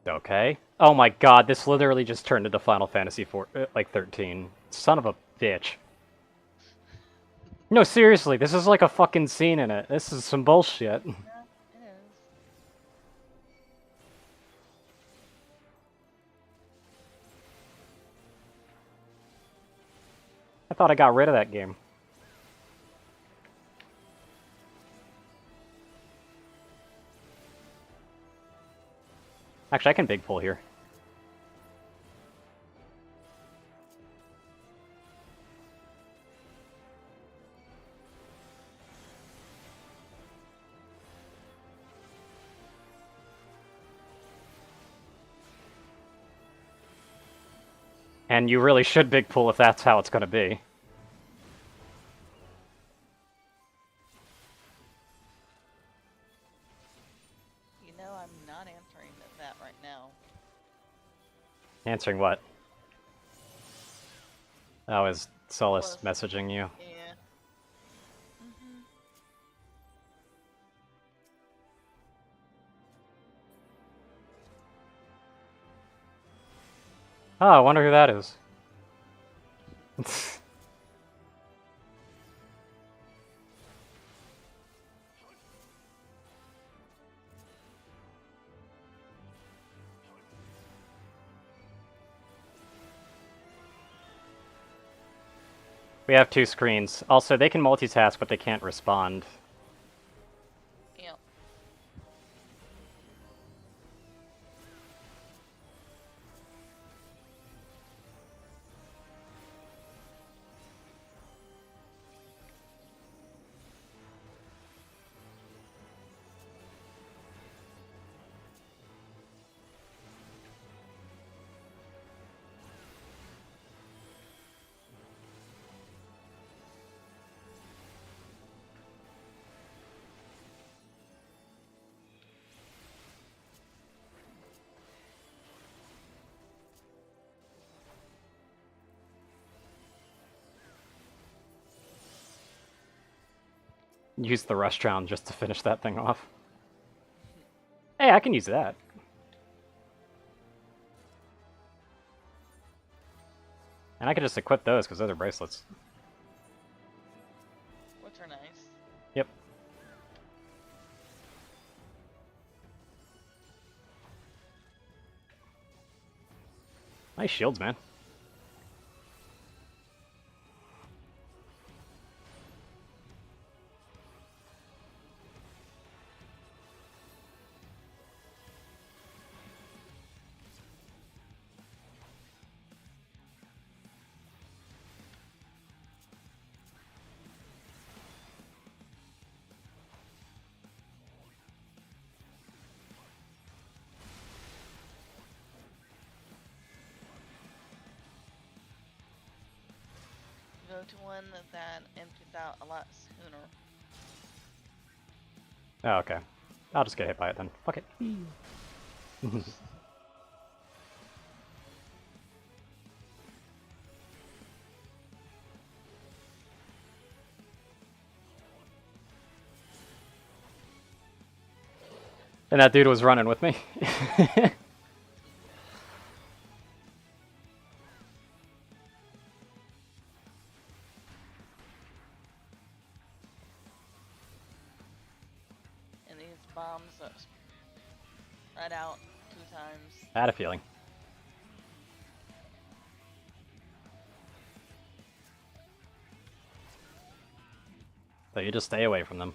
Okay. Oh my god, this literally just turned into Final Fantasy 13. Son of a bitch. No, seriously, this is like a fucking scene in it. This is some bullshit. Yeah, it is. I thought I got rid of that game. Actually, I can big pull here. And you really should big pull if that's how it's going to be. You know I'm not answering that right now. Answering what? Oh, is Solus messaging you? Yeah. Oh, I wonder who that is. We have 2 screens. Also, they can multitask, but they can't respond. Yep. use the rush round just to finish that thing off. Hey, I can use that. And I can just equip those because those are bracelets. Which are nice. Yep. Nice shields, man. Go to one that empties out a lot sooner. Oh, okay. I'll just get hit by it then. Fuck it. And that dude was running with me. And these bombs spread out 2 times. I had a feeling. So you just stay away from them.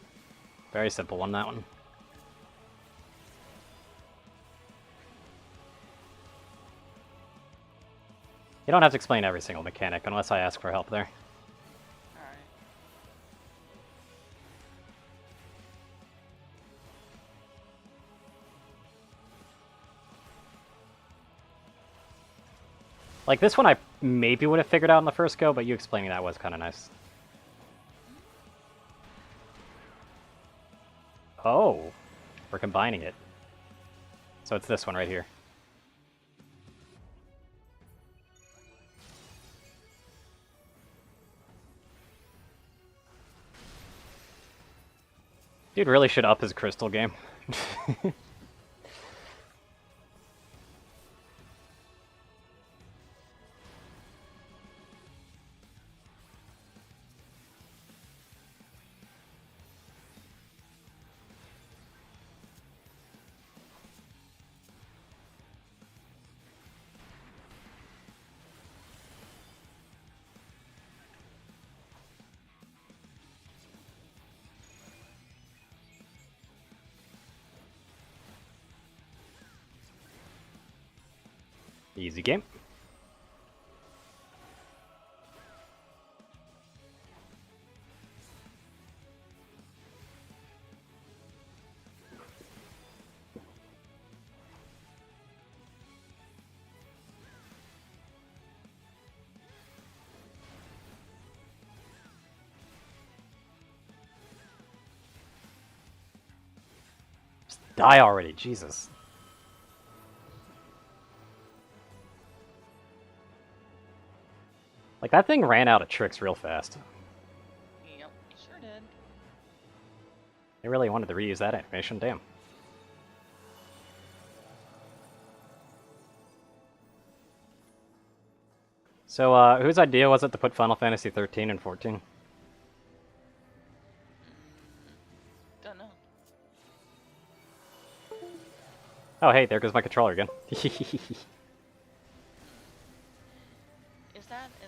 Very simple one, that one. You don't have to explain every single mechanic unless I ask for help there. Alright. Like this one I maybe would have figured out in the first go, but you explaining that was kind of nice. Oh, we're combining it. So it's this one right here. Dude really should up his crystal game. Easy game. Just die already, Jesus. Like, that thing ran out of tricks real fast. Yep, sure did. They really wanted to reuse that animation, damn. So, whose idea was it to put Final Fantasy 13 and 14? Don't know. Oh, hey, there goes my controller again. Is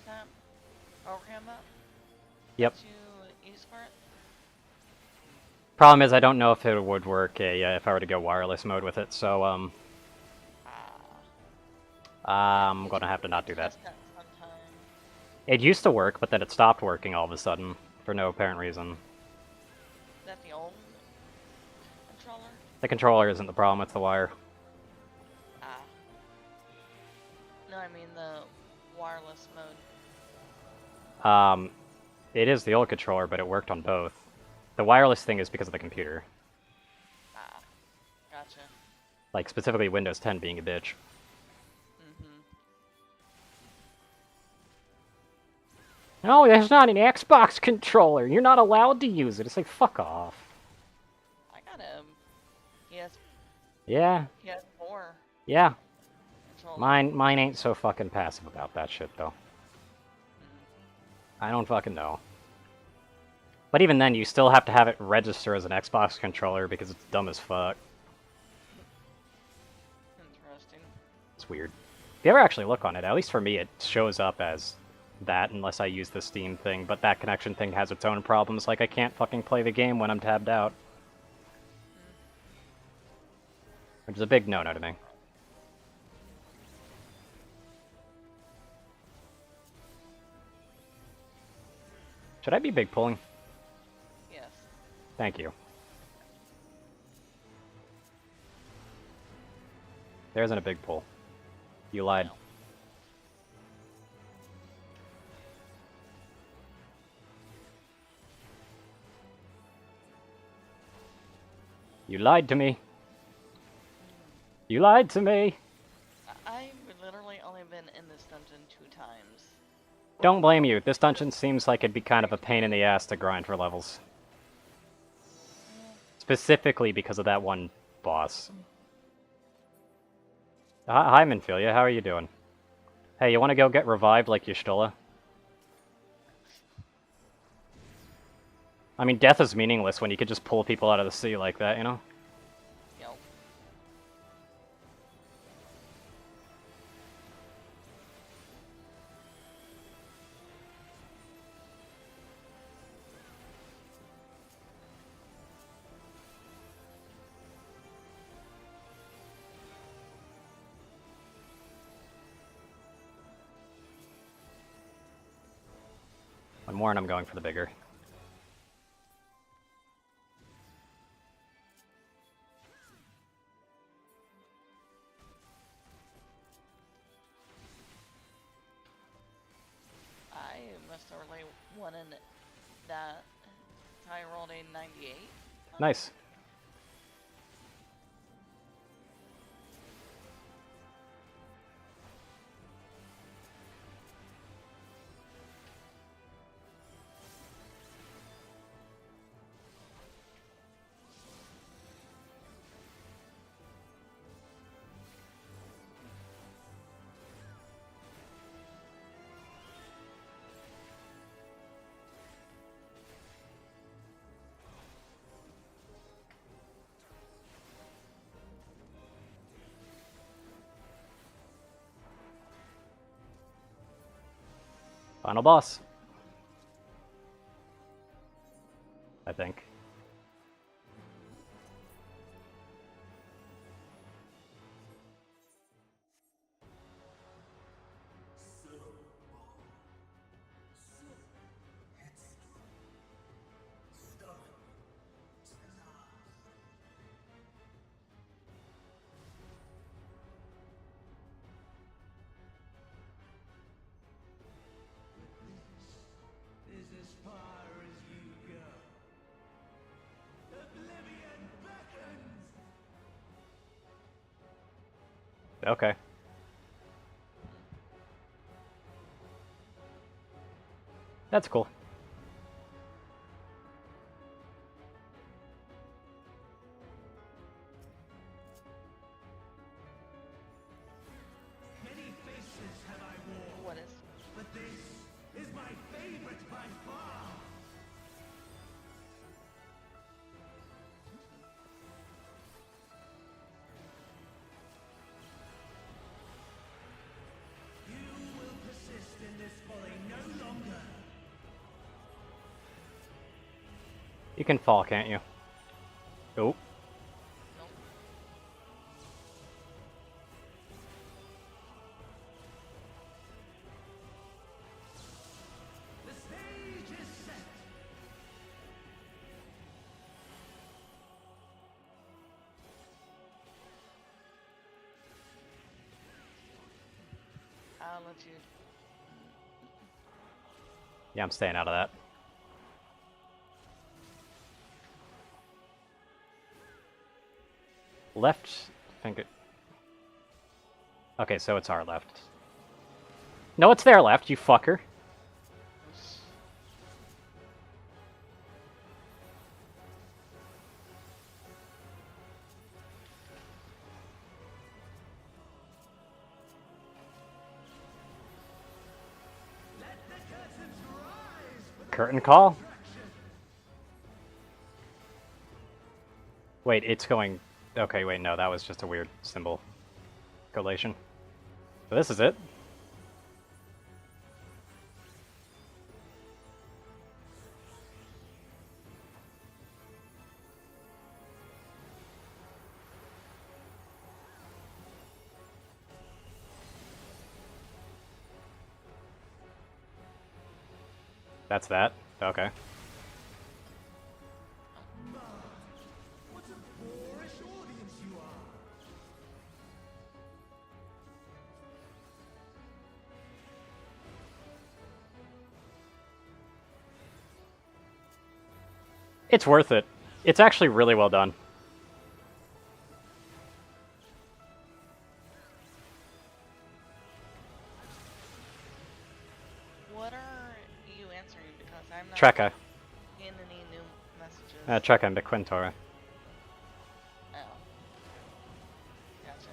that program up? Yep. That you use for it? Problem is, I don't know if it would work if I were to go wireless mode with it, so, I'm gonna have to not do that. Test that sometime. It used to work, but then it stopped working all of a sudden, for no apparent reason. Is that the old controller? The controller isn't the problem, it's the wire. Ah. No, I mean the wireless mode. It is the old controller, but it worked on both. The wireless thing is because of the computer. Ah. Gotcha. Like, specifically Windows 10 being a bitch. Mm-hmm. No, that's not an Xbox controller. You're not allowed to use it. It's like, fuck off. I got him. Yes. Yeah. He has more. Yeah. Controller. Mine ain't so fucking passive about that shit, though. I don't fucking know. But even then, you still have to have it register as an Xbox controller because it's dumb as fuck. Interesting. It's weird. If you ever actually look on it, at least for me, it shows up as that unless I use the Steam thing, but that connection thing has its own problems, like I can't fucking play the game when I'm tabbed out. Which is a big no-no to me. Should I be big pulling? Yes. Thank you. There isn't a big pull. You lied. No. You lied to me. You lied to me. I've literally only been in this dungeon 2 times. Don't blame you. This dungeon seems like it'd be kind of a pain in the ass to grind for levels. Specifically because of that one boss. Hi, Minfilia. How are you doing? Hey, you want to go get revived like Y'shtola? I mean, death is meaningless when you could just pull people out of the sea like that, you know? Yep. One more and I'm going for the bigger. I must have really won in that. I rolled a 98. Nice. Final boss. I think. Is as far as you go. Oblivion beckons! Okay. That's cool. Many faces have I worn. What is? But this is my favorite by far. You will persist in this folly no longer. You can fall, can't you? Oh. The stage is set. I'll let you. Yeah, I'm staying out of that. Left finger. Okay, so it's our left. No, it's their left, you fucker. Curtain call? Wait, it's going... Okay, wait, no, that was just a weird symbol collation. So this is it. That's that? Okay. It's worth it. It's actually really well done. What are you answering? Because I'm not Trekka. in any new messages. Trekka and Bequintora. Oh. Gotcha.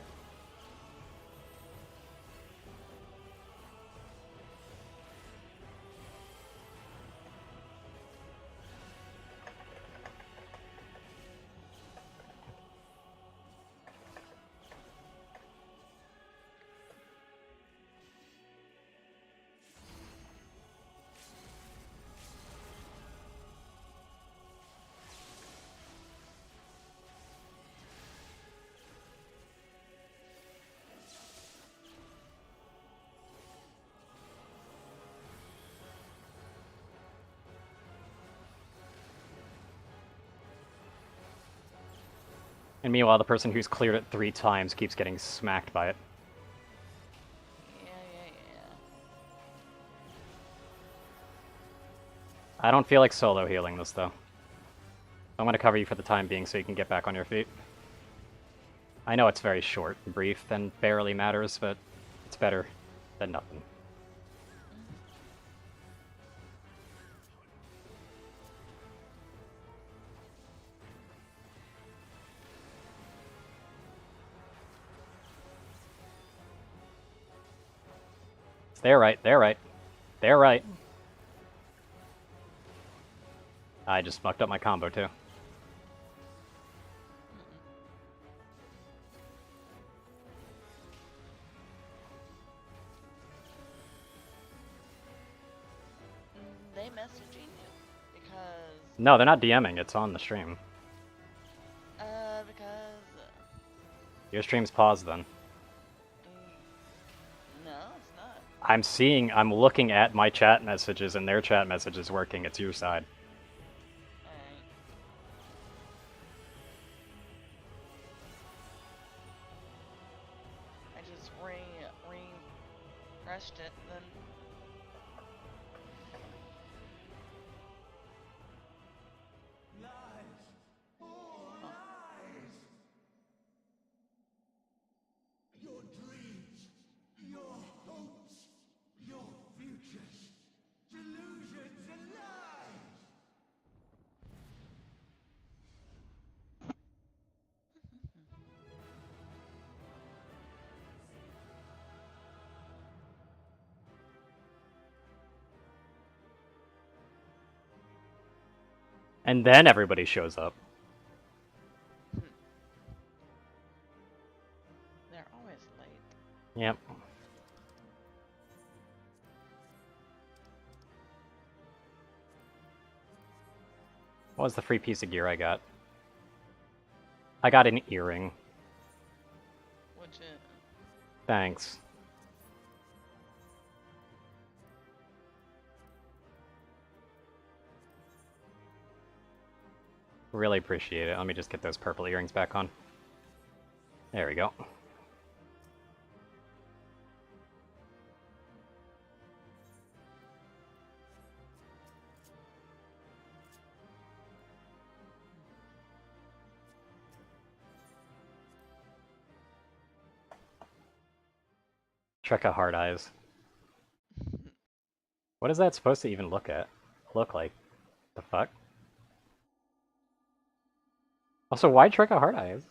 And meanwhile, the person who's cleared it 3 times keeps getting smacked by it. Yeah. I don't feel like solo healing this, though. I'm going to cover you for the time being so you can get back on your feet. I know it's very short and brief and barely matters, but it's better than nothing. They're right, they're right. They're right. I just fucked up my combo, too. They messaging you because No, they're not DMing, it's on the stream. because Your stream's paused then. no, it's not. I'm looking at my chat messages and their chat messages working, it's your side. I just refreshed it, then. Your dreams, your hopes, your futures, delusions and lies. And then everybody shows up. They're always late. Yep. What was the free piece of gear I got? I got an earring. Which is Thanks. Really appreciate it. Let me just get those purple earrings back on. There we go. Trekka Hard Eyes. What is that supposed to even look like? The fuck? Also, why Trekka Hard Eyes?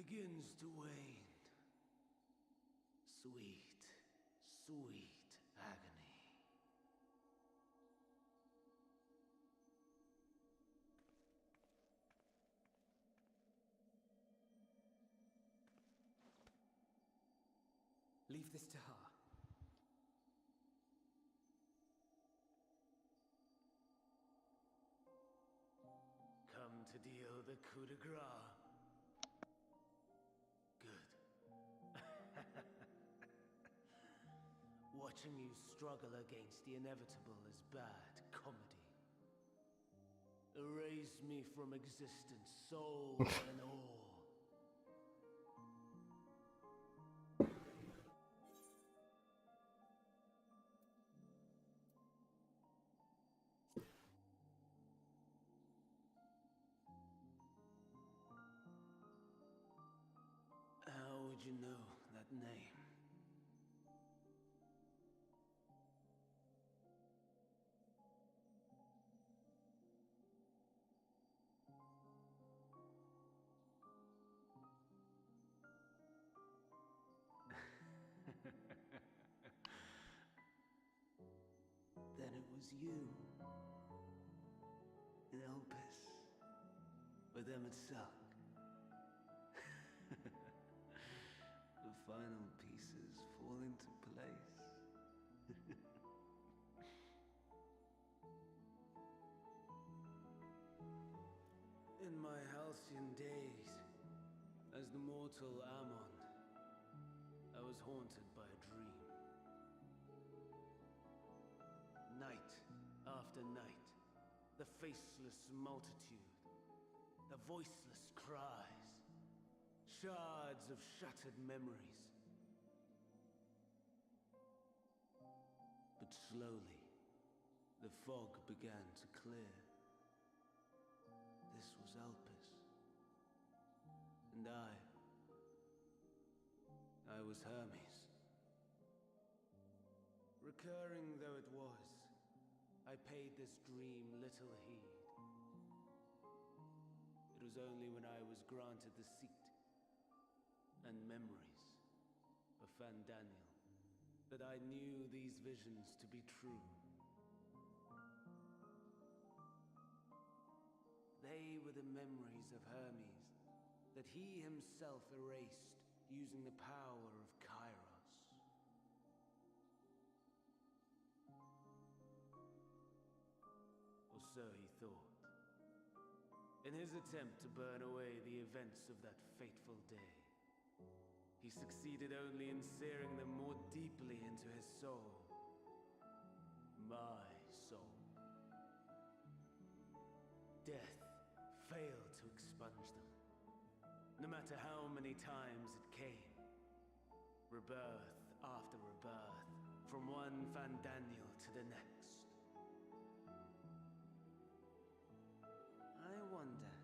begins to wane. Sweet, sweet agony. Leave this to her. Come to deal the coup de grace. Good. Watching you struggle against the inevitable is bad comedy. Erase me from existence, soul and all. How would you know that name? Then it was you. In Elpis. With Emmett Selk. The final pieces fall into place. In my halcyon days, as the mortal Ammon, I was haunted by a dream. Night after night, the faceless multitude, the voiceless cries, shards of shattered memories. But slowly, the fog began to clear. This was Elpis. And I was Hermes. Recurring though it was, I paid this dream little heed. It was only when I was granted the seat and memories of Fandaniel that I knew these visions to be true. They were the memories of Hermes that he himself erased using the power of Kairos. Or so he thought. In his attempt to burn away the events of that fateful day, he succeeded only in searing them more deeply into his soul. My soul. Death failed to expunge them, no matter how many times it came. Rebirth after rebirth, from one Fandaniel to the next. I wonder,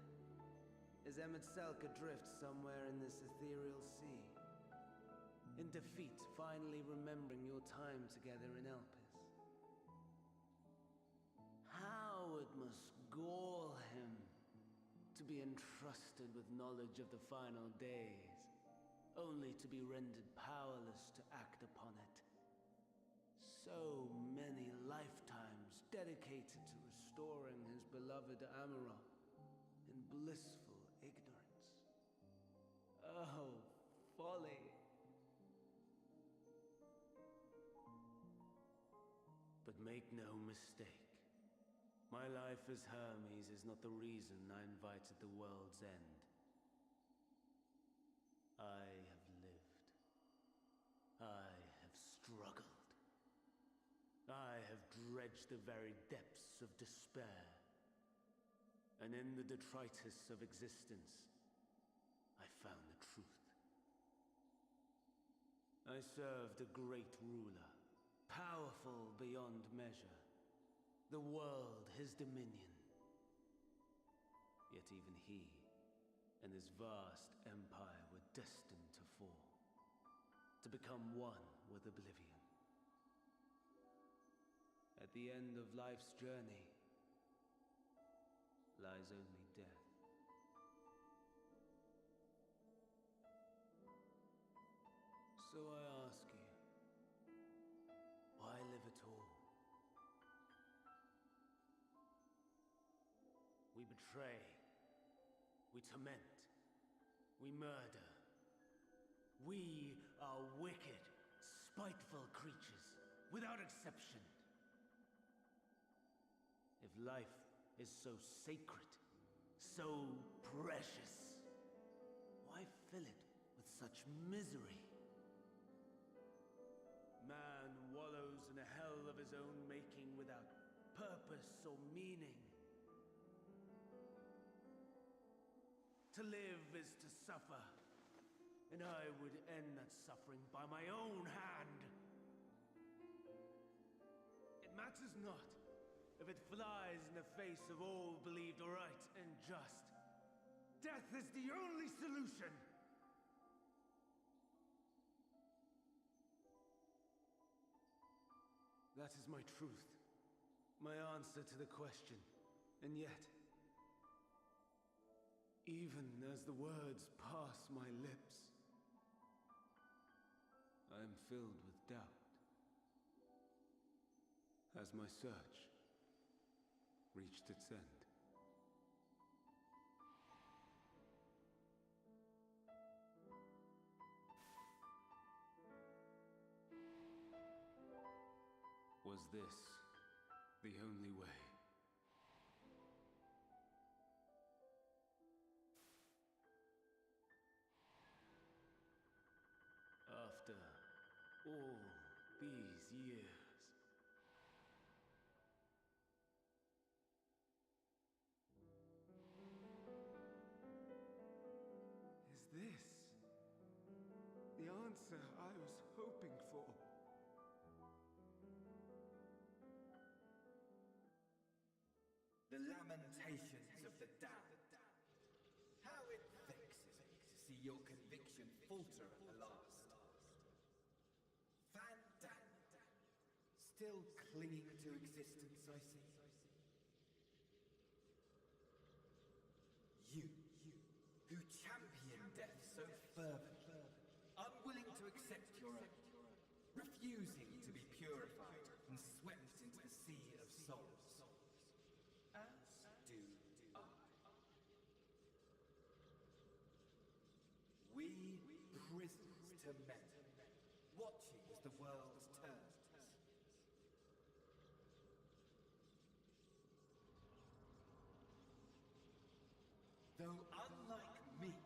is Emmett Selk adrift somewhere in this ethereal sea? In defeat, finally remembering your time together in Elpis? How it must gall him to be entrusted with knowledge of the final days, only to be rendered powerless to act upon it. So many lifetimes dedicated to restoring his beloved Amarok in blissful ignorance. Oh, folly! But make no mistake, my life as Hermes is not the reason I invited the world's end. I have lived. I have struggled. I have dredged the very depths of despair. And in the detritus of existence, I found the truth. I served a great ruler, powerful beyond measure. The world, his dominion. Yet even he and his vast empire were destined to fall, to become one with oblivion. At the end of life's journey lies only death. So I ask you, why live at all? We betray. We torment. We murder. We are wicked, spiteful creatures, without exception. If life is so sacred, so precious, why fill it with such misery? Man wallows in a hell of his own making without purpose or meaning. To live is to suffer, and I would end that suffering by my own hand. It matters not if it flies in the face of all believed right and just. Death is the only solution! That is my truth, my answer to the question. And yet, even as the words pass my lips, I am filled with doubt. Has my search reached its end? Was this the only way? After all these years. Is this the answer I was hoping for? The lamentations of the damned. How it vexes me to see your conviction falter at the last. Van Daniel, still clinging to existence, I see. You, who champion death so fervently, unwilling to accept your own, refusing to be purified and swept into the sea of souls. As do I. We prisoners to men, watching as the world turns. Though unlike me,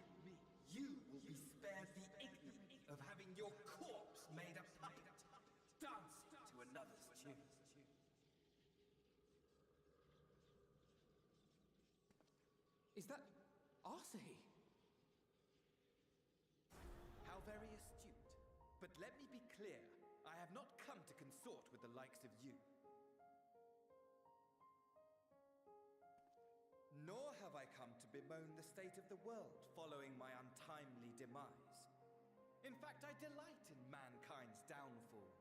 you will be spared the ignominy of having your corpse made a puppet, dancing to another's tune. Is that Arsahe? How very astute. But let me be clear, I have not come to consort with the likes of you. Nor have I come to bemoan the state of the world following my untimely demise. In fact, I delight in mankind's downfall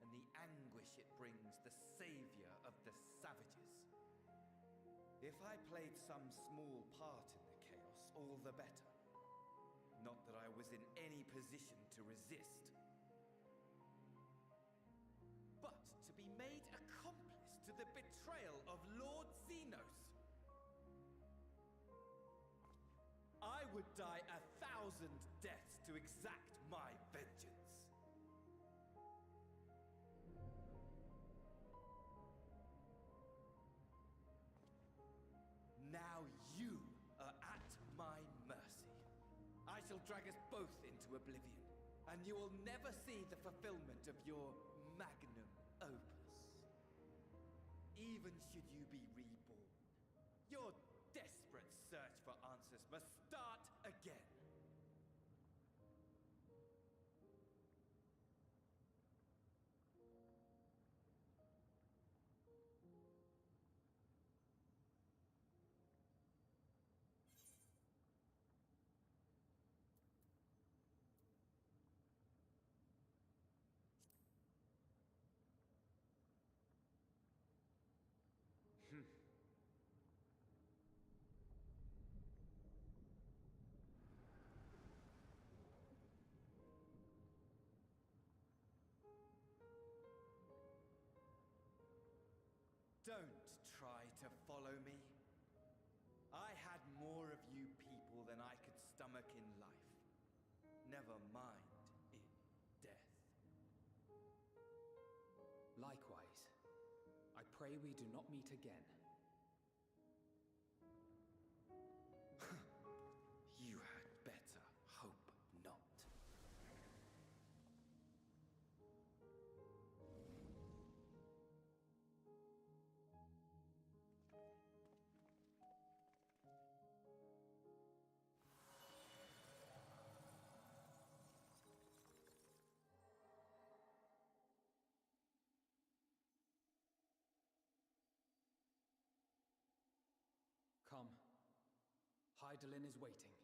and the anguish it brings the savior of the savages. If I played some small part in the chaos, all the better. Not that I was in any position to resist. But to be made accomplice to the betrayal of Lord Xenos. I would die 1,000 deaths to exact my vengeance. Now you are at my mercy. I shall drag us both into oblivion, and you will never see the fulfillment of your magnum opus. Even should you be reborn, your desperate search for answers must start again. stomach in life. Never mind in death. Likewise, I pray we do not meet again. You had better hope not. Come. Hydaelyn is waiting.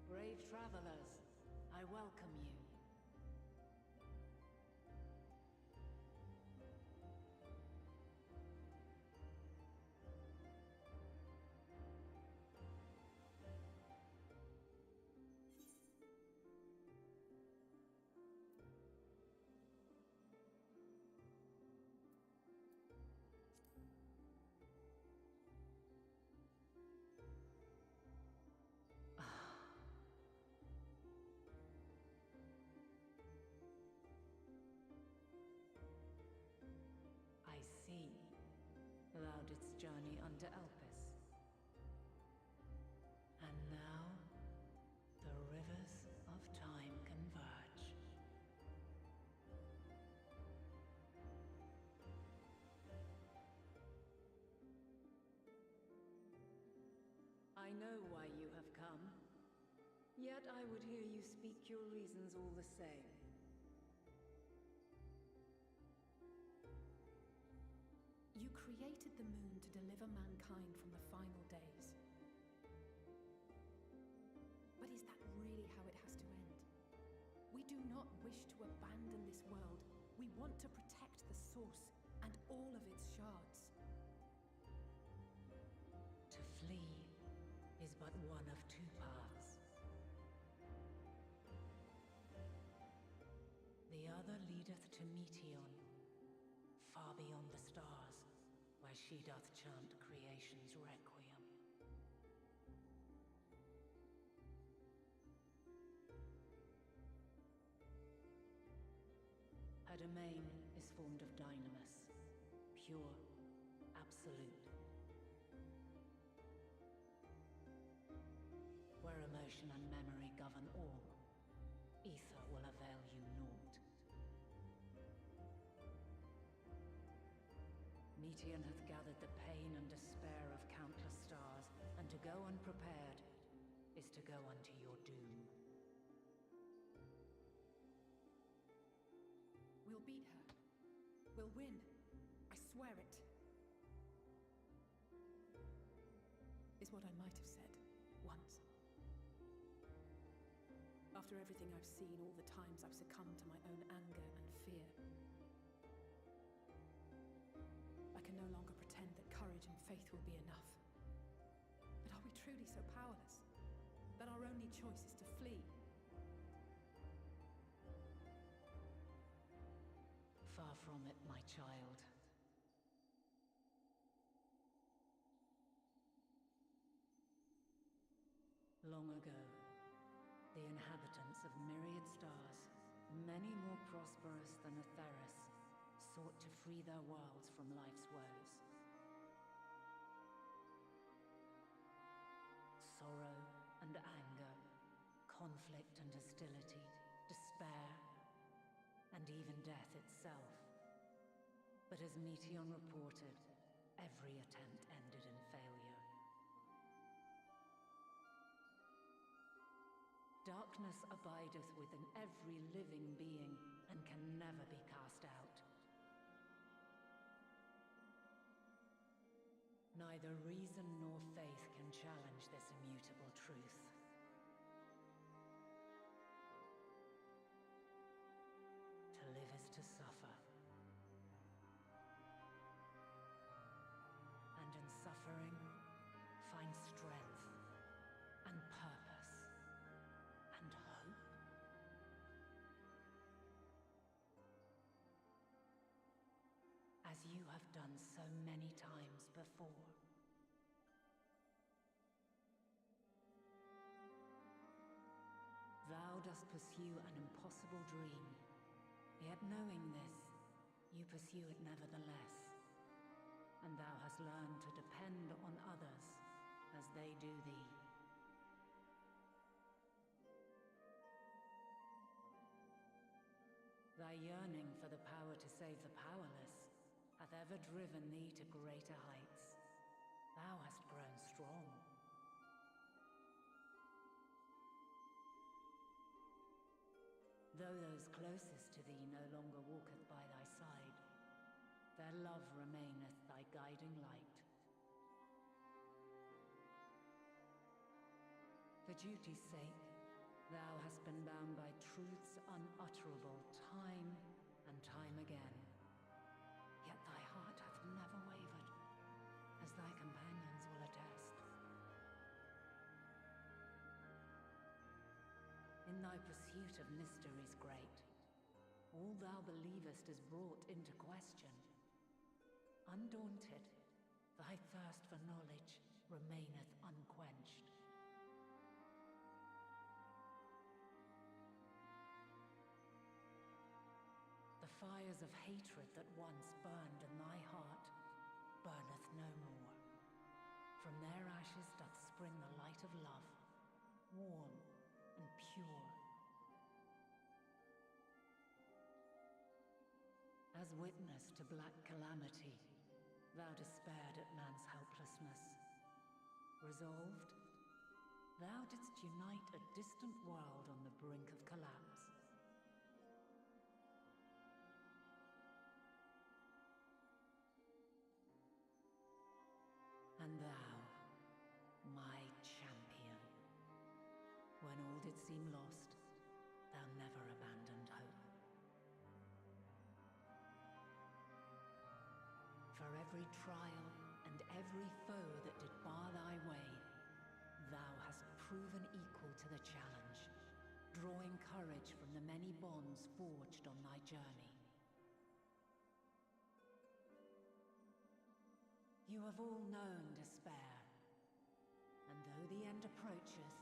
Brave travelers, I welcome you. I see. Thou didst journey under Elpis. And now, the rivers of time converge. I know why you have come. Yet I would hear you speak your reasons all the same. You created the moon to deliver mankind from the final days. But is that really how it has to end? We do not wish to abandon this world. We want to protect the source and all of its shards. To flee is but one of two paths. The other leadeth to Meteion, far beyond the stars, where she doth chant creation's requiem. Her domain is formed of dynamis, pure, absolute. Where emotion and memory govern all, ether will avail you naught. Meteion hath gathered the pain and despair of countless stars, and to go unprepared is to go unto your doom. We'll beat her. We'll win. I swear it. Is what I might have said once. After everything I've seen, all the times I've succumbed to my own anger and fear. I can no longer pretend that courage and faith will be enough. But are we truly so powerless? That our only choice is to flee? Far from it, my child. Long ago, the inhabitants of myriad stars, many more prosperous than Atheris, sought to free their worlds from life's woes. Sorrow and anger, conflict and hostility, despair, and even death itself. But as Meteion reported, every attempt ended in failure. Darkness abideth within every living being and can never be cast out. Neither reason nor faith can challenge this immutable truth. To live is to suffer. And in suffering, find strength and purpose and hope. As you have done so many times before. Thou dost pursue an impossible dream, yet knowing this, you pursue it nevertheless. And thou hast learned to depend on others as they do thee. Thy yearning for the power to save the powerless hath ever driven thee to greater heights. Thou hast grown strong. Though those closest to thee no longer walketh by thy side, their love remaineth thy guiding light. For duty's sake, thou hast been bound by truths unutterable time and time again. Yet thy heart hath never wavered, as thy companions will attest. In thy pursuit of mysteries great, all thou believest is brought into question. Undaunted, thy thirst for knowledge remaineth unquenched. The fires of hatred that once burned in thy heart burneth no more. From their ashes doth spring the light of love, warm and pure. As witness to black calamity, thou despaired at man's helplessness. Resolved, thou didst unite a distant world on the brink of collapse. And thou, my champion, when all did seem lost, thou never abandoned hope. For every trial and every foe that did bar thy way, thou hast proven equal to the challenge, drawing courage from the many bonds forged on thy journey. You have all known despair, and though the end approaches,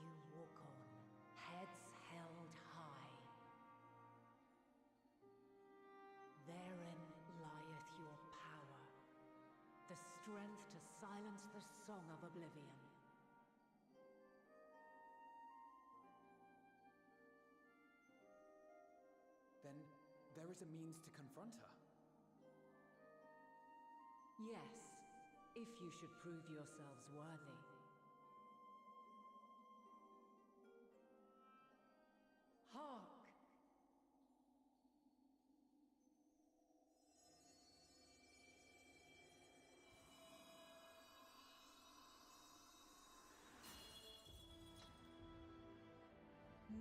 you walk on, heads held high. Therein lieth your power, the strength to silence the song of oblivion. Then there is a means to confront her. Yes, if you should prove yourselves worthy. Hark!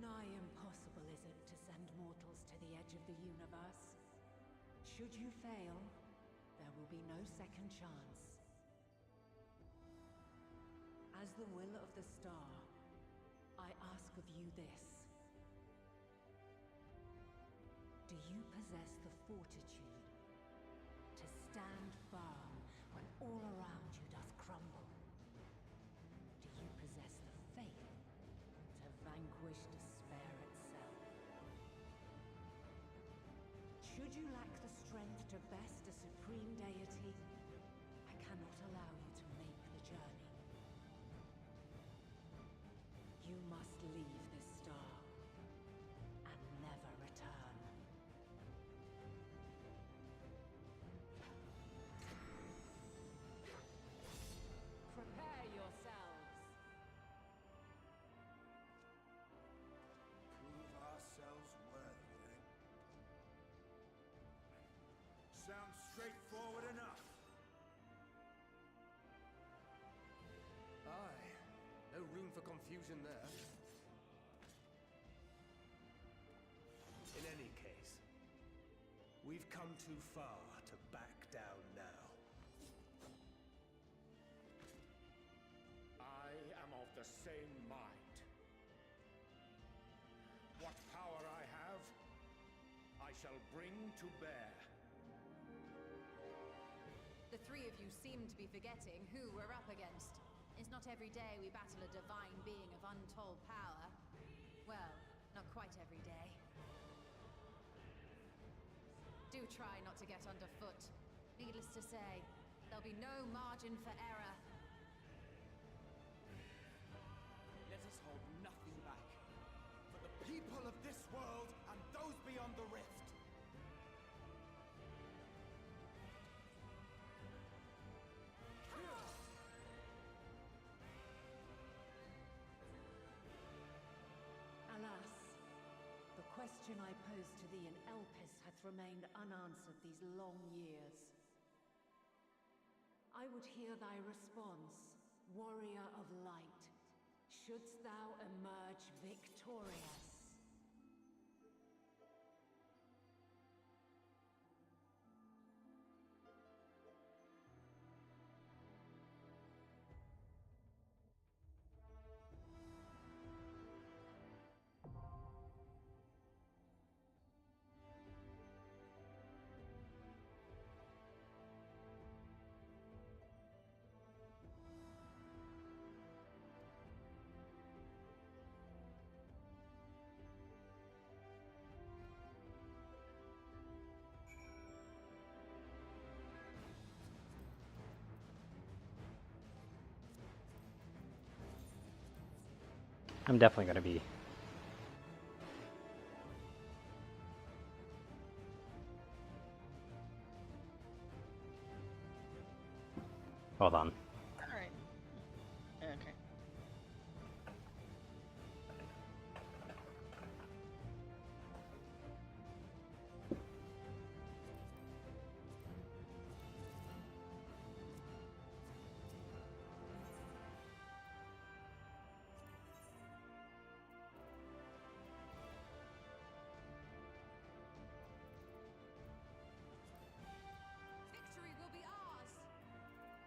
Nigh impossible is it to send mortals to the edge of the universe. Should you fail, there will be no second chance. As the will of the star, I ask of you this. Do you possess the fortitude to stand firm when all around you doth crumble? Do you possess the faith to vanquish despair itself? Should you lack the strength to best a supreme deity, I cannot allow you to make the journey. You must leave this star and never return. Prepare yourselves. Prove ourselves worthy, then. Sounds straightforward enough. room for confusion there. In any case, we've come too far to back down now. I am of the same mind. What power I have, I shall bring to bear. The three of you seem to be forgetting who we're up against. It's not every day we battle a divine being of untold power. Well, not quite every day. Do try not to get underfoot. Needless to say, there'll be no margin for error. Let us hold nothing back. For the people of this world and those beyond the rift. Alas, the question I posed to thee in Elpis hath remained unanswered these long years. I would hear thy response, warrior of light. Shouldst thou emerge victorious? I'm definitely going to be... Hold on. Alright. Okay.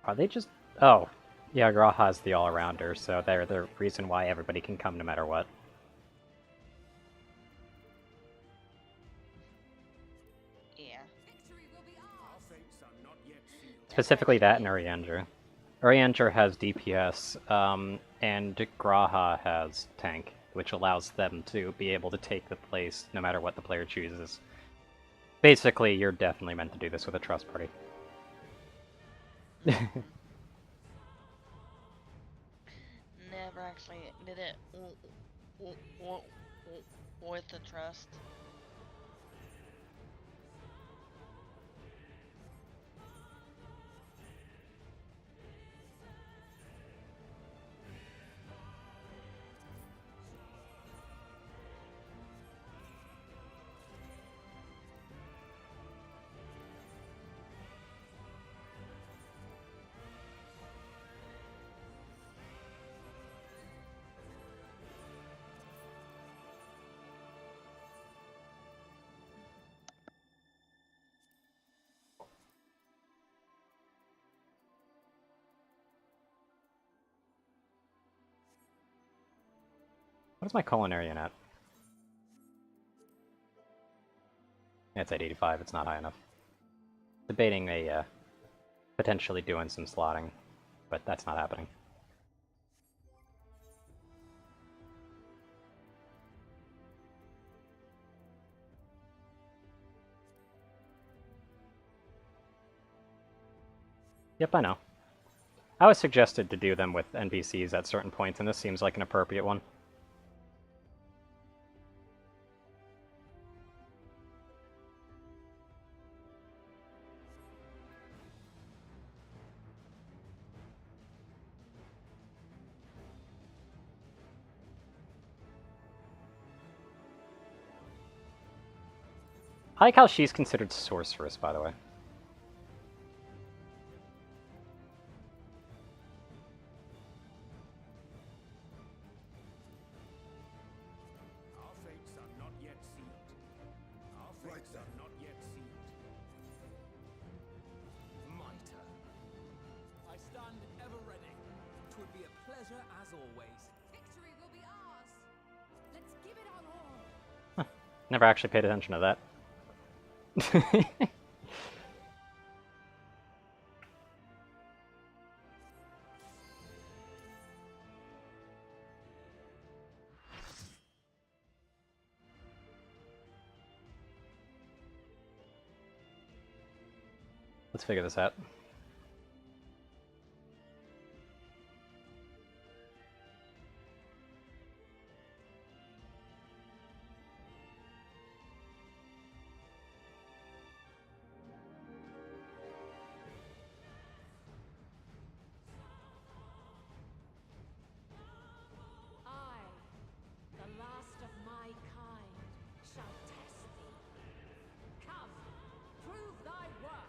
Are they just... Oh. Yeah, G'raha's the all-arounder, so they're the reason why everybody can come no matter what. Yeah. Specifically that and Urianger. Urianger has DPS, and G'raha has tank, which allows them to be able to take the place no matter what the player chooses. Basically, you're definitely meant to do this with a trust party. Never actually did it with the trust. What is my culinarian at? Yeah, it's at 85, it's not high enough. Debating a, potentially doing some slotting, but that's not happening. Yep, I know. I was suggested to do them with NPCs at certain points, and this seems like an appropriate one. I like how she's considered sorceress, by the way. pleasure as always. Victory will be ours. Let's give it our all. Never actually paid attention to that. Let's figure this out. I, the last of my kind, shall test thee. Come, prove thy worth.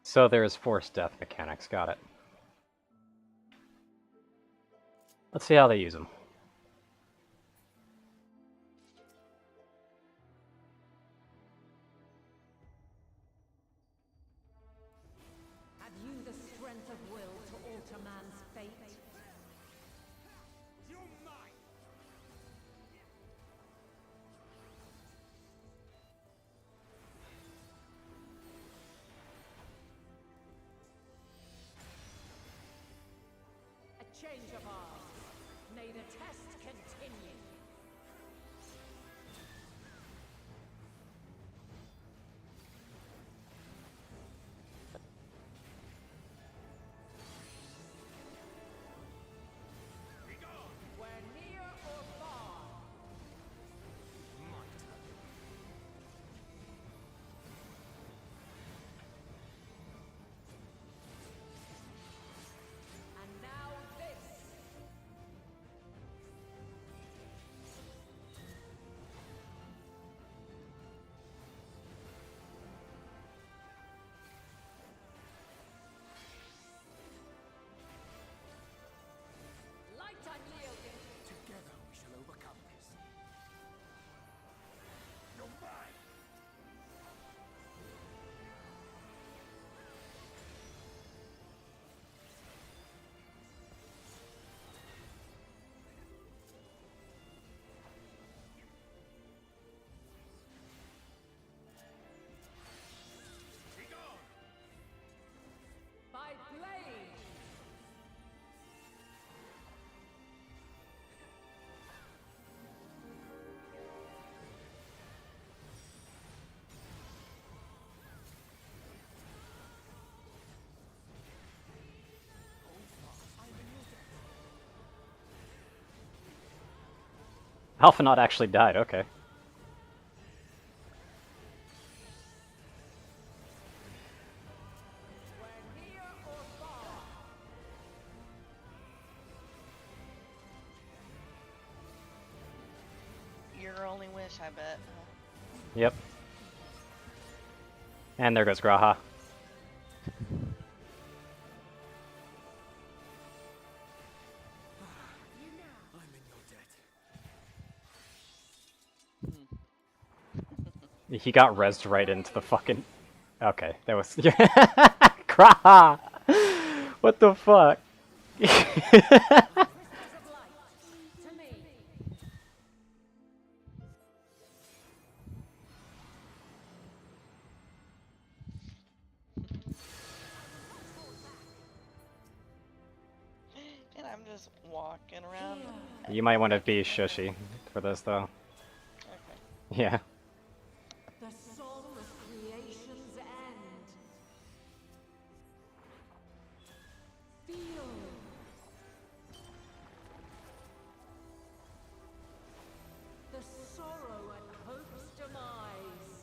So there's forced death mechanics, got it. Let's see how they use them. Have you the strength of will to alter man's fate? You're mine! A change of arms. May the test continue. Where near or far. And now this. Light unyielding. Together we shall overcome this. You're mine! By blade. Alphanaut actually died, okay. Your only wish, I bet. Yep. And there goes Graha. I'm in your debt. He got rezzed right into the fucking... Okay, that was... Graha! What the fuck? And I'm just walking around. You might want to be shushy for this, though. Okay. Yeah. The song of creation's end. Feel. The sorrow at hope's demise.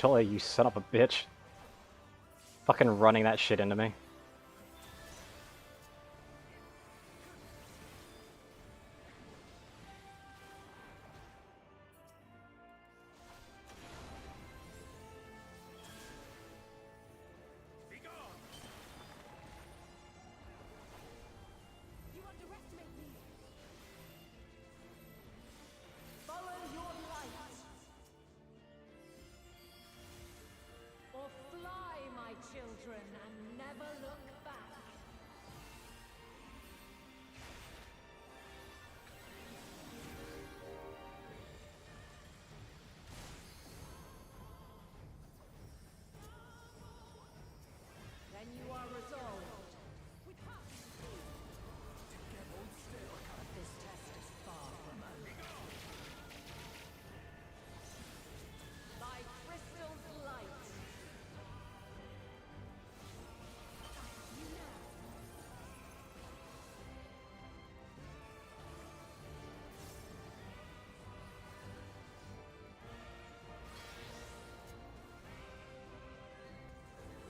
Jolie, you son of a bitch. Fucking running that shit into me. You underestimate me. Follow your light. Or fly, my children, and never look back. Then you are resolved. With heart. But this test is far from over. By crystal's light. You know.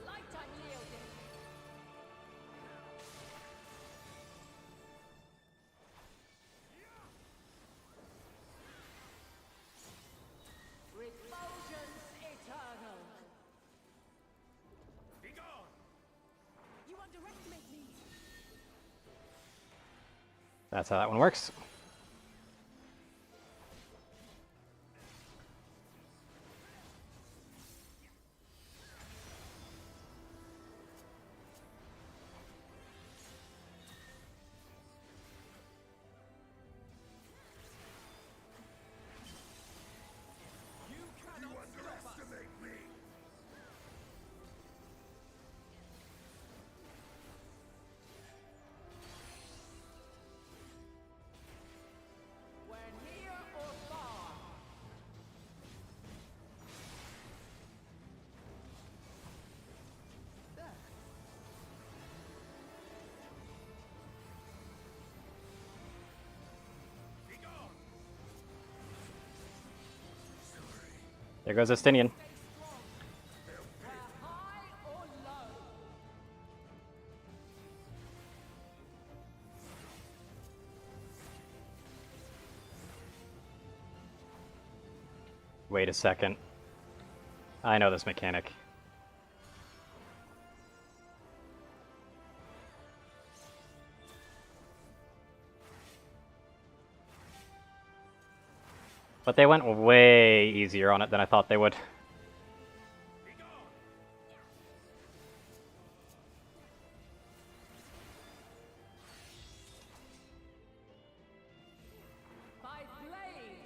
Light unyielding. Refulgence eternal. You underestimate me. That's how that one works. You underestimate me! We're near or far. There. There goes Estinian. Wait a second. I know this mechanic. But they went way easier on it than I thought they would. By blade.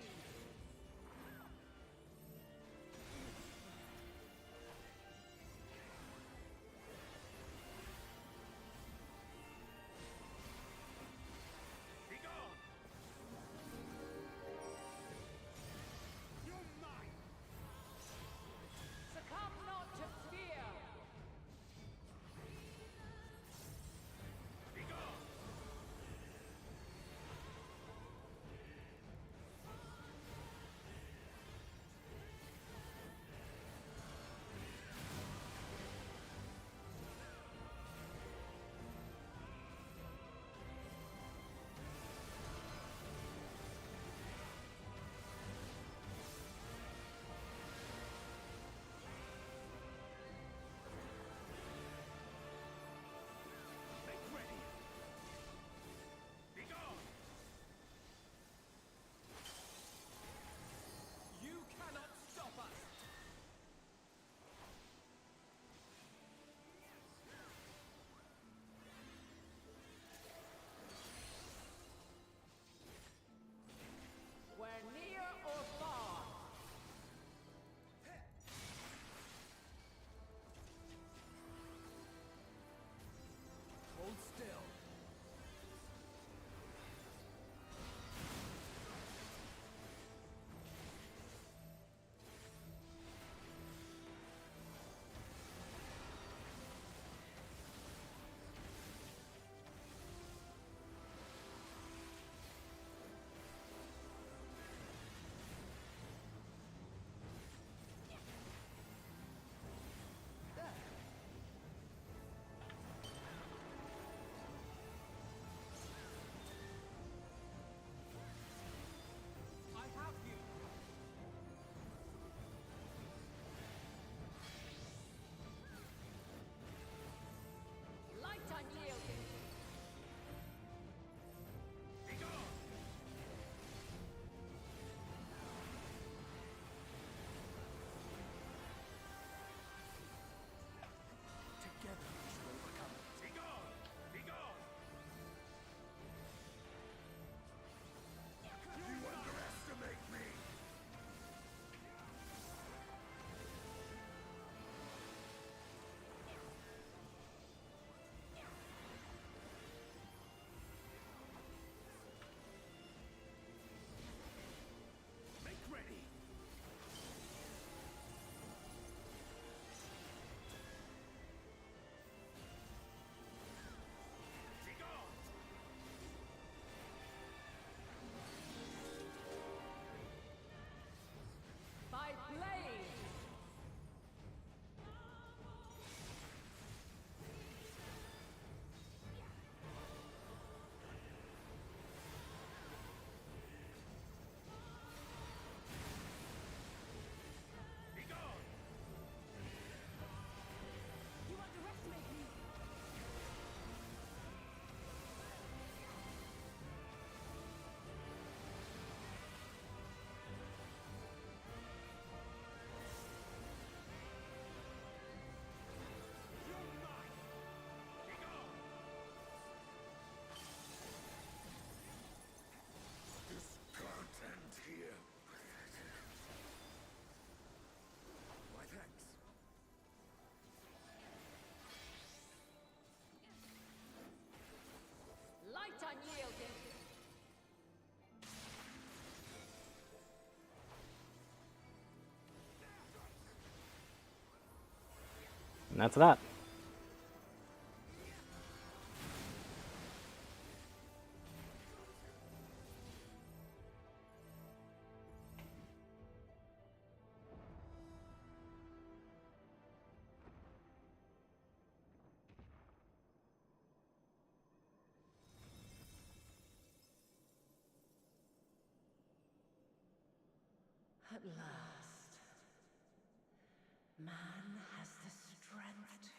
And that's that. At last, man has the strength to.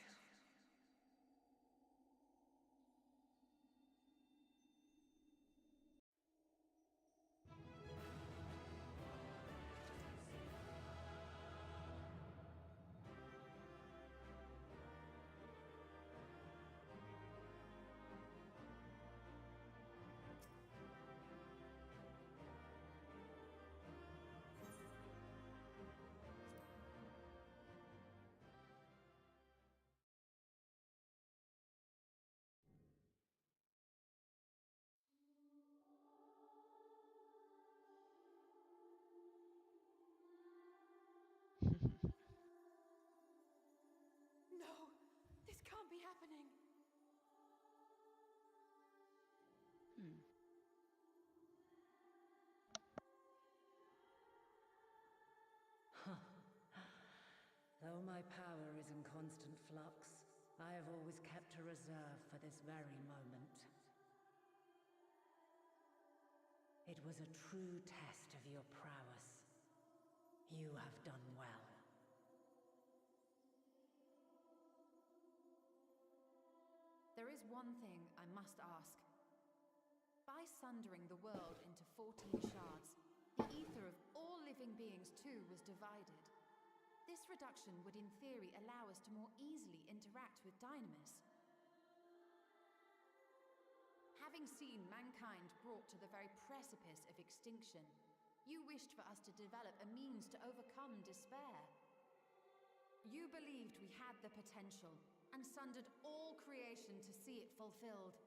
No! This can't be happening! Though my power is in constant flux, I have always kept a reserve for this very moment. It was a true test of your prowess. You have done well. There is one thing I must ask. By sundering the world into 14 shards, the ether of all living beings too was divided. This reduction would in theory allow us to more easily interact with Dynamis. Having seen mankind brought to the very precipice of extinction, you wished for us to develop a means to overcome despair. You believed we had the potential, and sundered all creation to see it fulfilled,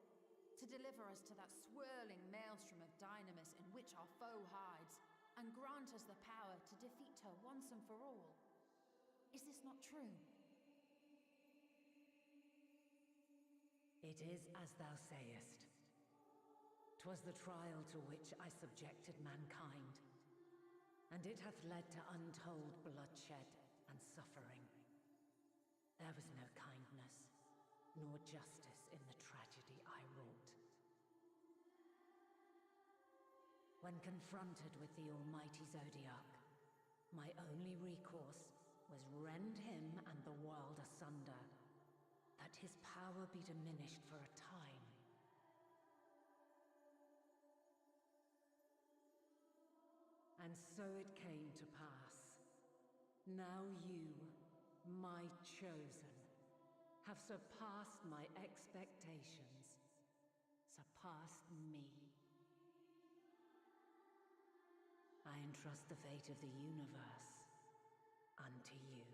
to deliver us to that swirling maelstrom of Dynamis in which our foe hides, and grant us the power to defeat her once and for all. Is this not true? It is as thou sayest. 'Twas the trial to which I subjected mankind, and it hath led to untold bloodshed and suffering. There was no kindness, nor justice in the tragedy I wrought. When confronted with the almighty Zodiac, my only recourse was rend him and the world asunder, that his power be diminished for a time. And so it came to pass. Now you, my chosen, have surpassed my expectations, surpassed me. I entrust the fate of the universe unto you.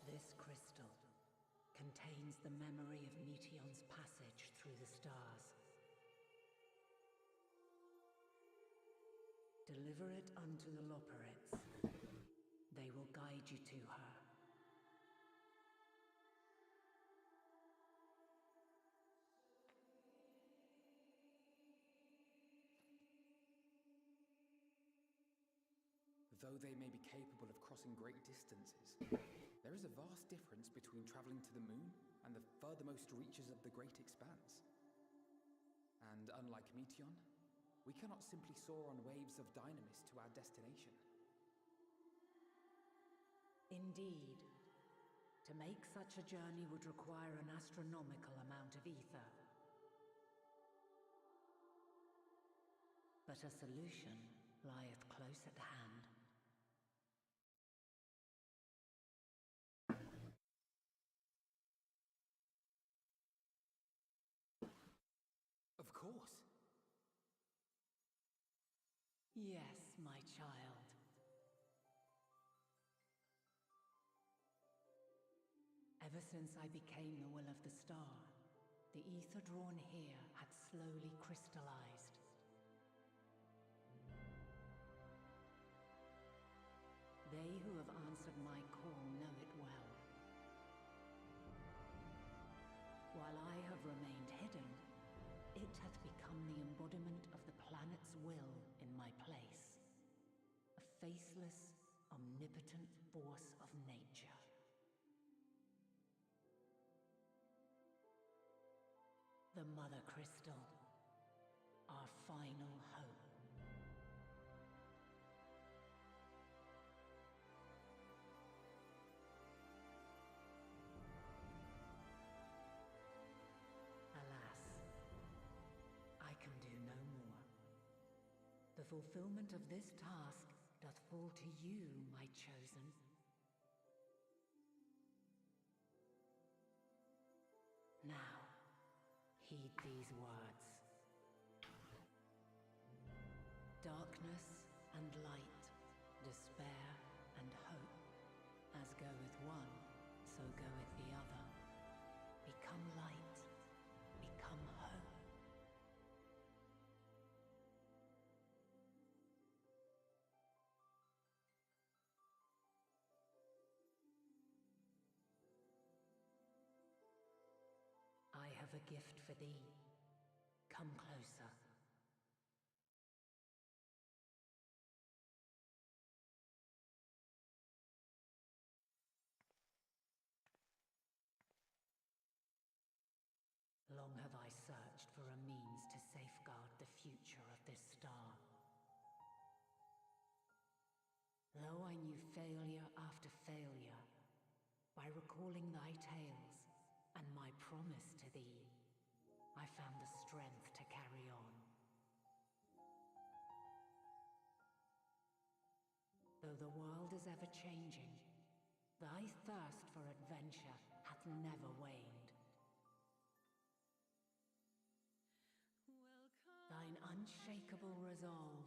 This crystal contains the memory of Meteion's passage through the stars. Deliver it unto the Loporrits. They will guide you to her. Though they may be capable of crossing great distances, there is a vast difference between traveling to the moon and the furthermost reaches of the great expanse. And unlike Meteion, we cannot simply soar on waves of Dynamis to our destination. Indeed. To make such a journey would require an astronomical amount of ether. But a solution lieth close at hand. Of course. Yes, my child. Ever since I became the will of the star, the ether drawn here had slowly crystallized. answered my call know it well. While I have remained hidden, it hath become the embodiment of the planet's will in my place. A faceless, omnipotent force of nature. The Mother Crystal, our final hope. Alas, I can do no more. The fulfillment of this task doth fall to you, my chosen. Now, heed these words. Darkness and light, despair and hope, as goeth one, so goeth the other. Become light, become hope. I have a gift for thee. Come closer. Long have I searched for a means to safeguard the future of this star. Though I knew failure after failure, by recalling thy tales and my promise to thee, I found the strength to carry on. Though the world is ever changing, thy thirst for adventure hath never waned. Thine unshakable resolve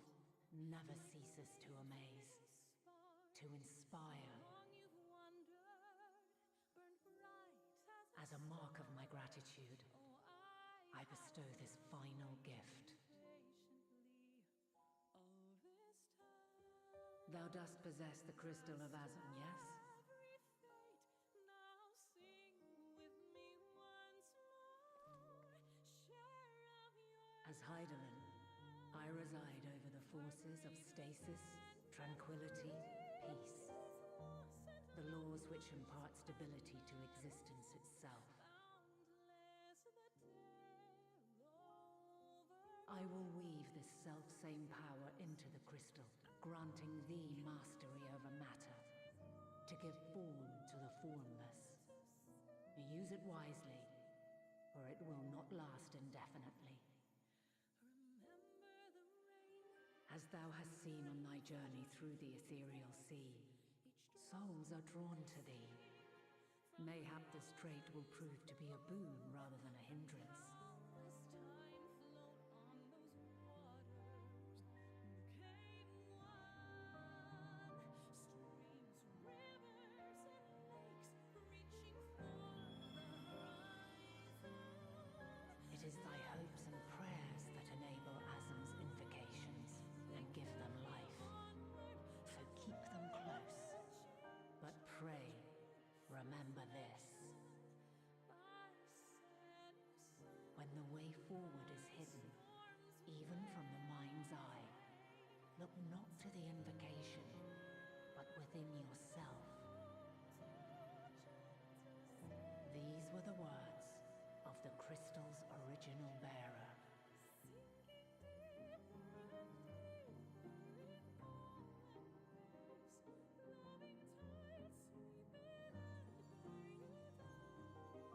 never ceases to amaze, to inspire. As a mark of my gratitude, I bestow this final gift. Thou dost possess the crystal of Azum, yes? As Hydaelyn, I reside over the forces of stasis, tranquility, peace. The laws which impart stability to existence itself. I will weave this self-same power into the crystal, granting thee mastery over matter, to give form to the formless. Use it wisely, for it will not last indefinitely. As thou hast seen on thy journey through the ethereal sea, souls are drawn to thee. Mayhap this trait will prove to be a boon rather than a hindrance. It is thy hopes and prayers that enable Azum's invocations and give them life. So keep them close. But pray, remember this. When the way forward is hidden, even from the mind's eye, look not to the invocation, but within yourself. These were the words of the crystal's original bearer.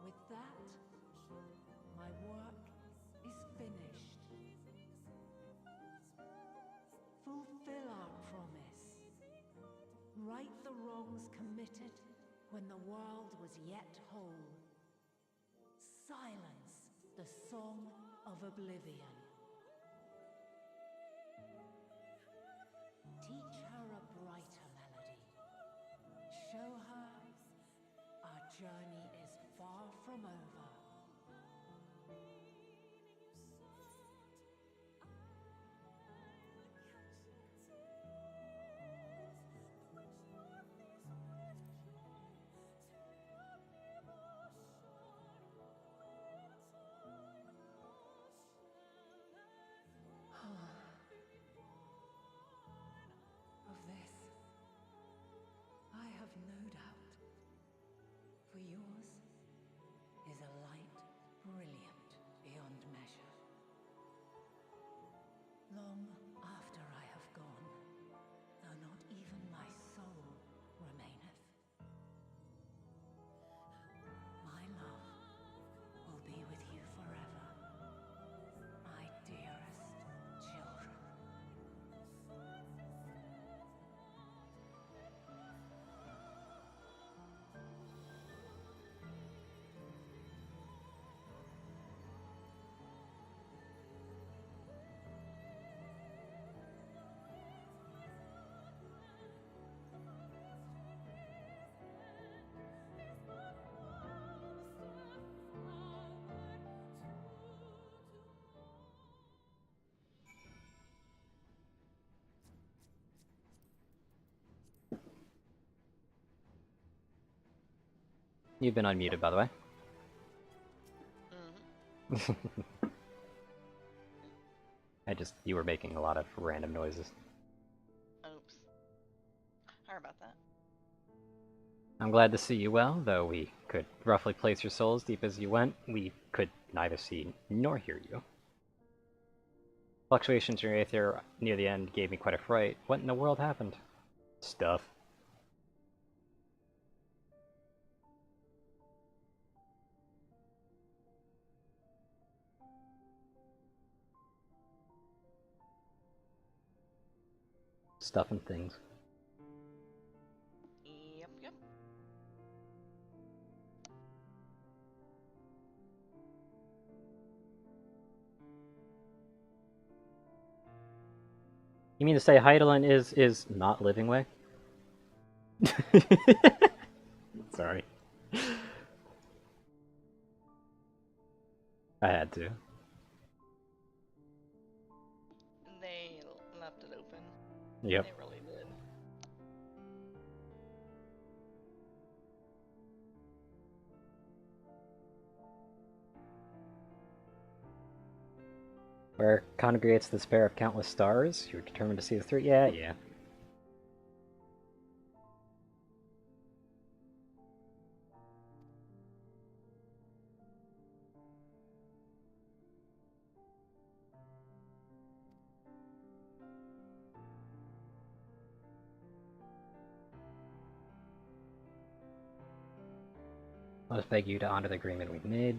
With that, my work is finished. Fulfill our promise. Right the wrongs committed when the world was yet whole. Silence the song of oblivion. Teach her a brighter melody. Show her our journey is far from over. for yours is a light brilliant beyond measure. Long after I have gone, though not even my soul remaineth, my love will be with you forever, my dearest children. You've been unmuted, by the way. You were making a lot of random noises. Oops. Sorry about that. I'm glad to see you well, though we could roughly place your souls deep as you went. We could neither see nor hear you. Fluctuations in your aether near the end gave me quite a fright. What in the world happened? Stuff. Stuff and things. Yep. You mean to say Heidelin is not living way? Sorry. I had to. They left it open. Yep. They really did. Where congregates the despair of countless stars, you're determined to see the three? Yeah. Let us beg you to honor the agreement we've made.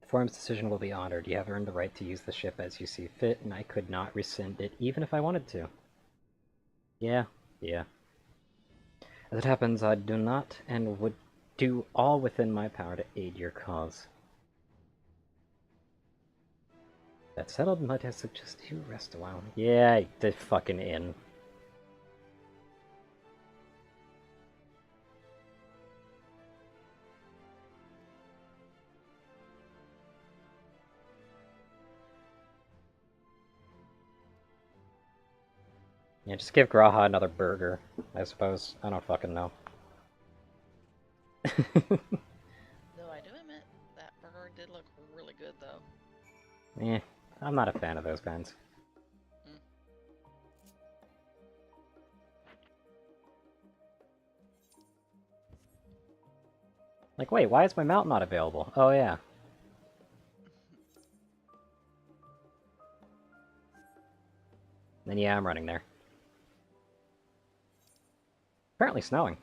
The forum's decision will be honored. You have earned the right to use the ship as you see fit, and I could not rescind it even if I wanted to. Yeah. As it happens, I do not and would do all within my power to aid your cause. That settled, might I suggest you rest a while? Yeah, the fucking inn. Yeah, just give Graha another burger, I suppose. I don't fucking know. Though I do admit, that burger did look really good, though. Eh, I'm not a fan of those kinds. Like, wait, why is my mount not available? Oh, yeah. Then yeah, I'm running there. Apparently snowing.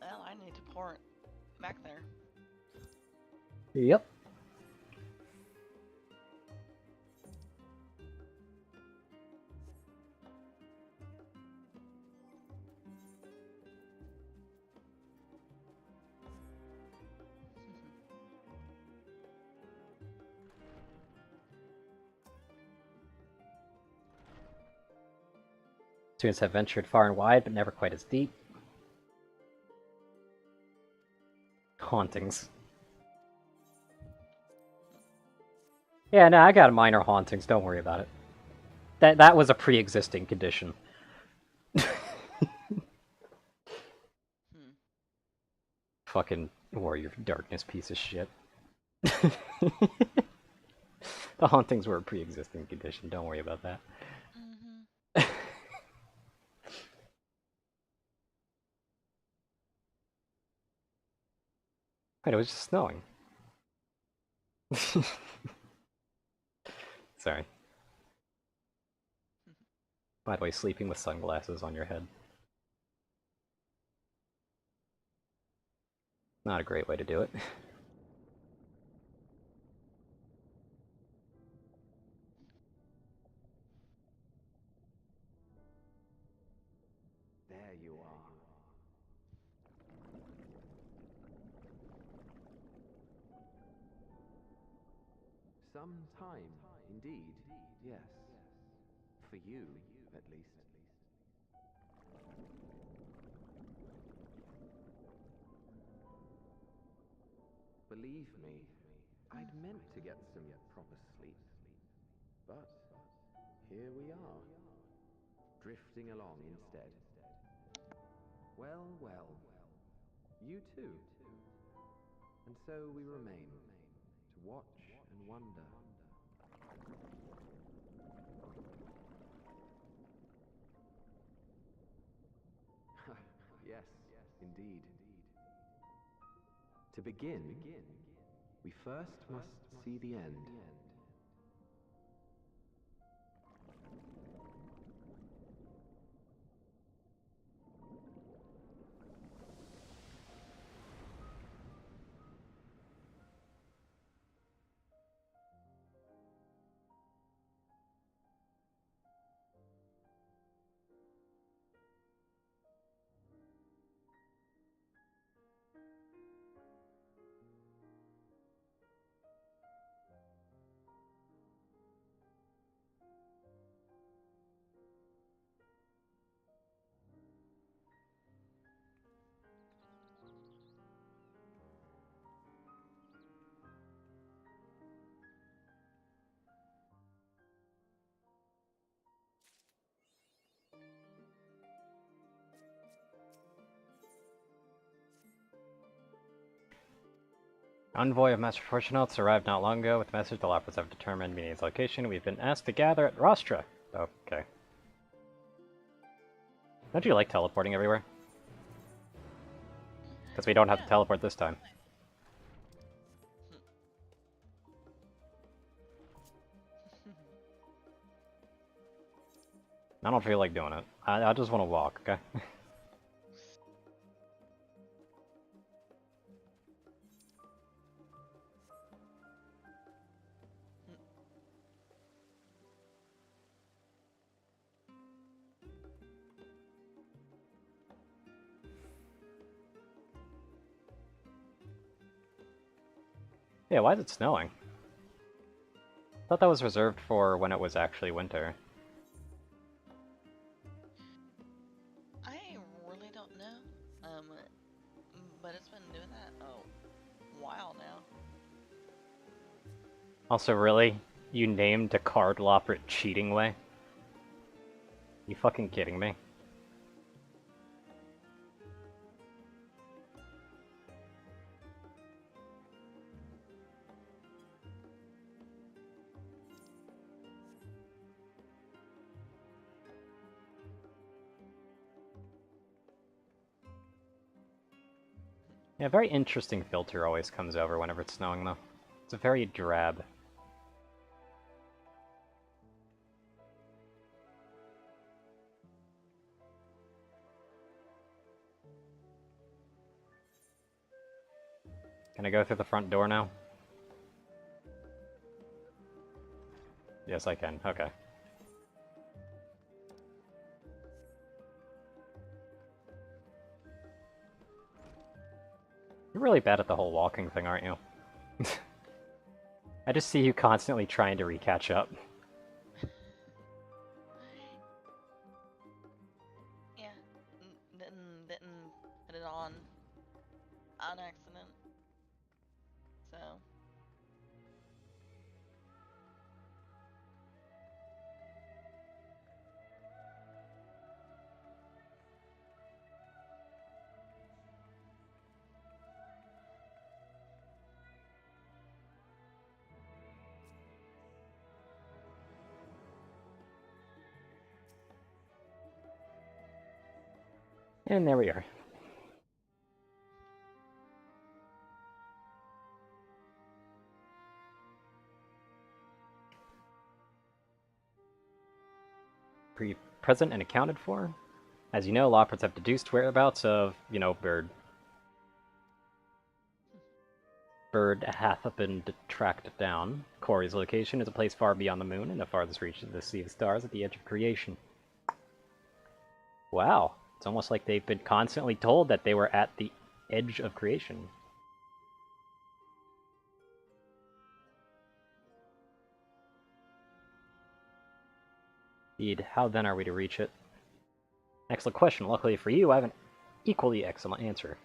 Well, I need to port back there. Yep. Students have ventured far and wide, but never quite as deep. Hauntings. Yeah, no, I got minor hauntings, don't worry about it. That was a pre-existing condition. Fucking Warrior of Darkness piece of shit. The hauntings were a pre-existing condition, don't worry about that. Wait, it was just snowing. Sorry. By the way, sleeping with sunglasses on your head. Not a great way to do it. There you are. Some time, indeed, yes. For you, at least. Believe me, I'd meant to get some proper sleep. But here we are, drifting along instead. Well, well, you too. And so we remain, to watch and wonder. Yes, indeed. To begin, we first must see the end. Envoy of Master Fortunats arrived not long ago with a message the Loppers have determined Mini's location. We've been asked to gather at Rostra. Oh, okay. Don't you like teleporting everywhere? Because we don't have to teleport this time. I don't feel like doing it. I just want to walk, okay? Yeah, why is it snowing? I thought that was reserved for when it was actually winter. I really don't know. But it's been doing that a while now. Also, really? You named a card lopper cheating way? You fucking kidding me? Yeah, a very interesting filter always comes over whenever it's snowing, though. It's a very drab. Can I go through the front door now? Yes, I can. Okay. You're really bad at the whole walking thing, aren't you? I just see you constantly trying to re-catch up. Yeah, didn't put it on accident. So. And there we are. present and accounted for. As you know, Lockports have deduced whereabouts of, Bird hath been tracked down. Corey's location is a place far beyond the moon, and the farthest reach of the Sea of Stars at the edge of creation. Wow. It's almost like they've been constantly told that they were at the edge of creation. Indeed, how then are we to reach it? Excellent question. Luckily for you, I have an equally excellent answer.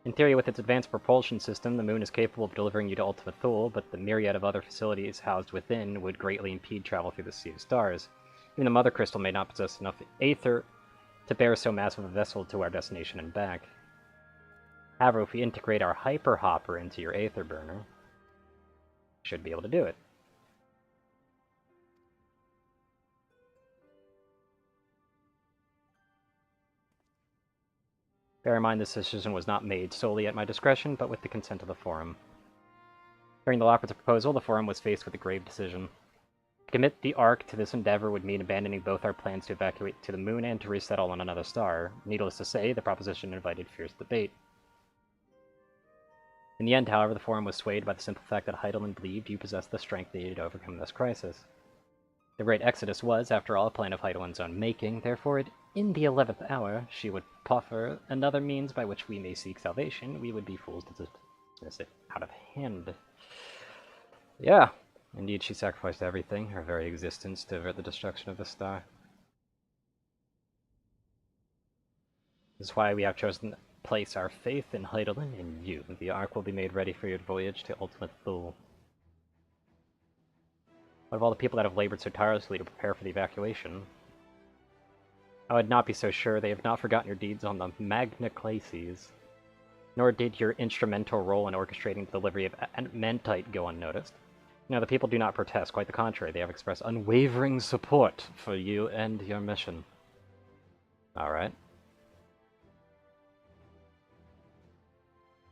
In theory, with its advanced propulsion system, the moon is capable of delivering you to Ultima Thule, but the myriad of other facilities housed within would greatly impede travel through the Sea of Stars. Even the Mother Crystal may not possess enough aether to bear so massive a vessel to our destination and back. However, if we integrate our Hyper Hopper into your aether burner, we should be able to do it. Bear in mind this decision was not made solely at my discretion, but with the consent of the Forum. During the Lockport's proposal, the Forum was faced with a grave decision. To commit the Ark to this endeavor would mean abandoning both our plans to evacuate to the moon and to resettle on another star. Needless to say, the proposition invited fierce debate. In the end, however, the Forum was swayed by the simple fact that Heidelin believed you possessed the strength needed to overcome this crisis. The Great Exodus was, after all, a plan of Heidelin's own making, therefore in the 11th hour she would proffer another means by which we may seek salvation. We would be fools to dismiss it out of hand. Yeah, indeed she sacrificed everything, her very existence, to avert the destruction of the star. This is why we have chosen to place our faith in Heidelin and you. The Ark will be made ready for your voyage to Ultima Thule. What of all the people that have labored so tirelessly to prepare for the evacuation? I would not be so sure. They have not forgotten your deeds on the Magna Glacies. Nor did your instrumental role in orchestrating the delivery of Mantite go unnoticed. Now, the people do not protest. Quite the contrary. They have expressed unwavering support for you and your mission. Alright.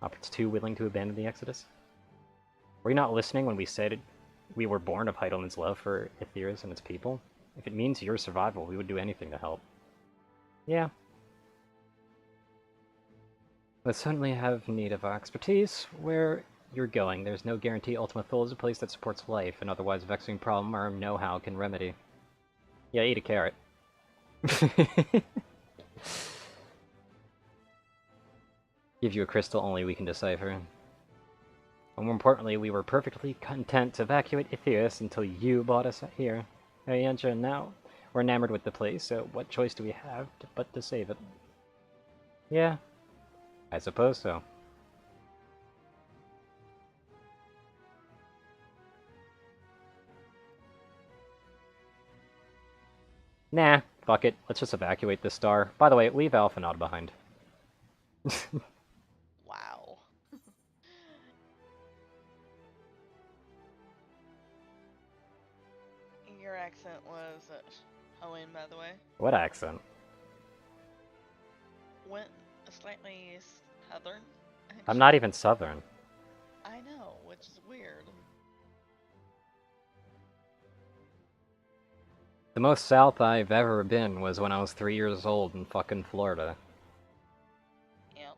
Operates too willing to abandon the Exodus? Were you not listening when we said we were born of Heidelin's love for Aetherius and its people? If it means your survival, we would do anything to help. Yeah. We certainly have need of our expertise. Where you're going, there's no guarantee Ultima Thule is a place that supports life, an otherwise vexing problem our know-how can remedy. Yeah, eat a carrot. Give you a crystal only we can decipher. And more importantly, we were perfectly content to evacuate Aetherius until you brought us here. Ariantia, and now we're enamored with the place, so what choice do we have but to save it? Yeah, I suppose so. Nah, fuck it. Let's just evacuate this star. By the way, leave Alphanod behind. Wow. Your accent was Owen, by the way. What accent? Went slightly southern. I'm not even southern. I know, which is weird. The most south I've ever been was when I was 3 years old in fucking Florida. Yep.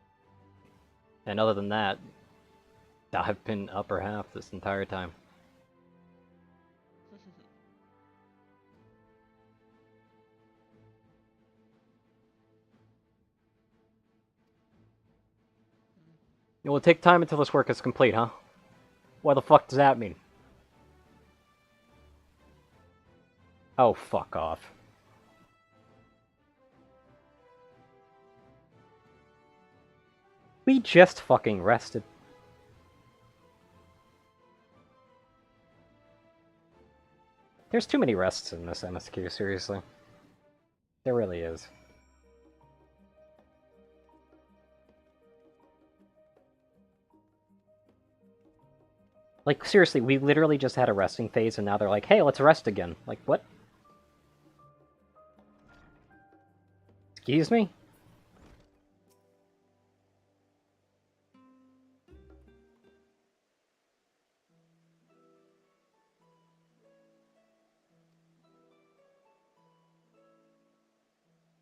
And other than that, I've been upper half this entire time. It will take time until this work is complete, huh? What the fuck does that mean? Oh, fuck off. We just fucking rested. There's too many rests in this MSQ, seriously. There really is. Like, seriously, we literally just had a resting phase, and now they're like, hey, let's rest again. Like, what? Excuse me?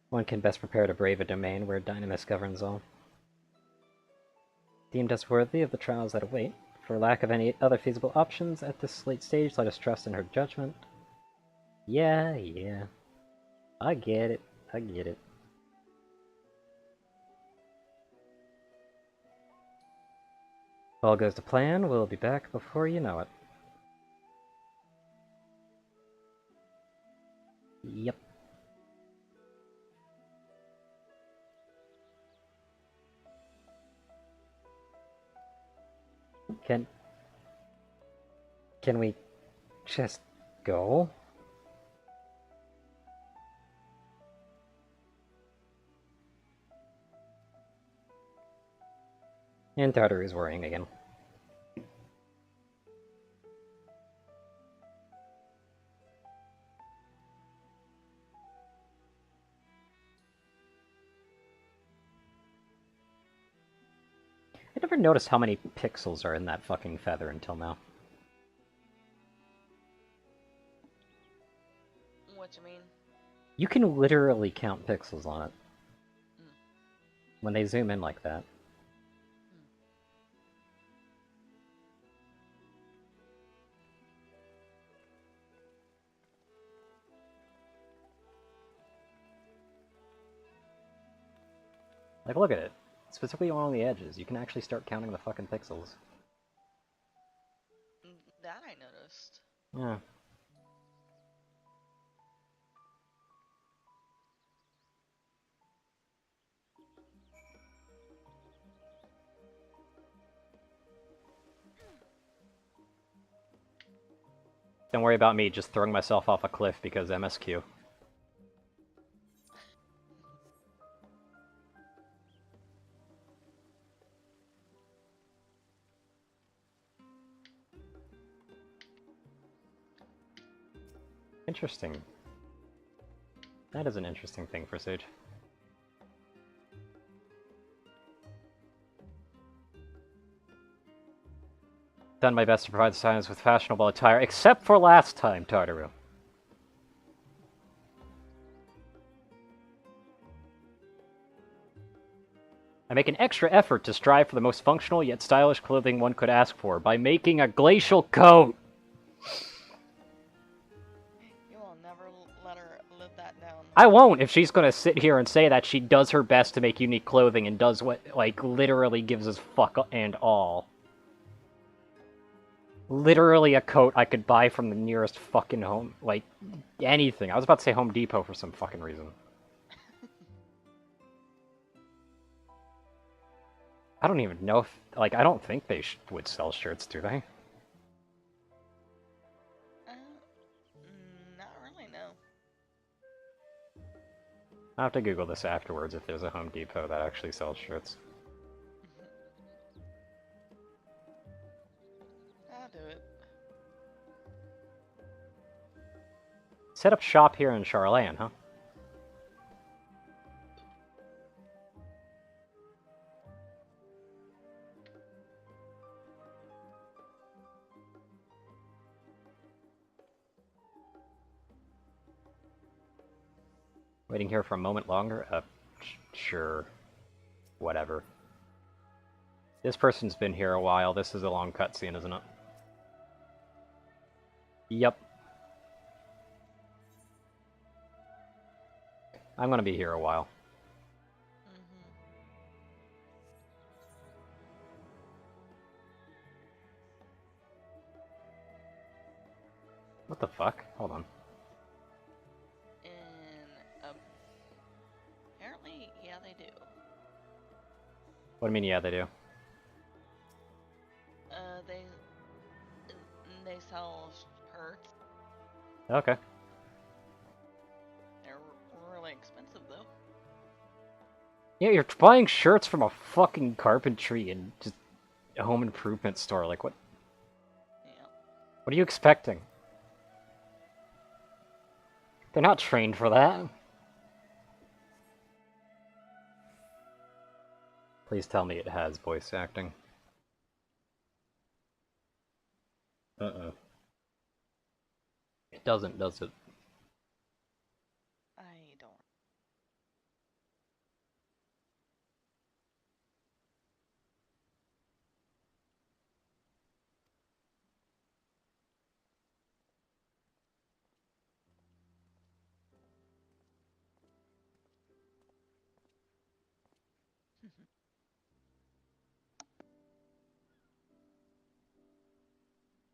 One can best prepare to brave a domain where Dynamis governs all. Deemed us worthy of the trials that await, for lack of any other feasible options at this late stage, let us trust in her judgment. Yeah. I get it. If all goes to plan, we'll be back before you know it. Yep. Can we just go? And Tartar is worrying again. I never noticed how many pixels are in that fucking feather until now. What you mean? You can literally count pixels on it. When they zoom in like that. Like, look at it. Specifically along the edges, you can actually start counting the fucking pixels. That I noticed. Yeah. Don't worry about me just throwing myself off a cliff because MSQ. Interesting. That is an interesting thing for Sage. Done my best to provide the science with fashionable attire, except for last time, Tartaru. I make an extra effort to strive for the most functional yet stylish clothing one could ask for by making a glacial coat! You will never let her live that down. I won't if she's gonna sit here and say that she does her best to make unique clothing and does what, like, literally gives us fuck and all. Literally a coat I could buy from the nearest fucking home, like, anything. I was about to say Home Depot for some fucking reason. I don't even know if, like, I don't think they would sell shirts, do they? Not really, no. I'll have to Google this afterwards if there's a Home Depot that actually sells shirts. I'll do it. Set up shop here in Charlayan, huh? Waiting here for a moment longer? Sure. Whatever. This person's been here a while. This is a long cutscene, isn't it? Yep. I'm gonna be here a while. What the fuck? Hold on. Apparently, yeah, they do. What do you mean, yeah, they do? They sell shirts. Okay. They're really expensive, though. Yeah, you're buying shirts from a fucking carpentry and just a home improvement store. Like, what? Yeah. What are you expecting? They're not trained for that. Please tell me it has voice acting. Uh-uh. It doesn't, does it? I don't.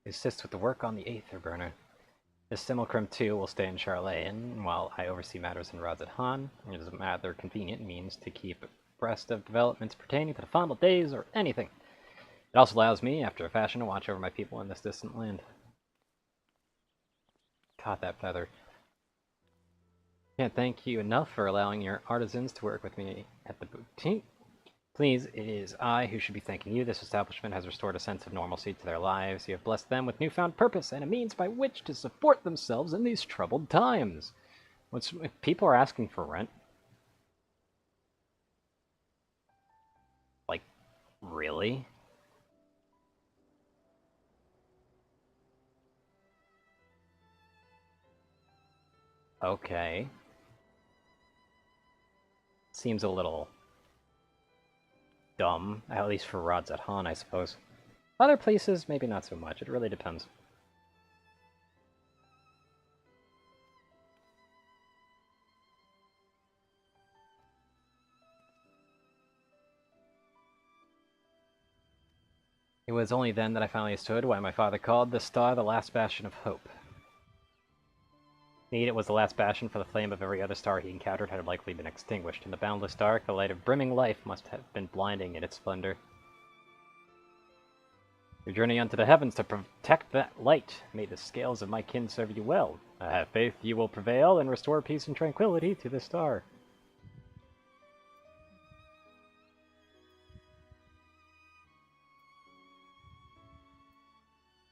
Assist with the work on the Aether Burner. The Simulacrum 2 will stay in Charlatan, while I oversee matters in Razat Han. It is a rather convenient means to keep abreast of developments pertaining to the final days or anything. It also allows me, after a fashion, to watch over my people in this distant land. Caught that feather. Can't thank you enough for allowing your artisans to work with me at the boutique. Please, it is I who should be thanking you. This establishment has restored a sense of normalcy to their lives. You have blessed them with newfound purpose and a means by which to support themselves in these troubled times. If people are asking for rent? Like, really? Okay. Seems a little dumb, at least for Razat Han, I suppose. Other places, maybe not so much. It really depends. It was only then that I finally understood why my father called the star the last bastion of hope. Indeed, it was the last bastion, for the flame of every other star he encountered had likely been extinguished. In the boundless dark, the light of brimming life must have been blinding in its splendor. Your journey unto the heavens to protect that light. May the scales of my kin serve you well. I have faith you will prevail and restore peace and tranquility to the star.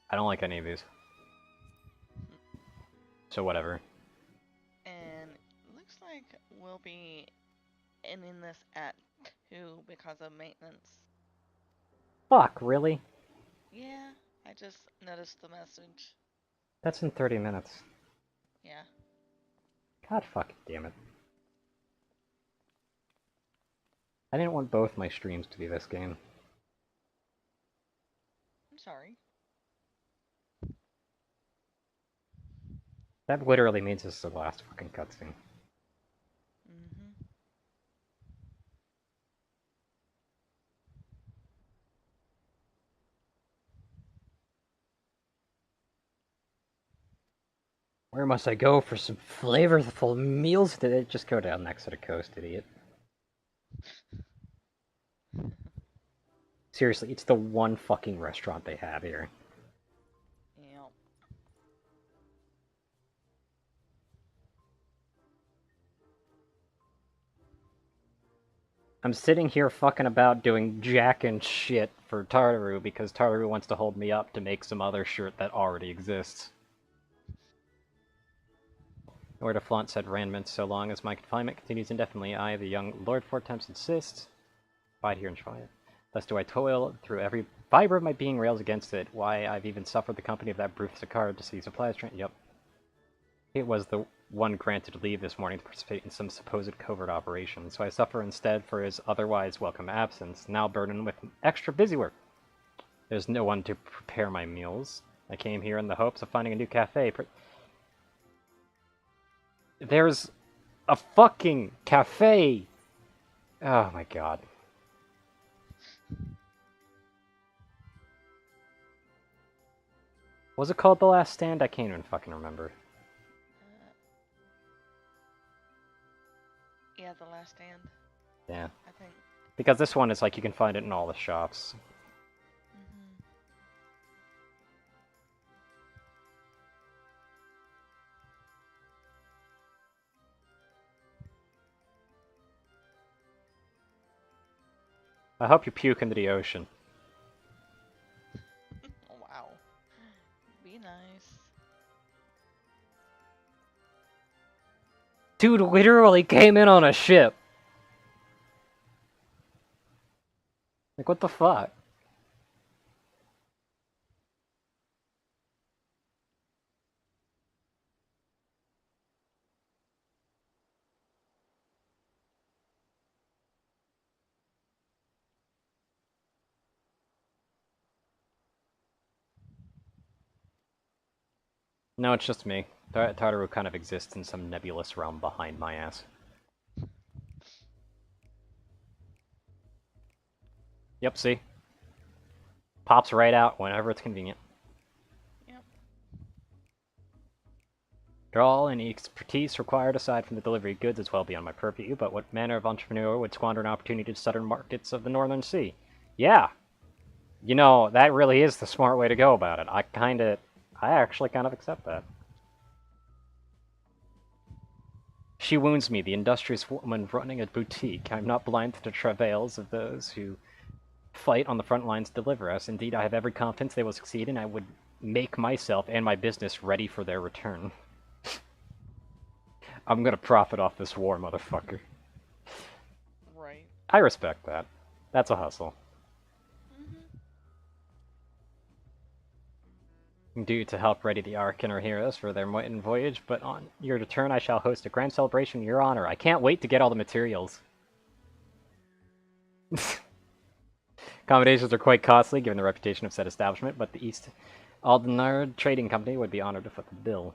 I don't like any of these. So whatever. And looks like we'll be ending this at 2 because of maintenance. Fuck, really? Yeah, I just noticed the message. That's in 30 minutes. Yeah. God fucking damn it. I didn't want both my streams to be this game. I'm sorry. That literally means this is the last fucking cutscene. Where must I go for some flavorful meals today? Just go down next to the coast, idiot. Seriously, it's the one fucking restaurant they have here. Yep. I'm sitting here fucking about doing jack and shit for Tartaru because Tartaru wants to hold me up to make some other shirt that already exists. Nor to flaunt said raiments so long as my confinement continues indefinitely. I, the young Lord Four Temps, insist. Bide here and try it. Thus do I toil through every fiber of my being rails against it. Why, I've even suffered the company of that brute Sakara to see supplies train. Yep. It was the one granted leave this morning to participate in some supposed covert operation, so I suffer instead for his otherwise welcome absence, now burdened with extra busy work. There's no one to prepare my meals. I came here in the hopes of finding a new cafe. There's a fucking cafe! Oh my god. Was it called The Last Stand? I can't even fucking remember. Yeah, The Last Stand. Yeah. I think. Because this one is like you can find it in all the shops. I hope you puke into the ocean. Oh, wow. Be nice. Dude literally came in on a ship. Like, what the fuck? No, it's just me. Tartaru kind of exists in some nebulous realm behind my ass. Yep, see? Pops right out whenever it's convenient. Yep. Draw and expertise required aside from the delivery of goods is well beyond my purview, but what manner of entrepreneur would squander an opportunity to southern markets of the Northern Sea? Yeah! You know, that really is the smart way to go about it. I actually kind of accept that. She wounds me, the industrious woman running a boutique. I'm not blind to the travails of those who fight on the front lines to deliver us. Indeed, I have every confidence they will succeed, and I would make myself and my business ready for their return. I'm gonna profit off this war, motherfucker. Right. I respect that. That's a hustle. Due to help ready the Ark and our heroes for their maiden voyage, but on your return I shall host a grand celebration in your honor. I can't wait to get all the materials. Accommodations are quite costly, given the reputation of said establishment, but the East Aldenard Trading Company would be honored to foot the bill.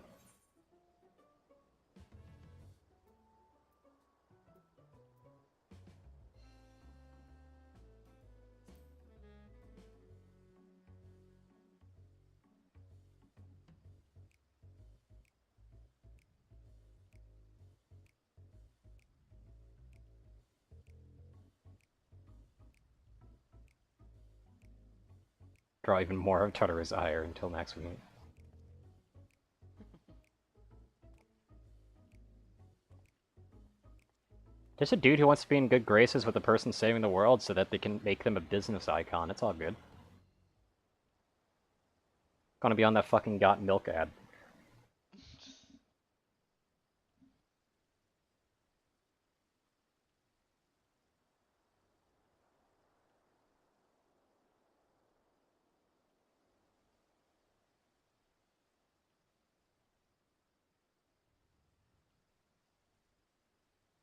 Draw even more of Tartarus ire until next week. Just a dude who wants to be in good graces with the person saving the world so that they can make them a business icon. It's all good. Gonna be on that fucking Got Milk ad.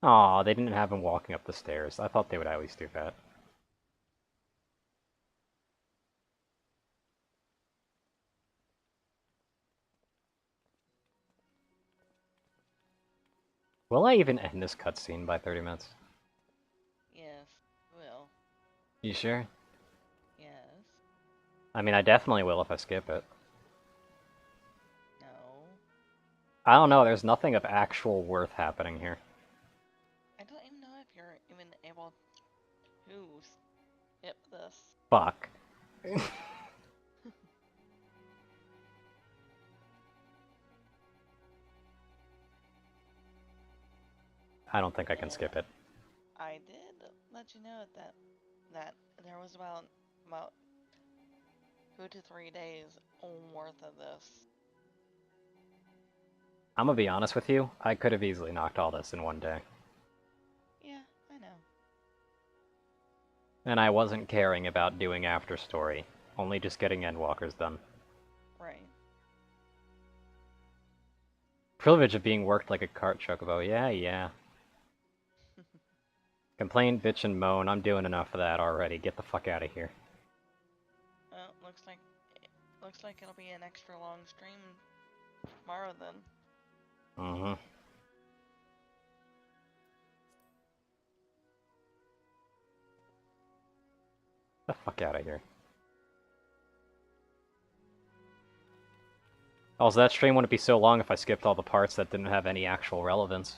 Aw, they didn't have him walking up the stairs. I thought they would at least do that. Will I even end this cutscene by 30 minutes? Yes, will. You sure? Yes. I mean, I definitely will if I skip it. No. I don't know, there's nothing of actual worth happening here. I don't even know if you're even able to skip this. Fuck. I don't think I can skip it. I did let you know that there was about 2 to 3 days worth of this. I'm gonna be honest with you, I could have easily knocked all this in one day. Yeah, I know. And I wasn't caring about doing after story, only just getting Endwalkers done. Right. Privilege of being worked like a cart chocobo, yeah. Complain, bitch, and moan, I'm doing enough of that already, get the fuck out of here. Well, looks like it'll be an extra long stream tomorrow then. Mm-hmm. The fuck out of here. Also, that stream wouldn't be so long if I skipped all the parts that didn't have any actual relevance.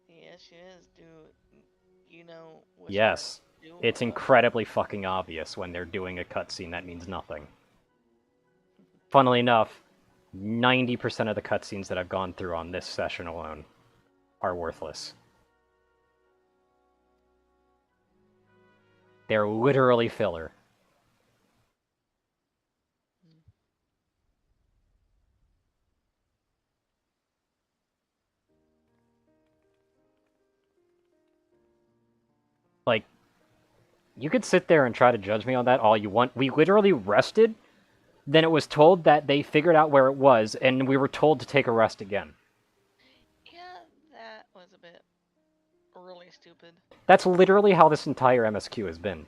Yes, she is. Do you know what Yes. she was It's doing? incredibly fucking obvious when they're doing a cutscene that means nothing. Funnily enough, 90% of the cutscenes that I've gone through on this session alone are worthless. They're literally filler. Like, you could sit there and try to judge me on that all you want. We literally rested, then it was told that they figured out where it was, and we were told to take a rest again. Yeah, that was a bit really stupid. That's literally how this entire MSQ has been.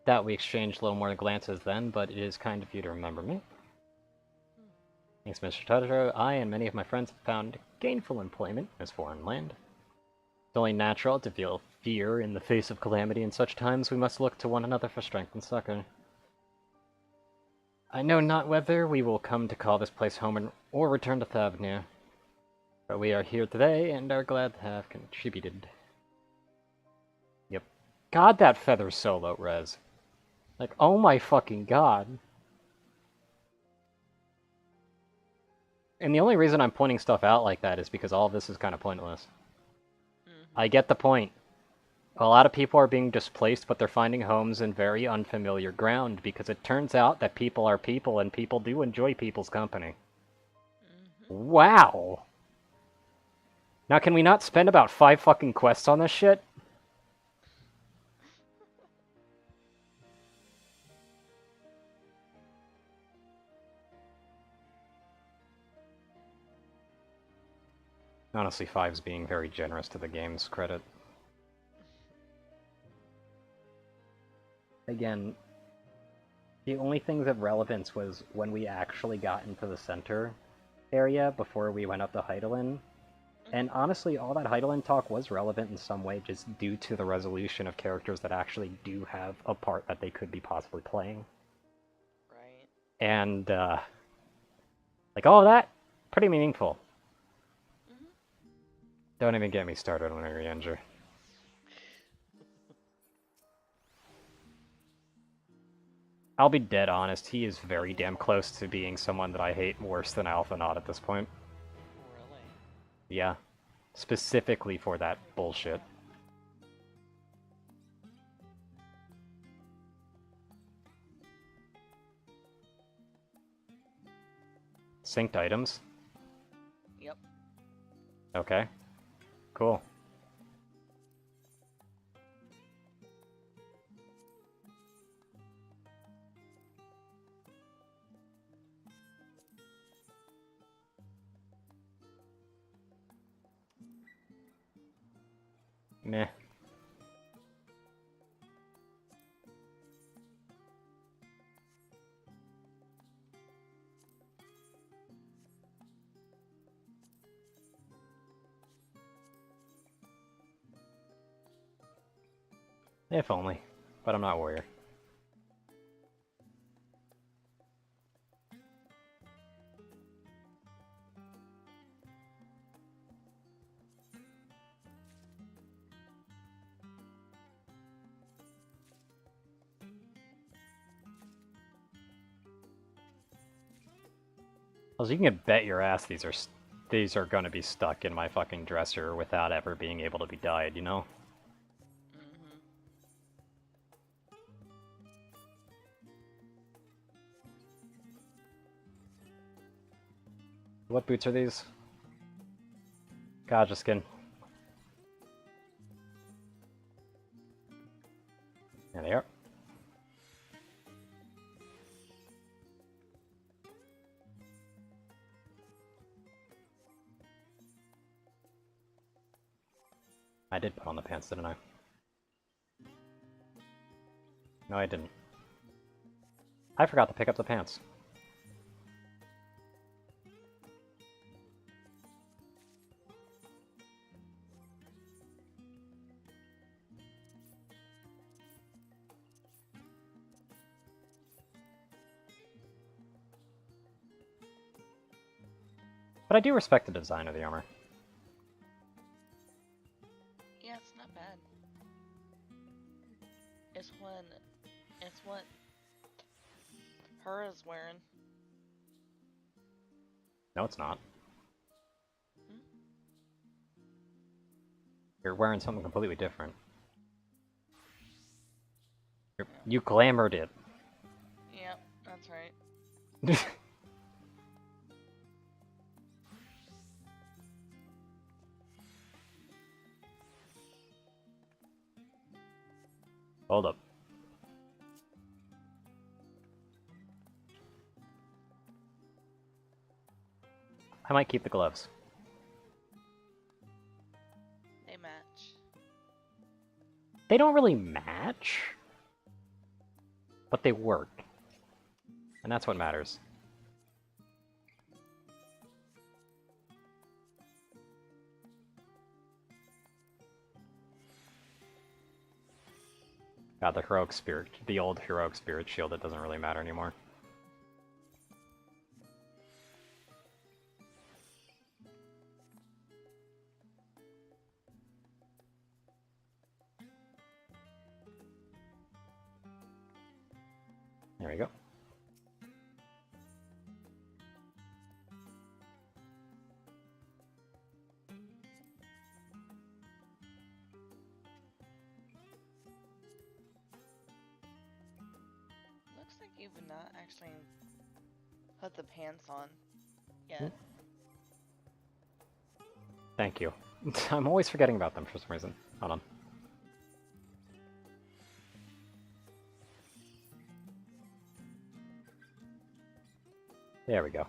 Doubt we exchanged a little more glances then, but it is kind of you to remember me. Thanks, Mr. Totoro. I and many of my friends have found gainful employment in this foreign land. It's only natural to feel fear in the face of calamity. In such times, we must look to one another for strength and succor. I know not whether we will come to call this place home or return to Thavnir, but we are here today and are glad to have contributed. Yep. God, that feather's so low res. Like, oh my fucking god. And the only reason I'm pointing stuff out like that is because all of this is kind of pointless. I get the point. A lot of people are being displaced, but they're finding homes in very unfamiliar ground, because it turns out that people are people, and people do enjoy people's company. Wow! Now can we not spend about 5 fucking quests on this shit? Honestly, 5's being very generous to the game's credit. Again, the only things of relevance was when we actually got into the center area before we went up to Hydaelyn. And honestly, all that Hydaelyn talk was relevant in some way just due to the resolution of characters that actually do have a part that they could be possibly playing. Right. And, like, all of that, pretty meaningful. Don't even get me started on Urianger. I'll be dead honest, he is very damn close to being someone that I hate worse than Alphanaut at this point. Really? Yeah. Specifically for that bullshit. Synced items? Yep. Okay. Cool. Meh. If only, but I'm not a warrior. Also, you can bet your ass these are gonna be stuck in my fucking dresser without ever being able to be dyed, you know? What boots are these? Gotcha skin. There they are. I did put on the pants, didn't I? No, I didn't. I forgot to pick up the pants. But I do respect the design of the armor. Yeah, it's not bad. It's what her is wearing. No, it's not. You're wearing something completely different. You glamored it. Yep, that's right. Hold up. I might keep the gloves. They match. They don't really match. But they work. And that's what matters. God, the heroic spirit, the old heroic spirit shield, that doesn't really matter anymore. There we go. Looks like you've not actually put the pants on yet. Thank you. I'm always forgetting about them for some reason. Hold on. There we go.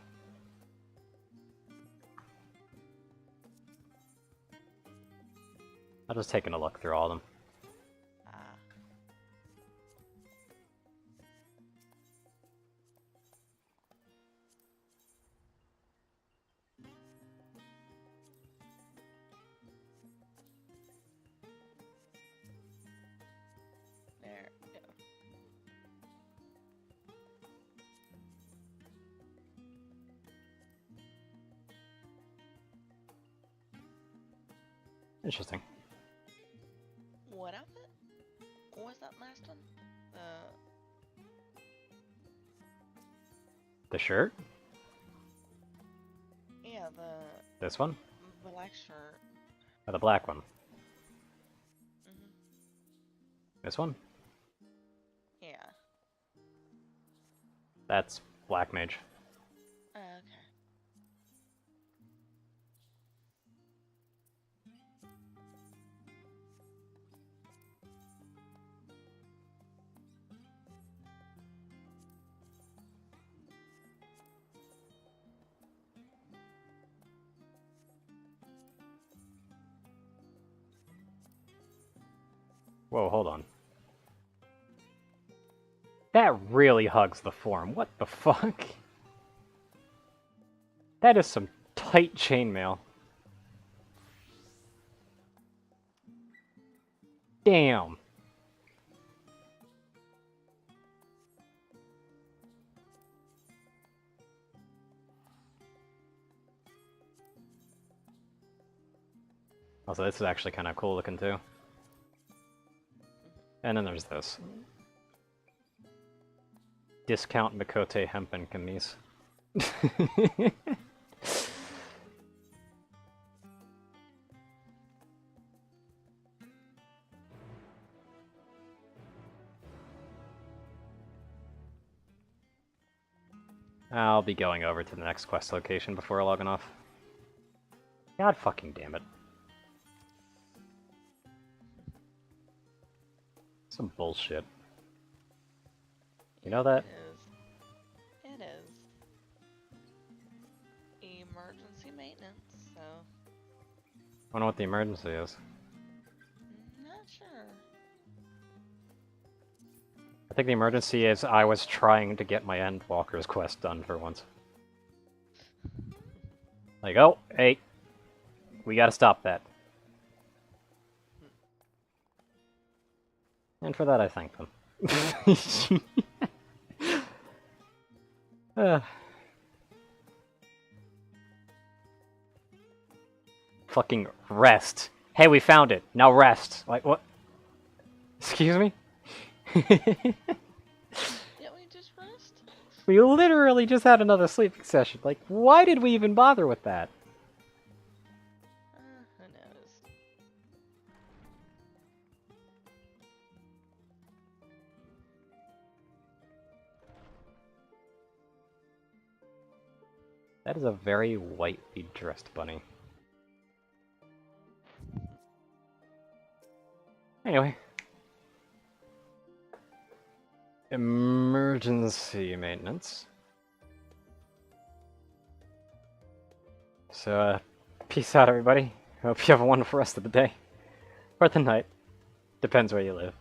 I'm just taking a look through all of them. There we go. Interesting. What outfit? What was that last one? The shirt? Yeah, This one? black shirt. Or the black one? Mhm. This one? Yeah. That's Black Mage. Okay. Whoa, hold on. That really hugs the form. What the fuck? That is some tight chainmail. Damn. Also, this is actually kind of cool looking too. And then there's this. Discount Mikote Hempen Camise. I'll be going over to the next quest location before logging off. God fucking damn it. Some bullshit. You know that? It is. Emergency maintenance, so... I wonder what the emergency is. Not sure. I think the emergency is I was trying to get my Endwalker's quest done for once. Like, oh, hey, we gotta stop that. And for that, I thank them. Fucking rest. Hey, we found it. Now rest. Like, what? Excuse me? Didn't we just rest? We literally just had another sleeping session. Like, why did we even bother with that? Who knows? That is a very whitely dressed bunny. Anyway. Emergency maintenance. So, peace out everybody. Hope you have a wonderful rest of the day. Or the night. Depends where you live.